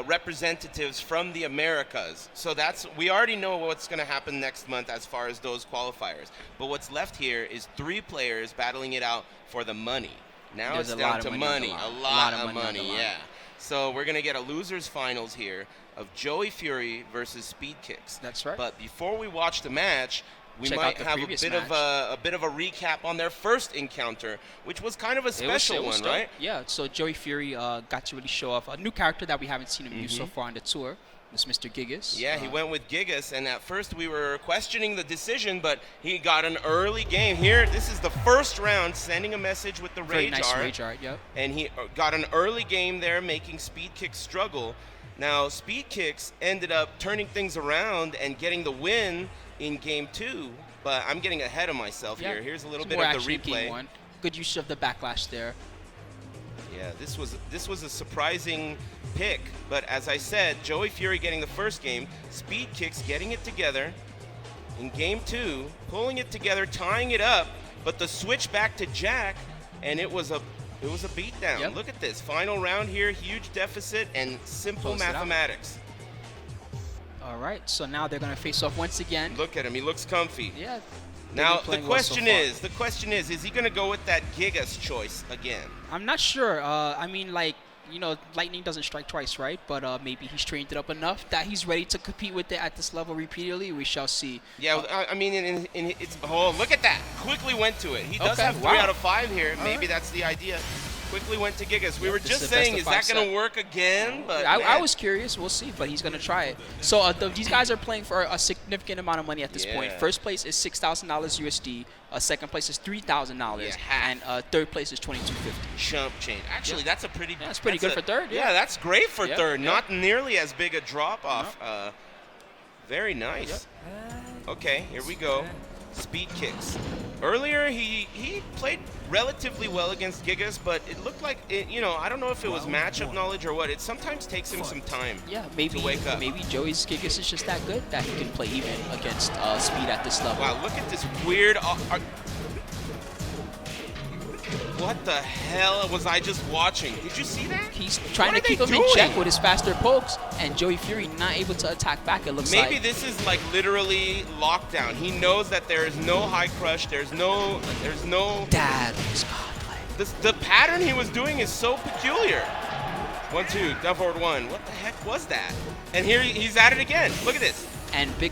representatives from the Americas. So we already know what's going to happen next month as far as those qualifiers. But what's left here is 3 players battling it out for the money. Now There's it's down to money. A lot of money, yeah. So we're going to get a losers finals here of JoeyFury versus SpeedKicks. That's right. But before we watch the match, we Check might out the have a bit of a recap on their first encounter, which was kind of a special one, right? Yeah. So JoeyFury got to really show off a new character that we haven't seen him use so far on the tour. This Mr. Gigas. Yeah, he went with Gigas, and at first we were questioning the decision, but he got an early game here. This is the first round, sending a message with the Very Rage nice Art. Rage Art, yep. And he got an early game there, making SpeedKicks struggle. Now, SpeedKicks ended up turning things around and getting the win in game 2, but I'm getting ahead of myself here. Here's a little bit of the replay. Good use of the backlash there. Yeah, this was a surprising pick, but as I said, JoeyFury getting the first game, SpeedKicks getting it together in game 2, pulling it together, tying it up, but the switch back to Jack, and it was a beatdown. Yep. Look at this final round here, huge deficit and simple mathematics. All right, so now they're gonna face off once again. Look at him, he looks comfy. Yeah. Now the question is he gonna go with that Gigas choice again? I'm not sure. I mean, like, you know, lightning doesn't strike twice, right? But maybe he's trained it up enough that he's ready to compete with it at this level repeatedly. We shall see. Yeah, I mean, look at that. Quickly went to it. He does have 3 out of 5 here. Maybe that's the idea. Quickly went to Gigas. We were just saying, is that going to work again? But I was curious. We'll see, but he's going to try it. So these guys are playing for a significant amount of money at this point. First place is $6,000 USD. Second place is $3,000, and third place is $2,250. Chump change. Actually, that's a pretty. That's pretty good for third. Yeah, that's great for third. Not nearly as big a drop off. Very nice. Okay, here we go. SpeedKicks. Earlier, he played relatively well against Gigas, but it looked like I don't know if it was matchup knowledge or what. It sometimes takes him some time. Yeah, maybe to wake up. Maybe Joey's Gigas is just that good that he can play even against Speed at this level. Wow, look at this weird. Well, What the hell was I just watching? Did you see that? He's trying to What are keep they him in doing? check with his faster pokes, and JoeyFury not able to attack back, it looks like. Maybe this is like literally lockdown. He knows that there is no high crush. There's no. Dad. The pattern he was doing is so peculiar. 1-2, down forward 1. What the heck was that? And here he's at it again. Look at this. And Big,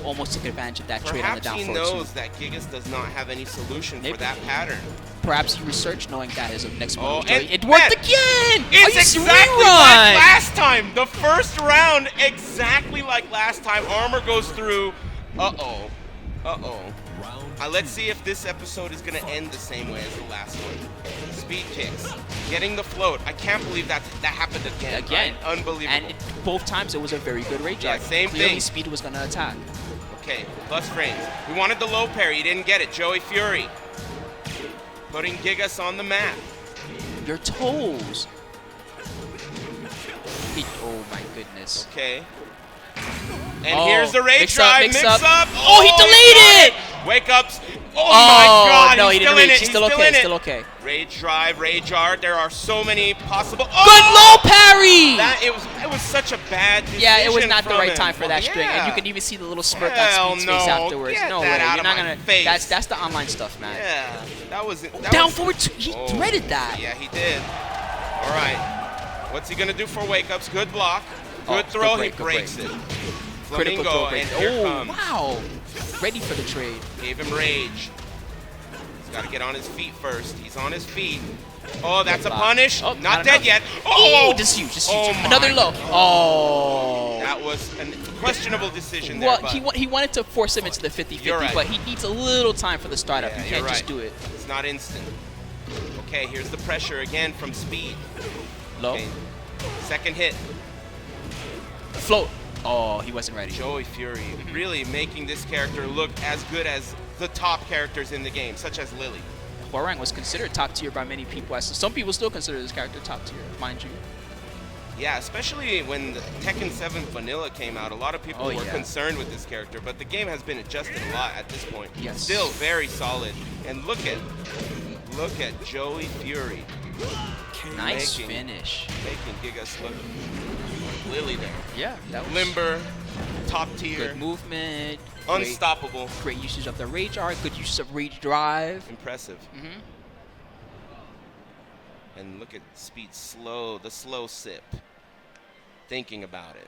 almost took advantage of that trade on the Perhaps down he forward knows that Gigas does not have any solution for that pattern. Perhaps he researched knowing that his next one was and Joey. It worked again! It's exactly like last time. The first round, exactly like last time. Armor goes through. Uh-oh. Uh-oh. Let's see if this episode is going to end the same way as the last one. SpeedKicks. Getting the float. I can't believe that happened again. Right? Unbelievable. And both times it was a very good rage. Yeah, same Clearly thing. Speed was going to attack. Okay, plus frames. We wanted the low parry. He didn't get it. JoeyFury. Putting Gigas on the map. Your toes. Oh my goodness. Okay. And here's the rage mix drive. Mix up. Oh, he delayed it! Wake ups. Oh my God. No, he's he didn't still in rage. it. He's still okay. Still okay. Rage drive, rage art. There are so many possible. Good low parry! It was such a bad decision. Yeah, it was not the from right him. time for that string, and you can even see the little spurt on Speed's face afterwards. Get No that way, out you're of not my gonna. face. That's the online stuff, man. Yeah, that was Down forward two. He threaded that. Yeah, he did. All right, what's he gonna do for wake ups? Good block, good throw. Good break, he breaks it. Critical Flamingo, throw break. and here comes. Wow! Ready for the trade. Gave him rage. He's got to get on his feet first. He's on his feet. Oh, that's a punish. Oh, not dead yet. Oh, just huge. Another low. Oh. That was a questionable decision there. Well, he wanted to force him into the 50-50, but he needs a little time for the startup. Yeah, you can't just do it. It's not instant. Okay, here's the pressure again from Speed. Low. Okay. Second hit. Float. Oh, he wasn't ready. JoeyFury really making this character look as good as the top characters in the game, such as Lily. Hwoarang was considered top tier by many people. Some people still consider this character top tier, mind you. Yeah, especially when the Tekken 7 Vanilla came out, a lot of people were concerned with this character, but the game has been adjusted a lot at this point. Yes. Still very solid. And look at JoeyFury. Nice finish. Making Gigas look like Lily there. Yeah, that was limber, top tier. Good movement. Unstoppable. Great usage of the rage art. Good use of rage drive. Impressive. And look at Speed the slow sip. Thinking about it.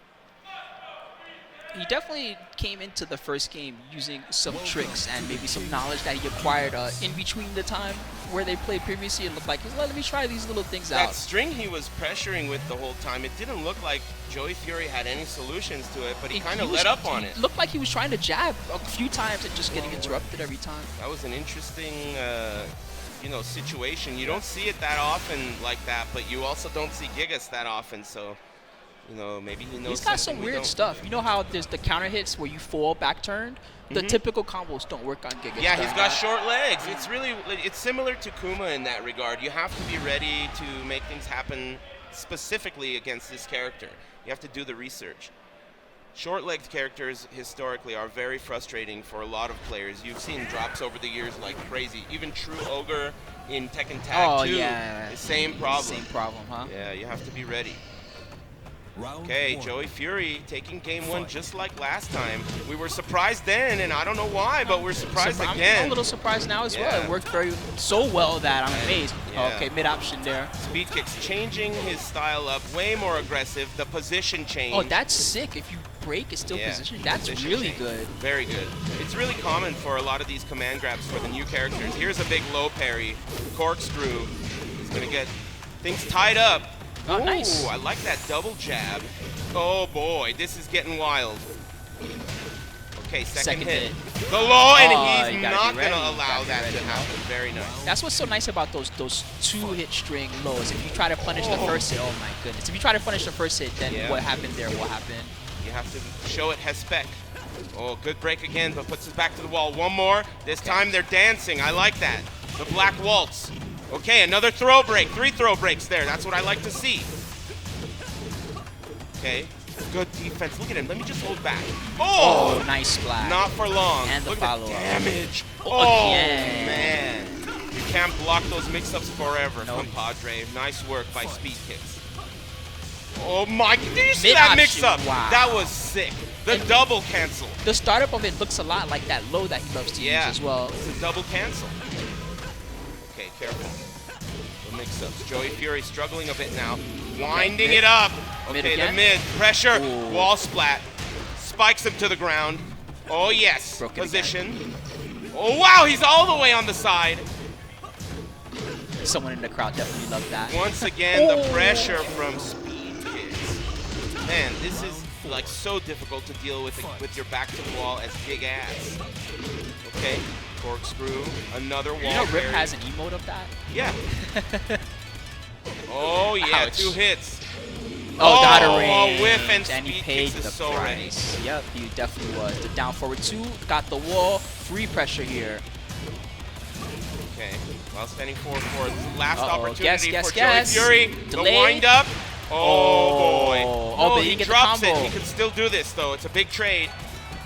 He definitely came into the first game using some tricks and maybe some knowledge that he acquired in between the time where they played previously. It looked like, let me try these little things out. That string he was pressuring with the whole time, it didn't look like JoeyFury had any solutions to it, but he kind of let up on it. Looked like he was trying to jab a few times and just getting interrupted every time. That was an interesting situation. You don't see it that often like that, but you also don't see Gigas that often, so maybe he knows. He's got some weird stuff. You know how there's the counter hits where you fall back turned? The typical combos don't work on Gigas. Yeah, he's got short legs. It's similar to Kuma in that regard. You have to be ready to make things happen specifically against this character. You have to do the research. Short-legged characters historically are very frustrating for a lot of players. You've seen drops over the years like crazy. Even True Ogre in Tekken Tag 2, the same problem. Same problem, huh? Yeah, you have to be ready. Okay, JoeyFury taking game one just like last time. We were surprised then, and I don't know why, but we're surprised again. I'm a little surprised now as well. It worked so well that I'm amazed. Yeah. Okay, mid-option there. SpeedKicks changing his style up, way more aggressive. The position change. Oh, that's sick. If you break, it's still positioned. That's really good. Very good. It's really common for a lot of these command grabs for the new characters. Here's a big low parry. Corkscrew. He's going to get things tied up. Oh, nice. I like that double jab. Oh boy, this is getting wild. Okay, second hit. The low, and he's not going to allow that to happen. Very nice. That's what's so nice about those two-hit string lows. If you try to punish the first hit, oh my goodness. If you try to punish the first hit, then what happened there will happen. You have to show it has spec. Oh, good break again, but puts it back to the wall. One more. This time they're dancing. I like that. The black waltz. Okay, another throw break. 3 throw breaks there. That's what I like to see. Okay, good defense. Look at him. Let me just hold back. Oh, nice splash. Not for long. And the Look follow-up. at the damage. Oh, man. You can't block those mix-ups forever, compadre. Nice work by SpeedKicks. Oh my, did you see that mix-up? Wow. That was sick. The double cancel. The startup of it looks a lot like that low that he loves to use as well. It's a double cancel. Okay, careful. The mix-ups. JoeyFury struggling a bit now. Winding it up. Okay, the mid. Pressure. Ooh. Wall splat. Spikes him to the ground. Oh, yes. Broken position. Again. Oh, wow. He's all the way on the side. Someone in the crowd definitely loved that. Once again, the pressure from SpeedKicks. Man, this is like so difficult to deal with your back to the wall as big ass. Okay, corkscrew, another wall. You know Rip carry. has an emote of that? Yeah. Oh yeah, Ouch. 2 hits. Oh, got a range. A whiff and he paid SpeedKicks the is so ready. price. Yep, he definitely was. The down forward 2, got the wall, free pressure here. Okay, while standing forward for the last opportunity for guess. JoeyFury. The Delay. wind up. Oh boy. Oh, but he he didn't get drops the combo. it. He can still do this though. It's a big trade.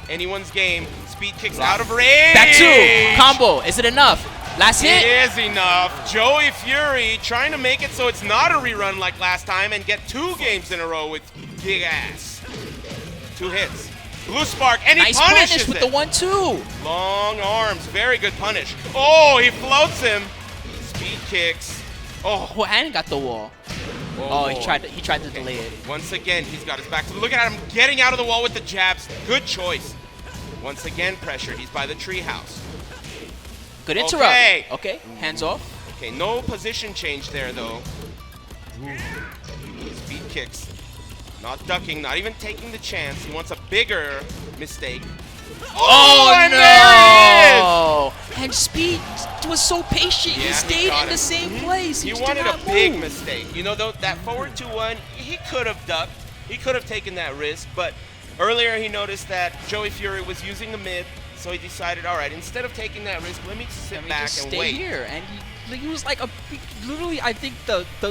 Anyone's game. SpeedKicks out of range. Back 2, combo. Is it enough? Last hit. It is enough. JoeyFury trying to make it so it's not a rerun like last time and get 2 games in a row with big ass. 2 hits. Blue spark, and nice he punishes punish with it. the 1-2. Long arms, very good punish. Oh, he floats him. SpeedKicks. Oh, and got the wall. Oh, he tried to delay it. Once again, he's got his back to the. Look at him getting out of the wall with the jabs. Good choice. Once again, pressure. He's by the treehouse. Good interrupt. Okay, hands off. Okay, no position change there though. SpeedKicks. Not ducking, not even taking the chance. He wants a bigger mistake. Oh, and no! There it is! And Speed was so patient. Yeah, he stayed in the same place. He just wanted did a not big move. mistake. You know, though, that forward 2-1, he could have ducked. He could have taken that risk, but earlier he noticed that JoeyFury was using the mid, so he decided, all right, instead of taking that risk, let me sit back just and stay wait. here. And he was like literally, I think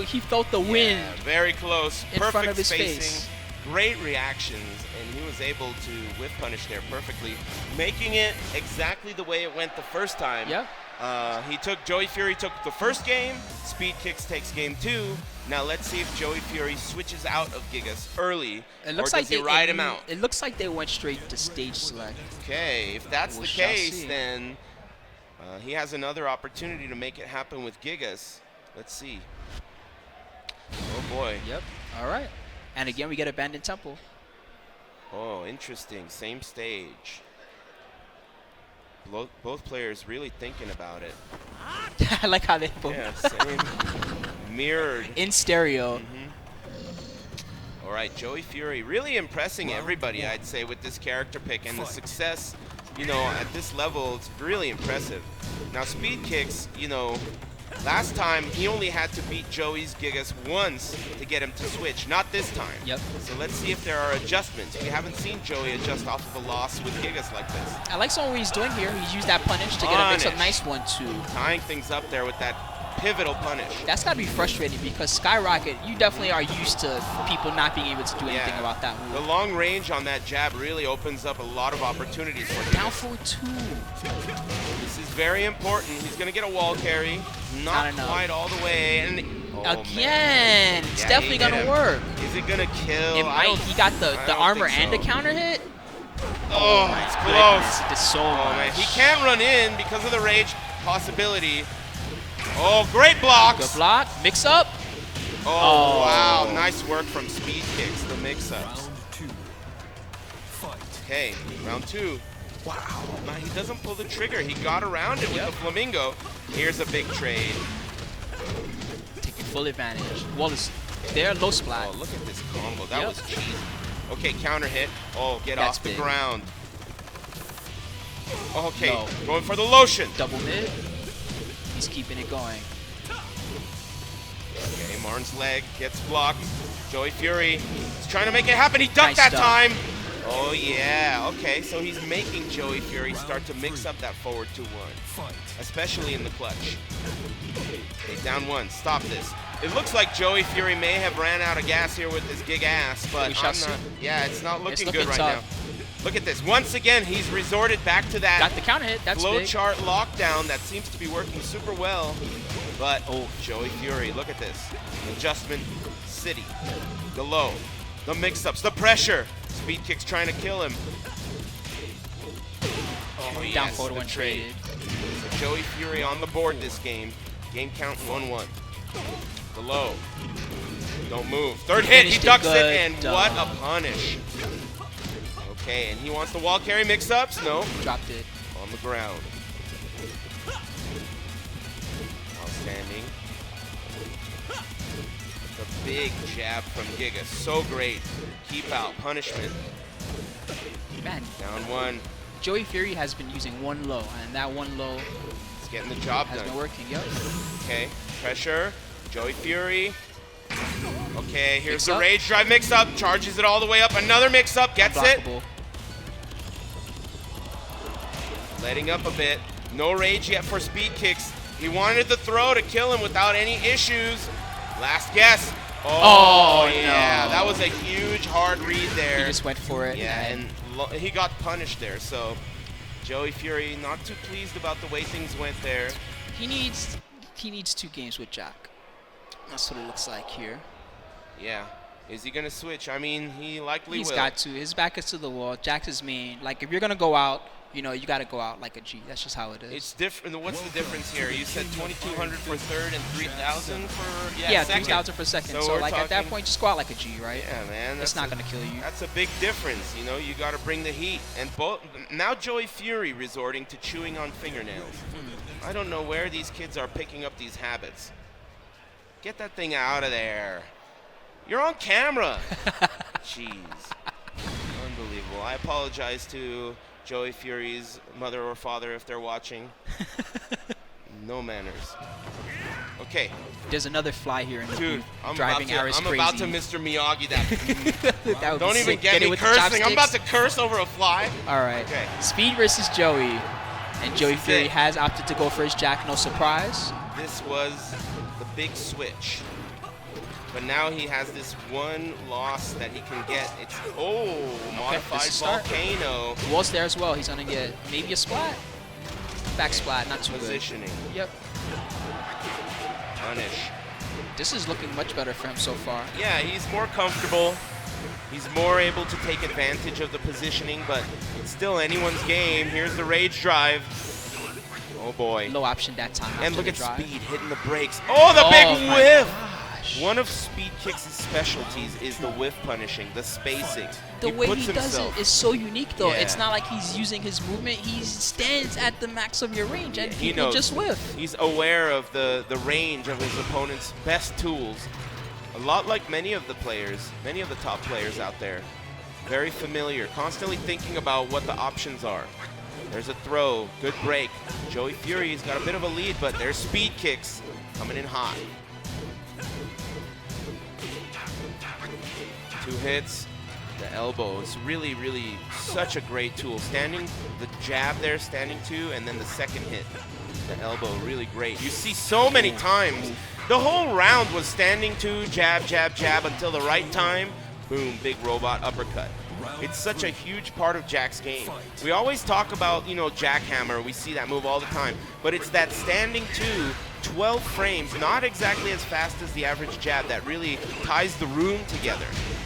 he felt the wind. Yeah, very close. In Perfect front of his spacing. face. Great reactions, and he was able to whiff punish there perfectly, making it exactly the way it went the first time. Yep. JoeyFury took the first game, SpeedKicks takes game 2. Now let's see if JoeyFury switches out of Gigas early, It looks or like does he ride him out? It looks like they went straight to stage select. Okay, if that's the shall case, see. then he has another opportunity to make it happen with Gigas. Let's see. Oh boy. Yep. All right. And again, we get Abandoned Temple. Oh, interesting. Same stage. Both players really thinking about it. I like how they both. Yeah, same. Mirrored. In stereo. All right, JoeyFury really impressing everybody, I'd say, with this character pick. And the success, you know, at this level, it's really impressive. Now, SpeedKicks, you know, last time he only had to beat Joey's Gigas once to get him to switch, not this time. Yep. So let's see if there are adjustments. We haven't seen Joey adjust off of a loss with Gigas like this. I like what he's doing here. He's used that punish to get a mix-up nice 1-2. Tying things up there with that pivotal punish. That's got to be frustrating because Skyrocket, you definitely are used to people not being able to do anything about that move. The long range on that jab really opens up a lot of opportunities for him. Down forward 2. This is very important. He's going to get a wall carry. Not quite all the way. And again, it's definitely going to work. Is it going to kill? It might. He got the armor and the counter hit. Oh, it's close. It did so much. Man. He can't run in because of the rage possibility. Oh, great blocks. Good block. Mix up. Oh, wow. Nice work from SpeedKicks, the mix-ups. Round 2. Fight. Okay, round 2. Wow. Now he doesn't pull the trigger. He got around it with the flamingo. Here's a big trade. Taking full advantage. Wall is there. Low splat. Oh, look at this combo. That was cheesy. Okay, counter hit. Oh, get off the ground. Okay, going for the lotion. Double mid. He's keeping it going. Okay, Martin's leg gets blocked. JoeyFury is trying to make it happen. He ducked that time. Oh, yeah. Okay, so he's making JoeyFury start to mix up that forward 2-1, especially in the clutch. Okay, down 1. Stop this. It looks like JoeyFury may have ran out of gas here with his gig ass, but I'm not, it's not looking good right now. Look at this. Once again, he's resorted back to that Got the counter hit. That's big. flowchart lockdown that seems to be working super well. But, oh, JoeyFury, look at this. Adjustment City. The low. The mix-ups. The pressure. SpeedKicks trying to kill him. Oh, Down yes, forward the when traded. So JoeyFury on the board this game. Game count 1-1. The low. Don't move. Third hit. He ducks it, and what a punish. Okay, and he wants the wall carry mix-ups. No. Dropped it. On the ground. While standing. The big jab from Giga. So great. Keep out. Punishment. Man, Down one. JoeyFury has been using one low, and that one low It's getting the job has done. been working. Yep. Okay. Pressure. JoeyFury. Okay, here's Mix the up. rage drive mix-up. Charges it all the way up. Another mix-up. Gets it. Unblockable. Letting up a bit. No rage yet for SpeedKicks. He wanted the throw to kill him without any issues. Last guess. Oh, yeah. no. That was a huge hard read there. He just went for it. Yeah, and he got punished there. So JoeyFury not too pleased about the way things went there. he needs 2 games with Jack. That's what it looks like here. Yeah. Is he going to switch? I mean, he likely He's will. got to. His back is to the wall. Jack's his main. Like, if you're going to go out, you know, you got to go out like a G. That's just how it is. It's different. What's the difference here? You said 2,200 for third and 3,000 for yeah, second. 3,000 per second. So So, we're like, at that talking- point, just go out like a G, right? Yeah, man. It's not going to kill you. That's a big difference. You know, you got to bring the heat. And both now JoeyFury resorting to chewing on fingernails. I don't know where these kids are picking up these habits. Get that thing out of there. You're on camera. Jeez. Unbelievable. I apologize to JoeyFury's mother or father if they're watching. No manners. Okay. There's another fly here in the Dude, booth, I'm driving Aris I'm crazy. about to Mr. Miyagi that. That would Don't be even sick. get it me with the cursing. I'm about chopsticks. to curse over a fly. All right. Okay. Speed versus Joey. And This is JoeyFury it. has opted to go for his Jack. No surprise. This was the big switch. But now he has this one loss that he can get. It's, modified this is start. volcano. Wall's there as well. He's going to get maybe a splat. Back splat, not too Positioning. good. Yep. Punish. This is looking much better for him so far. Yeah, he's more comfortable. He's more able to take advantage of the positioning, but it's still anyone's game. Here's the rage drive. Oh boy. Low option that time. And after look the at drive. Speed hitting the brakes. Oh, the big my whiff! gosh. One of SpeedKicks' specialties is the whiff punishing, the spacing. The way puts he does himself- it is so unique, though. Yeah. It's not like he's using his movement. He stands at the max of your range, and He people knows. just whiff. He's aware of the range of his opponent's best tools. A lot like many of the players, many of the top players out there. Very familiar, constantly thinking about what the options are. There's a throw, good break. JoeyFury's got a bit of a lead, but there's SpeedKicks coming in hot. 2 hits, the elbow. It's really, really such a great tool. Standing, the jab there, standing 2, and then the second hit, the elbow, really great. You see so many times. The whole round was standing 2, jab, jab, jab until the right time. Boom, big robot uppercut. It's such a huge part of Jack's game. We always talk about, you know, jackhammer. We see that move all the time. But it's that standing 2, 12 frames, not exactly as fast as the average jab, that really ties the room together.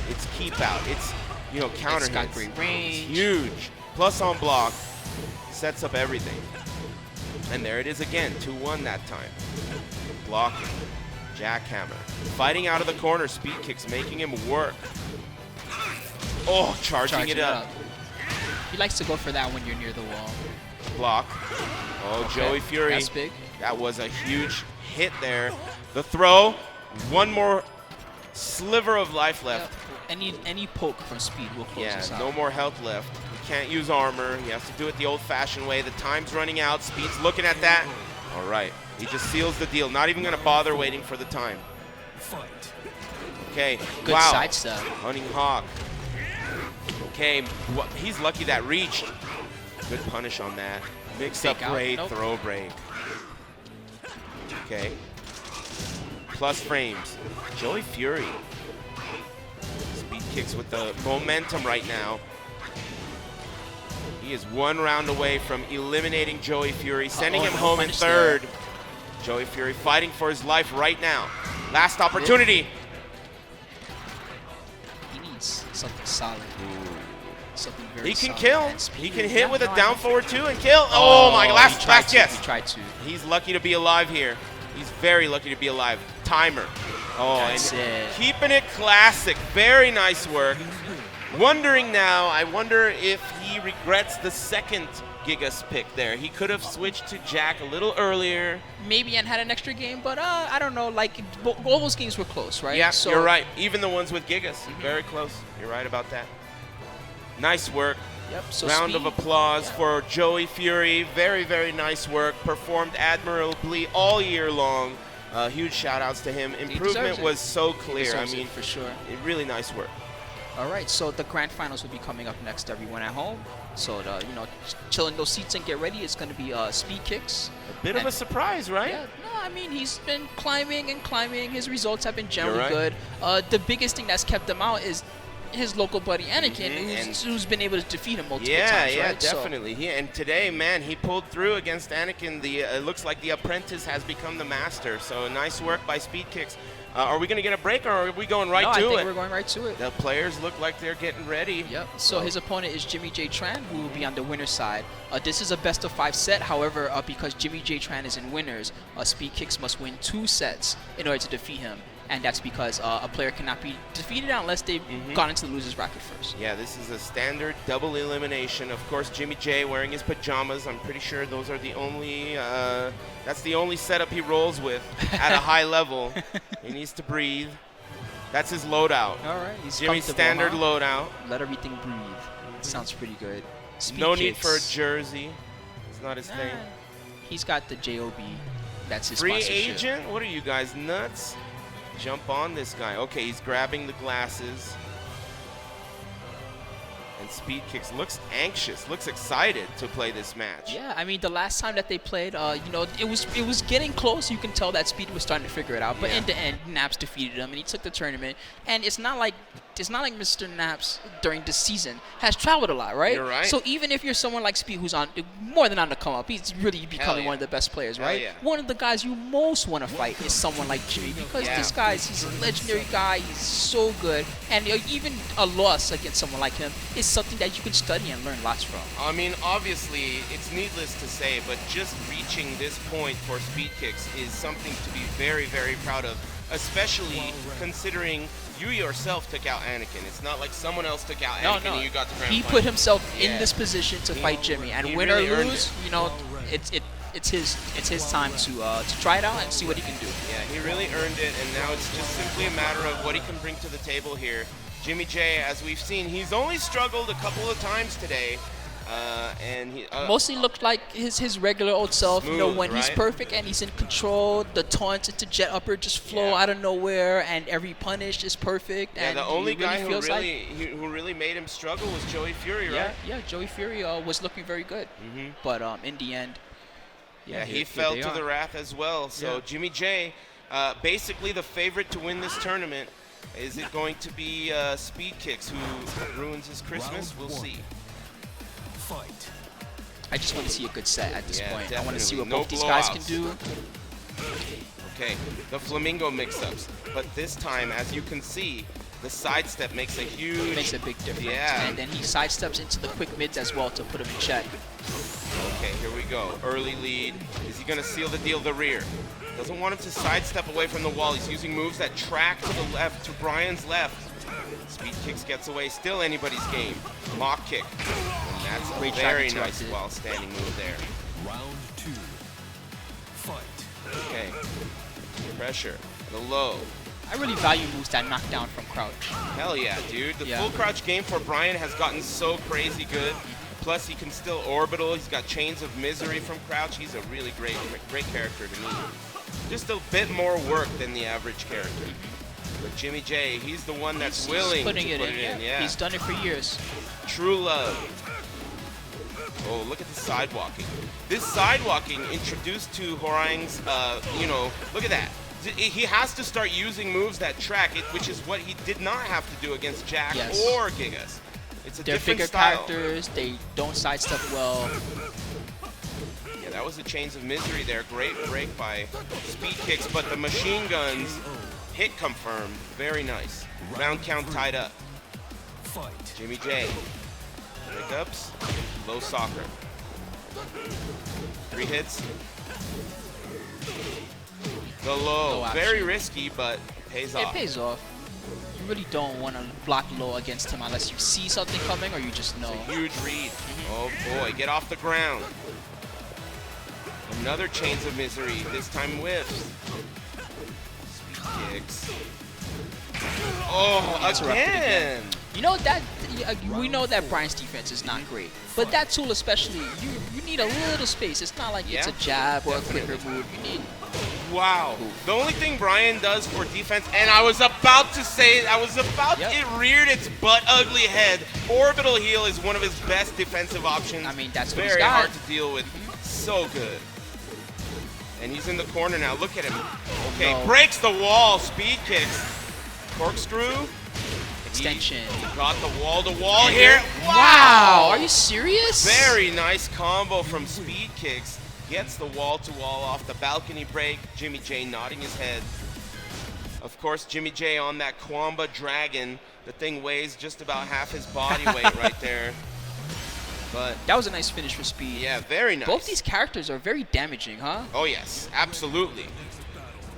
It's keep out. It's, you know, counter It's got hits. great range. It's huge. Plus on block. Sets up everything. And there it is again. 2-1 that time. Blocking. Jackhammer. Fighting out of the corner. SpeedKicks making him work. Oh, charging it up. He likes to go for that when you're near the wall. Block. Oh, Okay, JoeyFury. that's big. That was a huge hit there. The throw. One more sliver of life left. Yep. Any poke from Speed will close Yeah, this out. no more health left. He can't use armor. He has to do it the old-fashioned way. The time's running out. Speed's looking at that. All right. He just seals the deal. Not even going to bother waiting for the time. Fight. Okay. Good wow. sidestep. Hunting Hawk. Okay. He's lucky that reached. Good punish on that. Mix up Fake out. great. Nope. Throw break. Okay. Plus frames. JoeyFury. SpeedKicks with the momentum right now. He is 1 round away from eliminating JoeyFury, sending him home in punish 3rd. JoeyFury fighting for his life right now. Last opportunity. He needs something solid. Something very He can solid kill. and speedy. He can hit with a I down know. forward 2 and kill. Oh my, last guess. He tried to. He's lucky to be alive here. He's very lucky to be alive. Timer. Oh, That's and it. keeping it classic. Very nice work. Wondering now, I wonder if he regrets the 2nd Gigas pick there. He could have switched to Jack a little earlier. Maybe and had an extra game, but I don't know. Like all those games were close, right? Yeah, so you're right. Even the ones with Gigas, very close. You're right about that. Nice work. Yep. So Round of speed, applause yeah. for JoeyFury. Very, very nice work. Performed admirably all year long. Huge shout outs to him. Improvement was so clear. I mean, for sure. Really nice work. All right, so the grand finals will be coming up next. Everyone at home, so chill in those seats and get ready. It's going to be SpeedKicks. A bit of a surprise, right? Yeah, no, I mean he's been climbing and climbing. His results have been generally right. good. The biggest thing that's kept him out is his local buddy Anakin, who's been able to defeat him multiple times. Yeah, right? definitely. And today, man, he pulled through against Anakin. It looks like the apprentice has become the master. So nice work by SpeedKicks. Are we going to get a break, or are we going right to it? No, I think we're going right to it. The players look like they're getting ready. Yep. So his opponent is JimmyJTran, who will be on the winner's side. This is a best-of-5 set. However, because JimmyJTran is in winners, SpeedKicks must win 2 sets in order to defeat him. And that's because a player cannot be defeated unless they've gone into the loser's bracket first. Yeah, this is a standard double elimination. Of course, Jimmy J wearing his pajamas. I'm pretty sure those are the only, that's the only setup he rolls with at a high level. He needs to breathe. That's his loadout. All right. He's Jimmy's standard loadout. Let everything breathe. Sounds pretty good. No need for a jersey. It's not his thing. He's got the JOB. That's his Free sponsorship. agent? What are you guys, nuts? Jump on this guy. Okay, he's grabbing the glasses. And SpeedKicks looks anxious, looks excited to play this match. Yeah, I mean the last time that they played, it was getting close. You can tell that Speed was starting to figure it out. But in the end, Naps defeated him, and he took the tournament. And it's not like Mr. Naps during the season has traveled a lot, right? You're right. So even if you're someone like Speed who's on more than on the come up, he's really becoming one of the best players, right? Yeah. One of the guys you most want to fight is someone like Jimmy, because this guy, he's a legendary guy. He's so good, and even a loss against someone like him is something that you can study and learn lots from. I mean, obviously, it's needless to say, but just reaching this point for SpeedKicks is something to be very, very proud of, especially considering you yourself took out Anakin. It's not like someone else took out Anakin and you got the grand He final. put himself in this position to fight Jimmy, and win really or earned lose, it's his time to try it out and see what he can do. Yeah, he really earned it, and now it's just simply a matter of what he can bring to the table here. Jimmy J, as we've seen, he's only struggled a couple of times today. And he mostly looked like his regular old self. Smooth, When he's perfect and he's in control, the taunts into jet upper just flow out of nowhere, and every punish is perfect. Yeah, and the only guy who who really made him struggle was JoeyFury, right? Yeah, JoeyFury was looking very good, but in the end, he fell to the wrath as well. So Jimmy J, basically the favorite to win this tournament. Is it going to be SpeedKicks who ruins his Christmas? We'll see. Fight. I just want to see a good set at this point. Definitely. I want to see what No both these guys can blowouts. do. Okay, the flamingo mix-ups. But this time, as you can see, the sidestep makes a huge... Makes a big difference. Yeah. And then he sidesteps into the quick mids as well to put him in check. Okay, here we go. Early lead. Is he going to seal the deal the rear? Doesn't want him to sidestep away from the wall. He's using moves that track to the left, to Brian's left. SpeedKicks gets away. Still anybody's game. Mock kick. And that's a very nice while standing move there. Round 2. Fight. Okay. Pressure. The low. I really value moves that knock down from crouch. Hell yeah, dude. The full crouch game for Brian has gotten so crazy good. Plus, he can still orbital. He's got Chains of Misery from crouch. He's a really great character to me. Just a bit more work than the average character. But Jimmy J, he's the one that's willing to put it in. Yeah. He's done it for years. True love. Oh, look at the sidewalking. This sidewalking introduced to Horang's, look at that. He has to start using moves that track it, which is what he did not have to do against Jack or Gigas. It's a They're different bigger style. characters. They don't sidestep well. Yeah, that was the Chains of Misery there. Great break by SpeedKicks, but the machine guns hit confirmed. Very nice. Round count tied up. Fight. Jimmy J. Pickups. Low soccer. 3 hits. The low. Low Very action. risky, but pays It off. pays off. You really don't want to block low against him unless you see something coming or you just know. Huge read. Oh boy, get off the ground. Another Chains of Misery, this time whiffs. SpeedKicks. Oh, Interrupted again. You know that we know that Brian's defense is not great, but that tool especially, you need a little space. It's not like it's a jab or a quicker move. You need. Wow. The only thing Brian does for defense, and I was about to say, it reared its butt ugly head. Orbital heal is one of his best defensive options. I mean, that's what he's very got. hard to deal with. So good. And he's in the corner now. Look at him. Okay, No. breaks the wall. Speed kicks. Corkscrew. Extension. He got the wall-to-wall here. Wow! Are you serious? Very nice combo from SpeedKicks. Gets the wall-to-wall off the balcony break. Jimmy J nodding his head. Of course, Jimmy J on that Kwamba Dragon. The thing weighs just about half his body weight right there. But that was a nice finish for Speed. yeah, very nice. Both these characters are very damaging, huh? Oh yes, absolutely.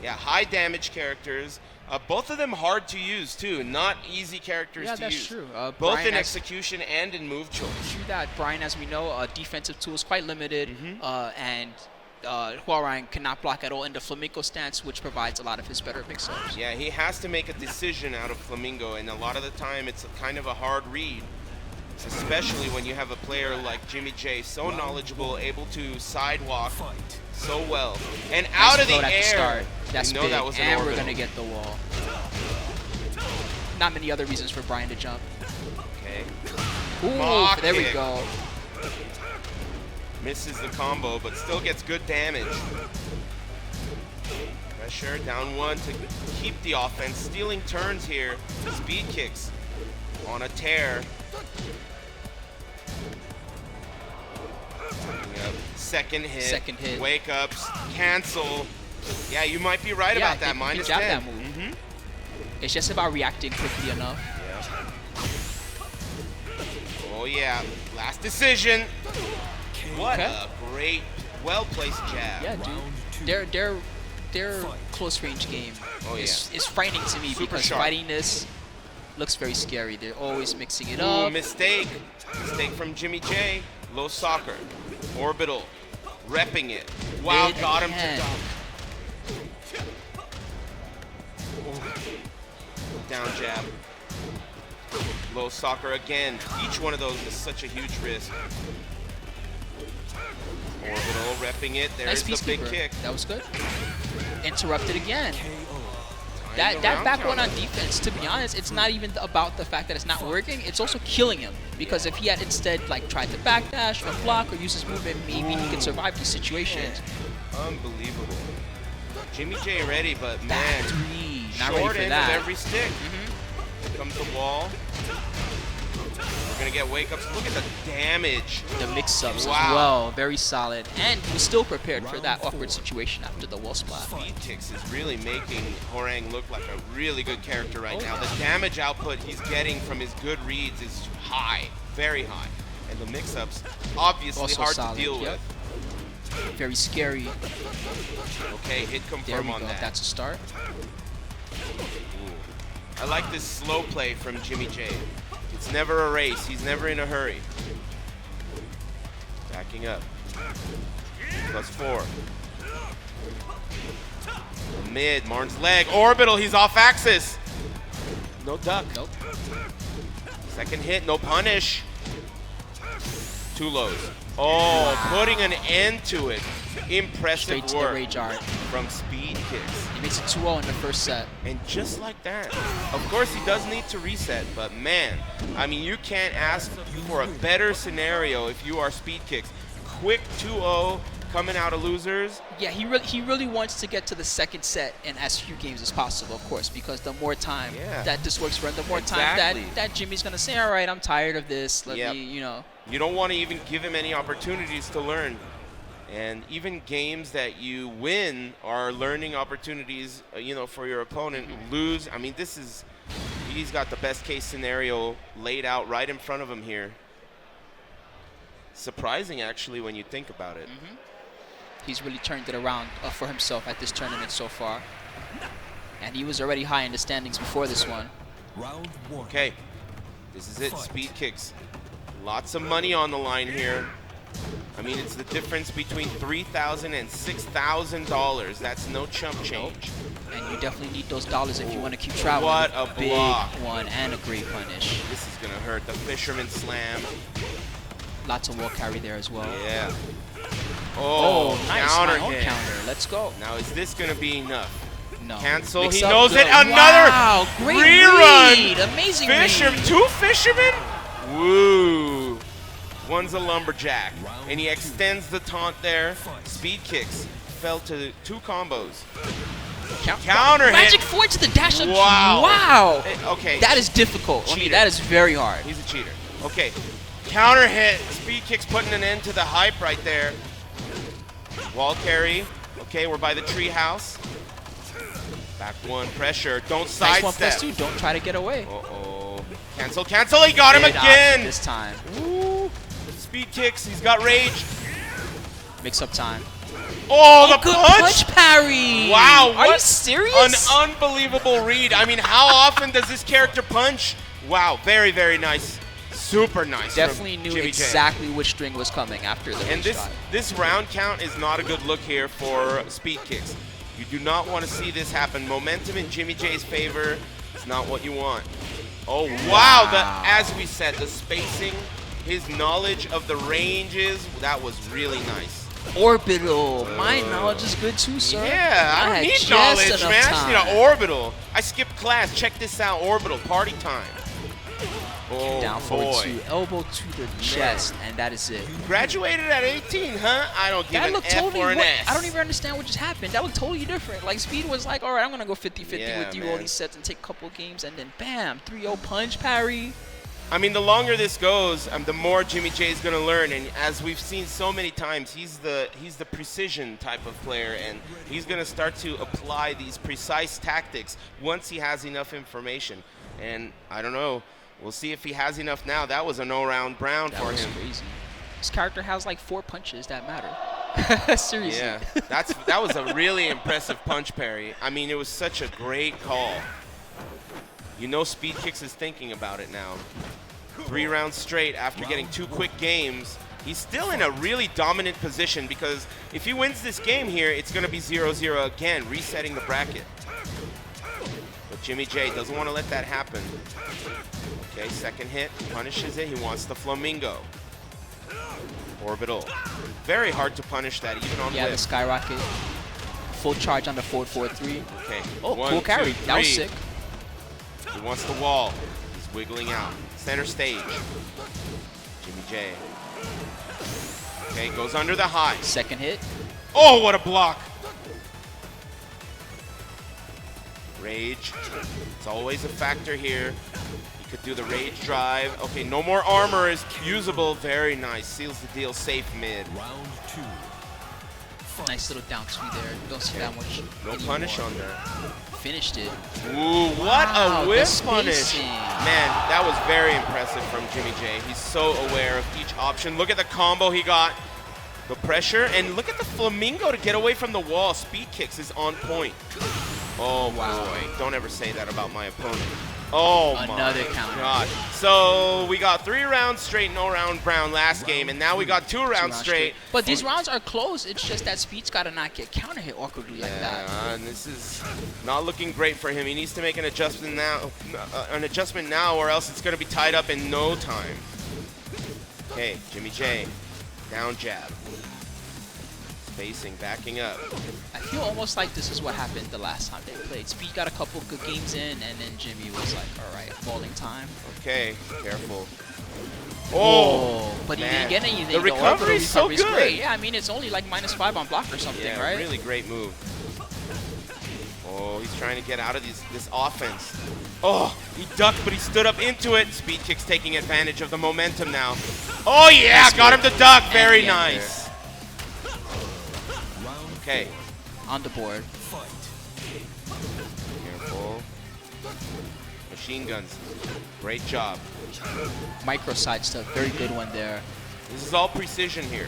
Yeah, high damage characters. Both of them hard to use too. Not easy characters to that's use. true. Both Brian in has- execution and in move choice. True that. Brian, as we know, defensive tools quite limited, and Huarang cannot block at all in the Flamingo stance, which provides a lot of his better mix-ups. Yeah, he has to make a decision out of Flamingo, and a lot of the time it's kind of a hard read, especially when you have a player like Jimmy J, so knowledgeable, able to sidewalk Fight. so well. And out of the Float at air, start. That's you know big, that was an and orbital. we're going to get the wall. Not many other reasons for Brian to jump. Okay. Ooh, Mock there we kick. go. Misses the combo, but still gets good damage. Pressure, down one to keep the offense. Stealing turns here. SpeedKicks on a tear. Yep. Second hit. Wake ups. Cancel. Yeah, you might be right Yeah, about that. I think you Minus can 10. jab that move. It's just about reacting quickly enough. Oh yeah, last decision. What Okay. a great, well-placed jab. Yeah, dude. Their close range game is frightening to me Super because sharp. fighting this looks very scary. They're always mixing it Ooh, up. mistake. Mistake from Jimmy J. Low soccer. Orbital. Repping it. Wow, Mid got him hand. to dunk. Down jab. Low soccer again. Each one of those is such a huge risk. Orbital repping it. There's Nice the big peacekeeper. kick. That was good. Interrupted again. Time That to back round one on count. defense, to be honest, it's not even about the fact that it's not working. It's also killing him because if he had instead like tried to backdash or block or use his movement, maybe he could survive these situations. Unbelievable. Jimmy J ready, but man, Bad three. Not short ready for end that. of every stick. Here comes the wall. We're gonna get wake ups. Look at the damage. The mix-ups Wow. as well, very solid, and he was still prepared for that awkward situation after the wall splat. SpeedKicks is really making Horang look like a really good character right now. The damage output he's getting from his good reads is high, very high. And the mix-ups, obviously Also hard solid, to deal yep. with. Very scary. Okay, hit There confirm we on go. that. That's a start. I like this slow play from Jimmy J. It's never a race. He's never in a hurry. Backing up. +4. Mid, Martin's leg. Orbital, he's off axis. No duck. Nope. Second hit, no punish. Two lows. Oh, putting an end to it. Impressive Straight to the work rage art. from SpeedKicks. He makes it 2-0 in the first set. And just like that, of course he does need to reset, but man, I mean, you can't ask for a better scenario if you are SpeedKicks. Quick 2-0, coming out of losers. Yeah, he really wants to get to the second set in as few games as possible, of course, because the more time that this works for him, the more time that Jimmy's gonna say, all right, I'm tired of this. Let me, you know. You don't want to even give him any opportunities to learn. And even games that you win are learning opportunities, you know, for your opponent. Lose, I mean, he's got the best case scenario laid out right in front of him here. Surprising, actually, when you think about it. He's really turned it around for himself at this tournament so far. And he was already high in the standings before this one. Round 1. Okay, this is it, SpeedKicks. Lots of money on the line here. I mean, it's the difference between $3,000 and $6,000. That's no chump change. And you definitely need those dollars if you want to keep traveling. What a block. Big one and a great punish. This is going to hurt. The Fisherman Slam. Lots of wall carry there as well. Yeah. Oh, nice. Counter My own hit. counter. Let's go. Now, is this going to be enough? No. Cancel. Mix He up knows good. it. Another great rerun. read. Amazing Fisher, read. 2 fishermen? Woo. One's a lumberjack. And he extends the taunt there. SpeedKicks fell to 2 combos. Counter hit. Magic 4 to the dash up. Wow. Wow. Okay. That is difficult. I mean, Cheater. that is very hard. He's a cheater. Okay. Counter hit. SpeedKicks putting an end to the hype right there. Wall carry. Okay, we're by the tree house. Back 1 pressure. Don't Nice 1+2. sidestep. Don't try to get away. Uh-oh. Cancel, cancel. He got him Great option again. this time. Woo. SpeedKicks. He's got rage. Mix up time. Oh, the good punch. parry. Wow. Are you what serious? An unbelievable read. I mean, how often does this character punch? Wow. Very, very nice. Super nice. Definitely knew Jimmy exactly which string was coming after the And rage drive. this round count is not a good look here for SpeedKicks. You do not want to see this happen. Momentum in Jimmy J's favor is not what you want. Oh, wow. As we said, the spacing, his knowledge of the ranges, that was really nice. Orbital. My knowledge is good too, sir. Yeah, I don't had need just knowledge, enough man. time. You know, Orbital. I skipped class. Check this out. Orbital. Party time. Oh, Down forward boy. 2, elbow to the chest, and that is it. Graduated at 18, huh? I don't give That an looked F totally. or an S. I don't even understand what just happened. That looked totally different. Like Speed was like, all right, I'm gonna go 50-50 Yeah, with you all man. these sets and take a couple games, and then bam, 3-0 punch parry. I mean, the longer this goes, the more Jimmy J is going to learn. And as we've seen so many times, he's the precision type of player, and he's going to start to apply these precise tactics once he has enough information. And I don't know. We'll see if he has enough now. That was a no-round brown for him. Crazy. This character has like 4 punches that matter. Seriously. Yeah, that was a really impressive punch parry. I mean, it was such a great call. You know SpeedKicks is thinking about it now. 3 rounds straight after getting 2 quick games. He's still in a really dominant position because if he wins this game here, it's going to be 0-0 again, resetting the bracket. But Jimmy J doesn't want to let that happen. Okay, second hit, punishes it. He wants the flamingo. Orbital. Very hard to punish that, even on Yeah, whip. the skyrocket. Full charge on the forward 4-3. Okay. Oh, 1, cool carry. 2, That was 3. sick. He wants the wall. He's wiggling out. Center stage. Jimmy J. Okay, goes under the high. Second hit. Oh, what a block. Rage. It's always a factor here. He could do the rage drive. Okay, no more armor is usable. Very nice. Seals the deal. Safe mid. Round 2. Nice little down 2 there. Don't see that much. No anymore. punish on there. Finished it. Ooh, what Wow, a the whip punish. spacing. Man, that was very impressive from Jimmy J. He's so aware of each option. Look at the combo he got. The pressure, and look at the flamingo to get away from the wall. SpeedKicks is on point. Oh, Wow. boy. Don't ever say that about my opponent. Oh, Another my counter. God. So we got 3 rounds straight, no round brown last game, and now we got 2 rounds straight. But these rounds are close. It's just that Speed's got to not get counter hit awkwardly like that. Yeah, and this is not looking great for him. He needs to make an adjustment now, or else it's going to be tied up in no time. Okay, Jimmy J, down jab. Facing, backing up. I feel almost like this is what happened the last time they played. Speed got a couple good games in, and then Jimmy was like, all right, falling time. Okay, careful. Oh, but man. he didn't get anything. The recovery is so good. Great. Yeah, I mean, it's only like -5 on block or something, Yeah, right? really great move. Oh, he's trying to get out of this offense. Oh, he ducked, but he stood up into it. SpeedKicks taking advantage of the momentum now. Oh, yeah, That's got good. him to duck. Very And nice. Okay. On the board. Careful. Machine guns. Great job. Micro sidestep, very good one there. This is all precision here.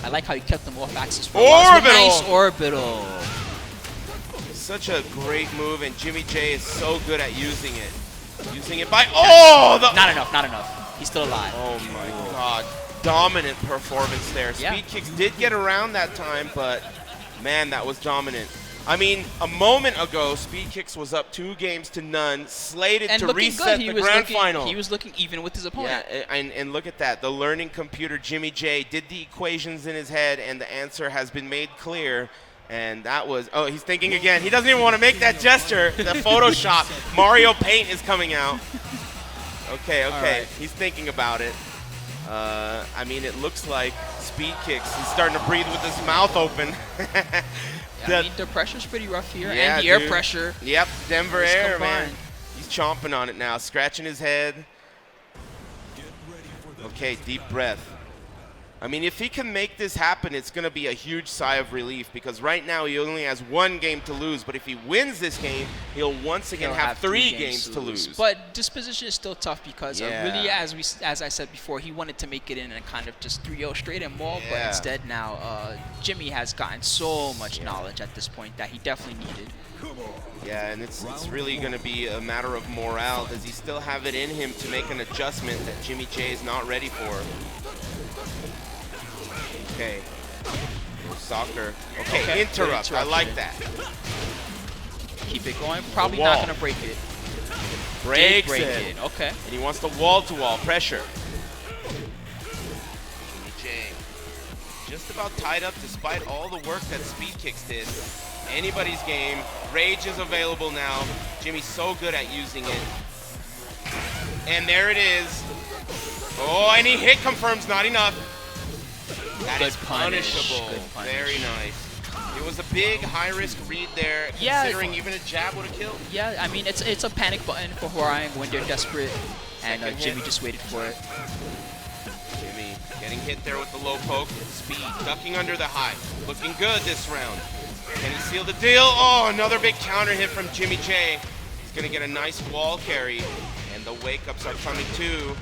I like how he kept them off axis for a while. Orbital! Nice orbital. Such a great move, and Jimmy J is so good at using it. Using it by Not enough, not enough. He's still alive. Oh my god. Dominant performance there. Yeah. SpeedKicks did get around that time, but man, that was dominant. I mean, a moment ago, SpeedKicks was up 2-0, slated And to looking reset good. the grand final. He was looking even with his opponent. Yeah, and look at that. The learning computer, Jimmy J, did the equations in his head, and the answer has been made clear. And that was, oh, he's thinking again. He doesn't even want to make that gesture. The Photoshop. Mario Paint is coming out. Okay, right. He's thinking about it. I mean, it looks like SpeedKicks. He's starting to breathe with his mouth open. I mean, the pressure's pretty rough here, Yeah, and the air dude. pressure. Yep, Denver is air, combined. man. He's chomping on it now, scratching his head. Okay, deep breath. I mean, if he can make this happen, it's going to be a huge sigh of relief because right now he only has 1 game to lose. But if he wins this game, he'll once again He'll have 3 games to lose. But this position is still tough because Yeah. really, as I said before, he wanted to make it in and kind of just 3-0 straight and maul. But Yeah. instead now, Jimmy has gotten so much knowledge at this point that he definitely needed. Yeah, and it's really going to be a matter of morale. Does he still have it in him to make an adjustment that Jimmy J is not ready for? Okay. Soccer. Okay, interrupt. I like that. Keep it going. Probably Wall. not going to break it. Breaks Break it. it. Okay. And he wants the wall-to-wall pressure. Jimmy J just about tied up despite all the work that SpeedKicks did. Anybody's game. Rage is available now. Jimmy's so good at using it. And there it is. Oh, and he hit confirms, not enough. That Good is punish. punishable. Good punish. Very nice. It was a big high-risk read there, Yeah, considering even a jab would have killed. Yeah, I mean, it's a panic button for Hwarang when they're desperate, and Second Jimmy hit. just waited for it. Jimmy getting hit there with the low poke. Speed ducking under the high. Looking good this round. Can he seal the deal? Oh, another big counter hit from Jimmy J. He's going to get a nice wall carry, and the wake-ups are coming too.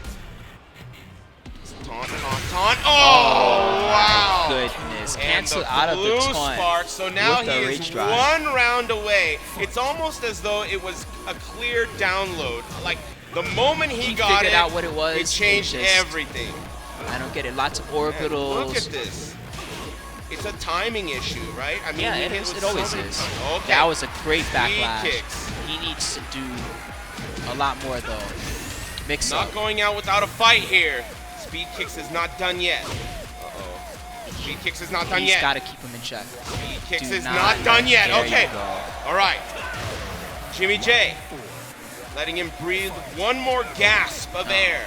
Taunt, taunt, taunt. Oh, wow. Goodness. And Cancel the out of the blue taunt. spark. So now with he the is rage drive. 1 round away. It's almost as though it was a clear download. Like the moment he got figured it, out what it was. it changed It just- everything. I don't get it. Lots of Man, orbitals. look at this. It's a timing issue, right? I mean, Yeah, he it hit is. with It always so many is. times. Okay. That was a great backlash. kicks. He needs to do a lot more though. Mix Not up. going out without a fight here. SpeedKicks is not done yet. Uh-oh. SpeedKicks is not done He's yet. got to keep him in check. SpeedKicks Do is not done yet. There Okay. you go. All right. Jimmy J letting him breathe one more gasp of air.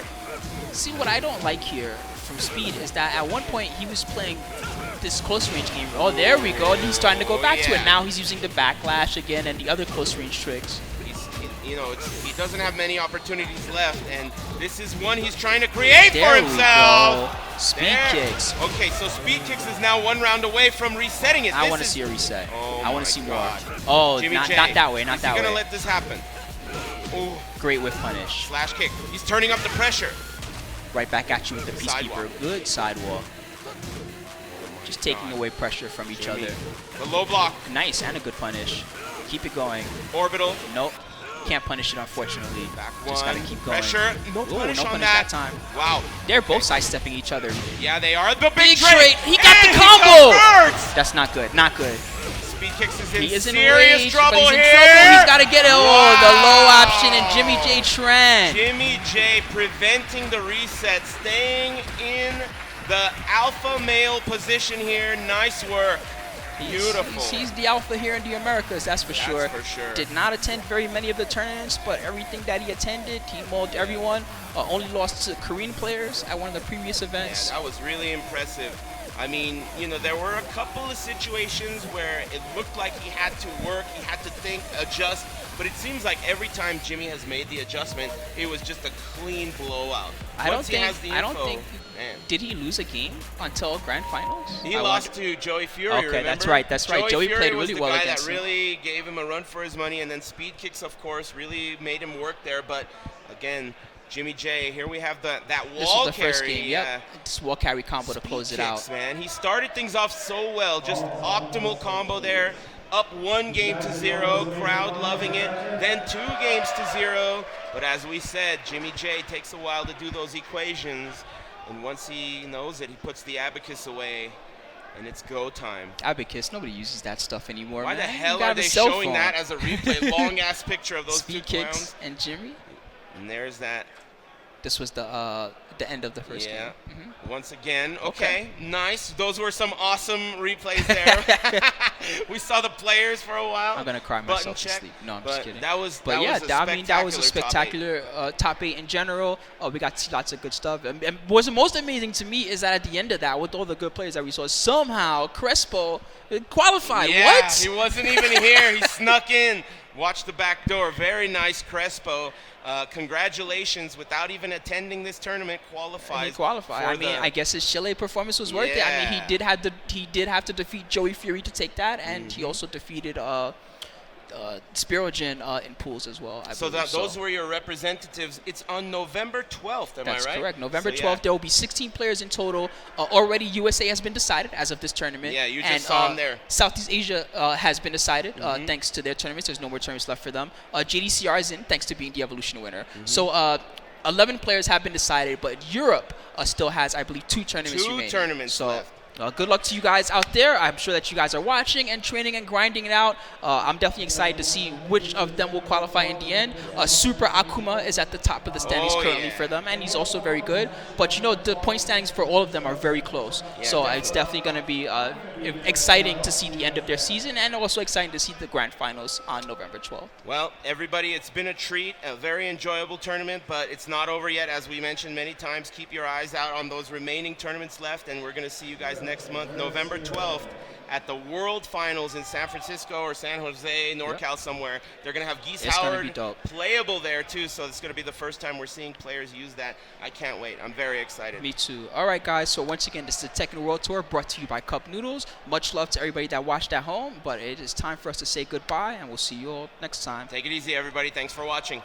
See, what I don't like here from Speed is that at one point he was playing this close range game. Oh, there we go. And he's starting to go back to it. Now he's using the backlash again and the other close range tricks. He doesn't have many opportunities left, and this is one he's trying to create There for himself. we go. Speed There. kicks. Okay, so SpeedKicks is now 1 round away from resetting it. I want to see a reset. Oh I want my to see God. more. Oh, Jimmy not J, that way. Not is that he way. gonna let this happen? Ooh, Great whip punish. slash kick. He's turning up the pressure. Right back at you with the Sidewalk. Peacekeeper. Good sidewalk. Just taking God. away pressure from each Jimmy. other. The low block. Nice, and a good punish. Keep it going. Orbital. Nope. Can't punish it, unfortunately. Back Just one. gotta keep going. Pressure. No Ooh, punish no on punish that. time. Wow. They're both sidestepping each other. Yeah, they are. The Big big trade. straight. He got the And combo. He converts. That's not good. Not good. SpeedKicks is in He is in serious rage, trouble but he's in here. trouble. He's got to get it. Oh, the low Wow. option and JimmyJTran. Jimmy J preventing the reset, staying in the alpha male position here. Nice work. Beautiful. He's the alpha here in the Americas, that's for sure. That's for sure. Did not attend very many of the tournaments, but everything that he attended, he mauled everyone. Only lost to Korean players at one of the previous events. Yeah, that was really impressive. I mean, you know, there were a couple of situations where it looked like he had to work, he had to think, adjust, but it seems like every time Jimmy has made the adjustment, it was just a clean blowout. I don't think. Man. Did he lose a game until grand finals? He lost to JoeyFury. Okay, remember? that's right. Joey played really well against him. That really gave him a run for his money, and then SpeedKicks, of course, really made him work there. But again, Jimmy J, here we have that wall carry. This was the first game, yep. This wall carry combo to close it out. Man, he started things off so well, just optimal combo there. Up 1-0, crowd loving it. Then 2 games to 0. But as we said, Jimmy J takes a while to do those equations. And once he knows it, he puts the abacus away, and it's go time. Abacus, nobody uses that stuff anymore. Why man. the hell are they showing that as a replay? Long-ass picture of those two clowns. SpeedKicks and Jimmy. And there's that. This was the end of the first game. Once again, okay, nice. Those were some awesome replays there. We saw the players for a while. I'm gonna cry myself to sleep. No, I'm just kidding. That was a spectacular top 8 in general. We got lots of good stuff. And what's most amazing to me is that at the end of that, with all the good players that we saw, somehow Crespo qualified. Yeah, what? He wasn't even here. He snuck in. Watch the back door. Very nice, Crespo. Congratulations, without even attending this tournament, qualifies. He qualified. I mean, I guess his Chile performance was worth it. I mean, he did have to defeat JoeyFury to take that, and he also defeated SperoGin in pools as well. I believe. Those were your representatives. It's on November 12th, am I right? That's correct. November 12th, there will be 16 players in total. Already USA has been decided as of this tournament. Yeah, you just saw them there. Southeast Asia has been decided thanks to their tournaments. There's no more tournaments left for them. JDCR is in thanks to being the Evolution winner. So 11 players have been decided, but Europe still has, I believe, 2 tournaments remaining. 2 tournaments left. Good luck to you guys out there. I'm sure that you guys are watching and training and grinding it out. I'm definitely excited to see which of them will qualify in the end. Super Akuma is at the top of the standings currently for them, and he's also very good. But, you know, the point standings for all of them are very close. Yeah, so it's definitely going to be exciting to see the end of their season, and also exciting to see the grand finals on November 12th. Well, everybody, it's been a treat, a very enjoyable tournament, but it's not over yet. As we mentioned many times, keep your eyes out on those remaining tournaments left, and we're going to see you guys next month, November 12th, at the World Finals in San Francisco or San Jose, NorCal somewhere. They're going to have Geese Howard playable there, too, so it's going to be the first time we're seeing players use that. I can't wait. I'm very excited. Me too. All right, guys, so once again, this is the Tekken World Tour brought to you by Cup Noodles. Much love to everybody that watched at home, but it is time for us to say goodbye, and we'll see you all next time. Take it easy, everybody. Thanks for watching.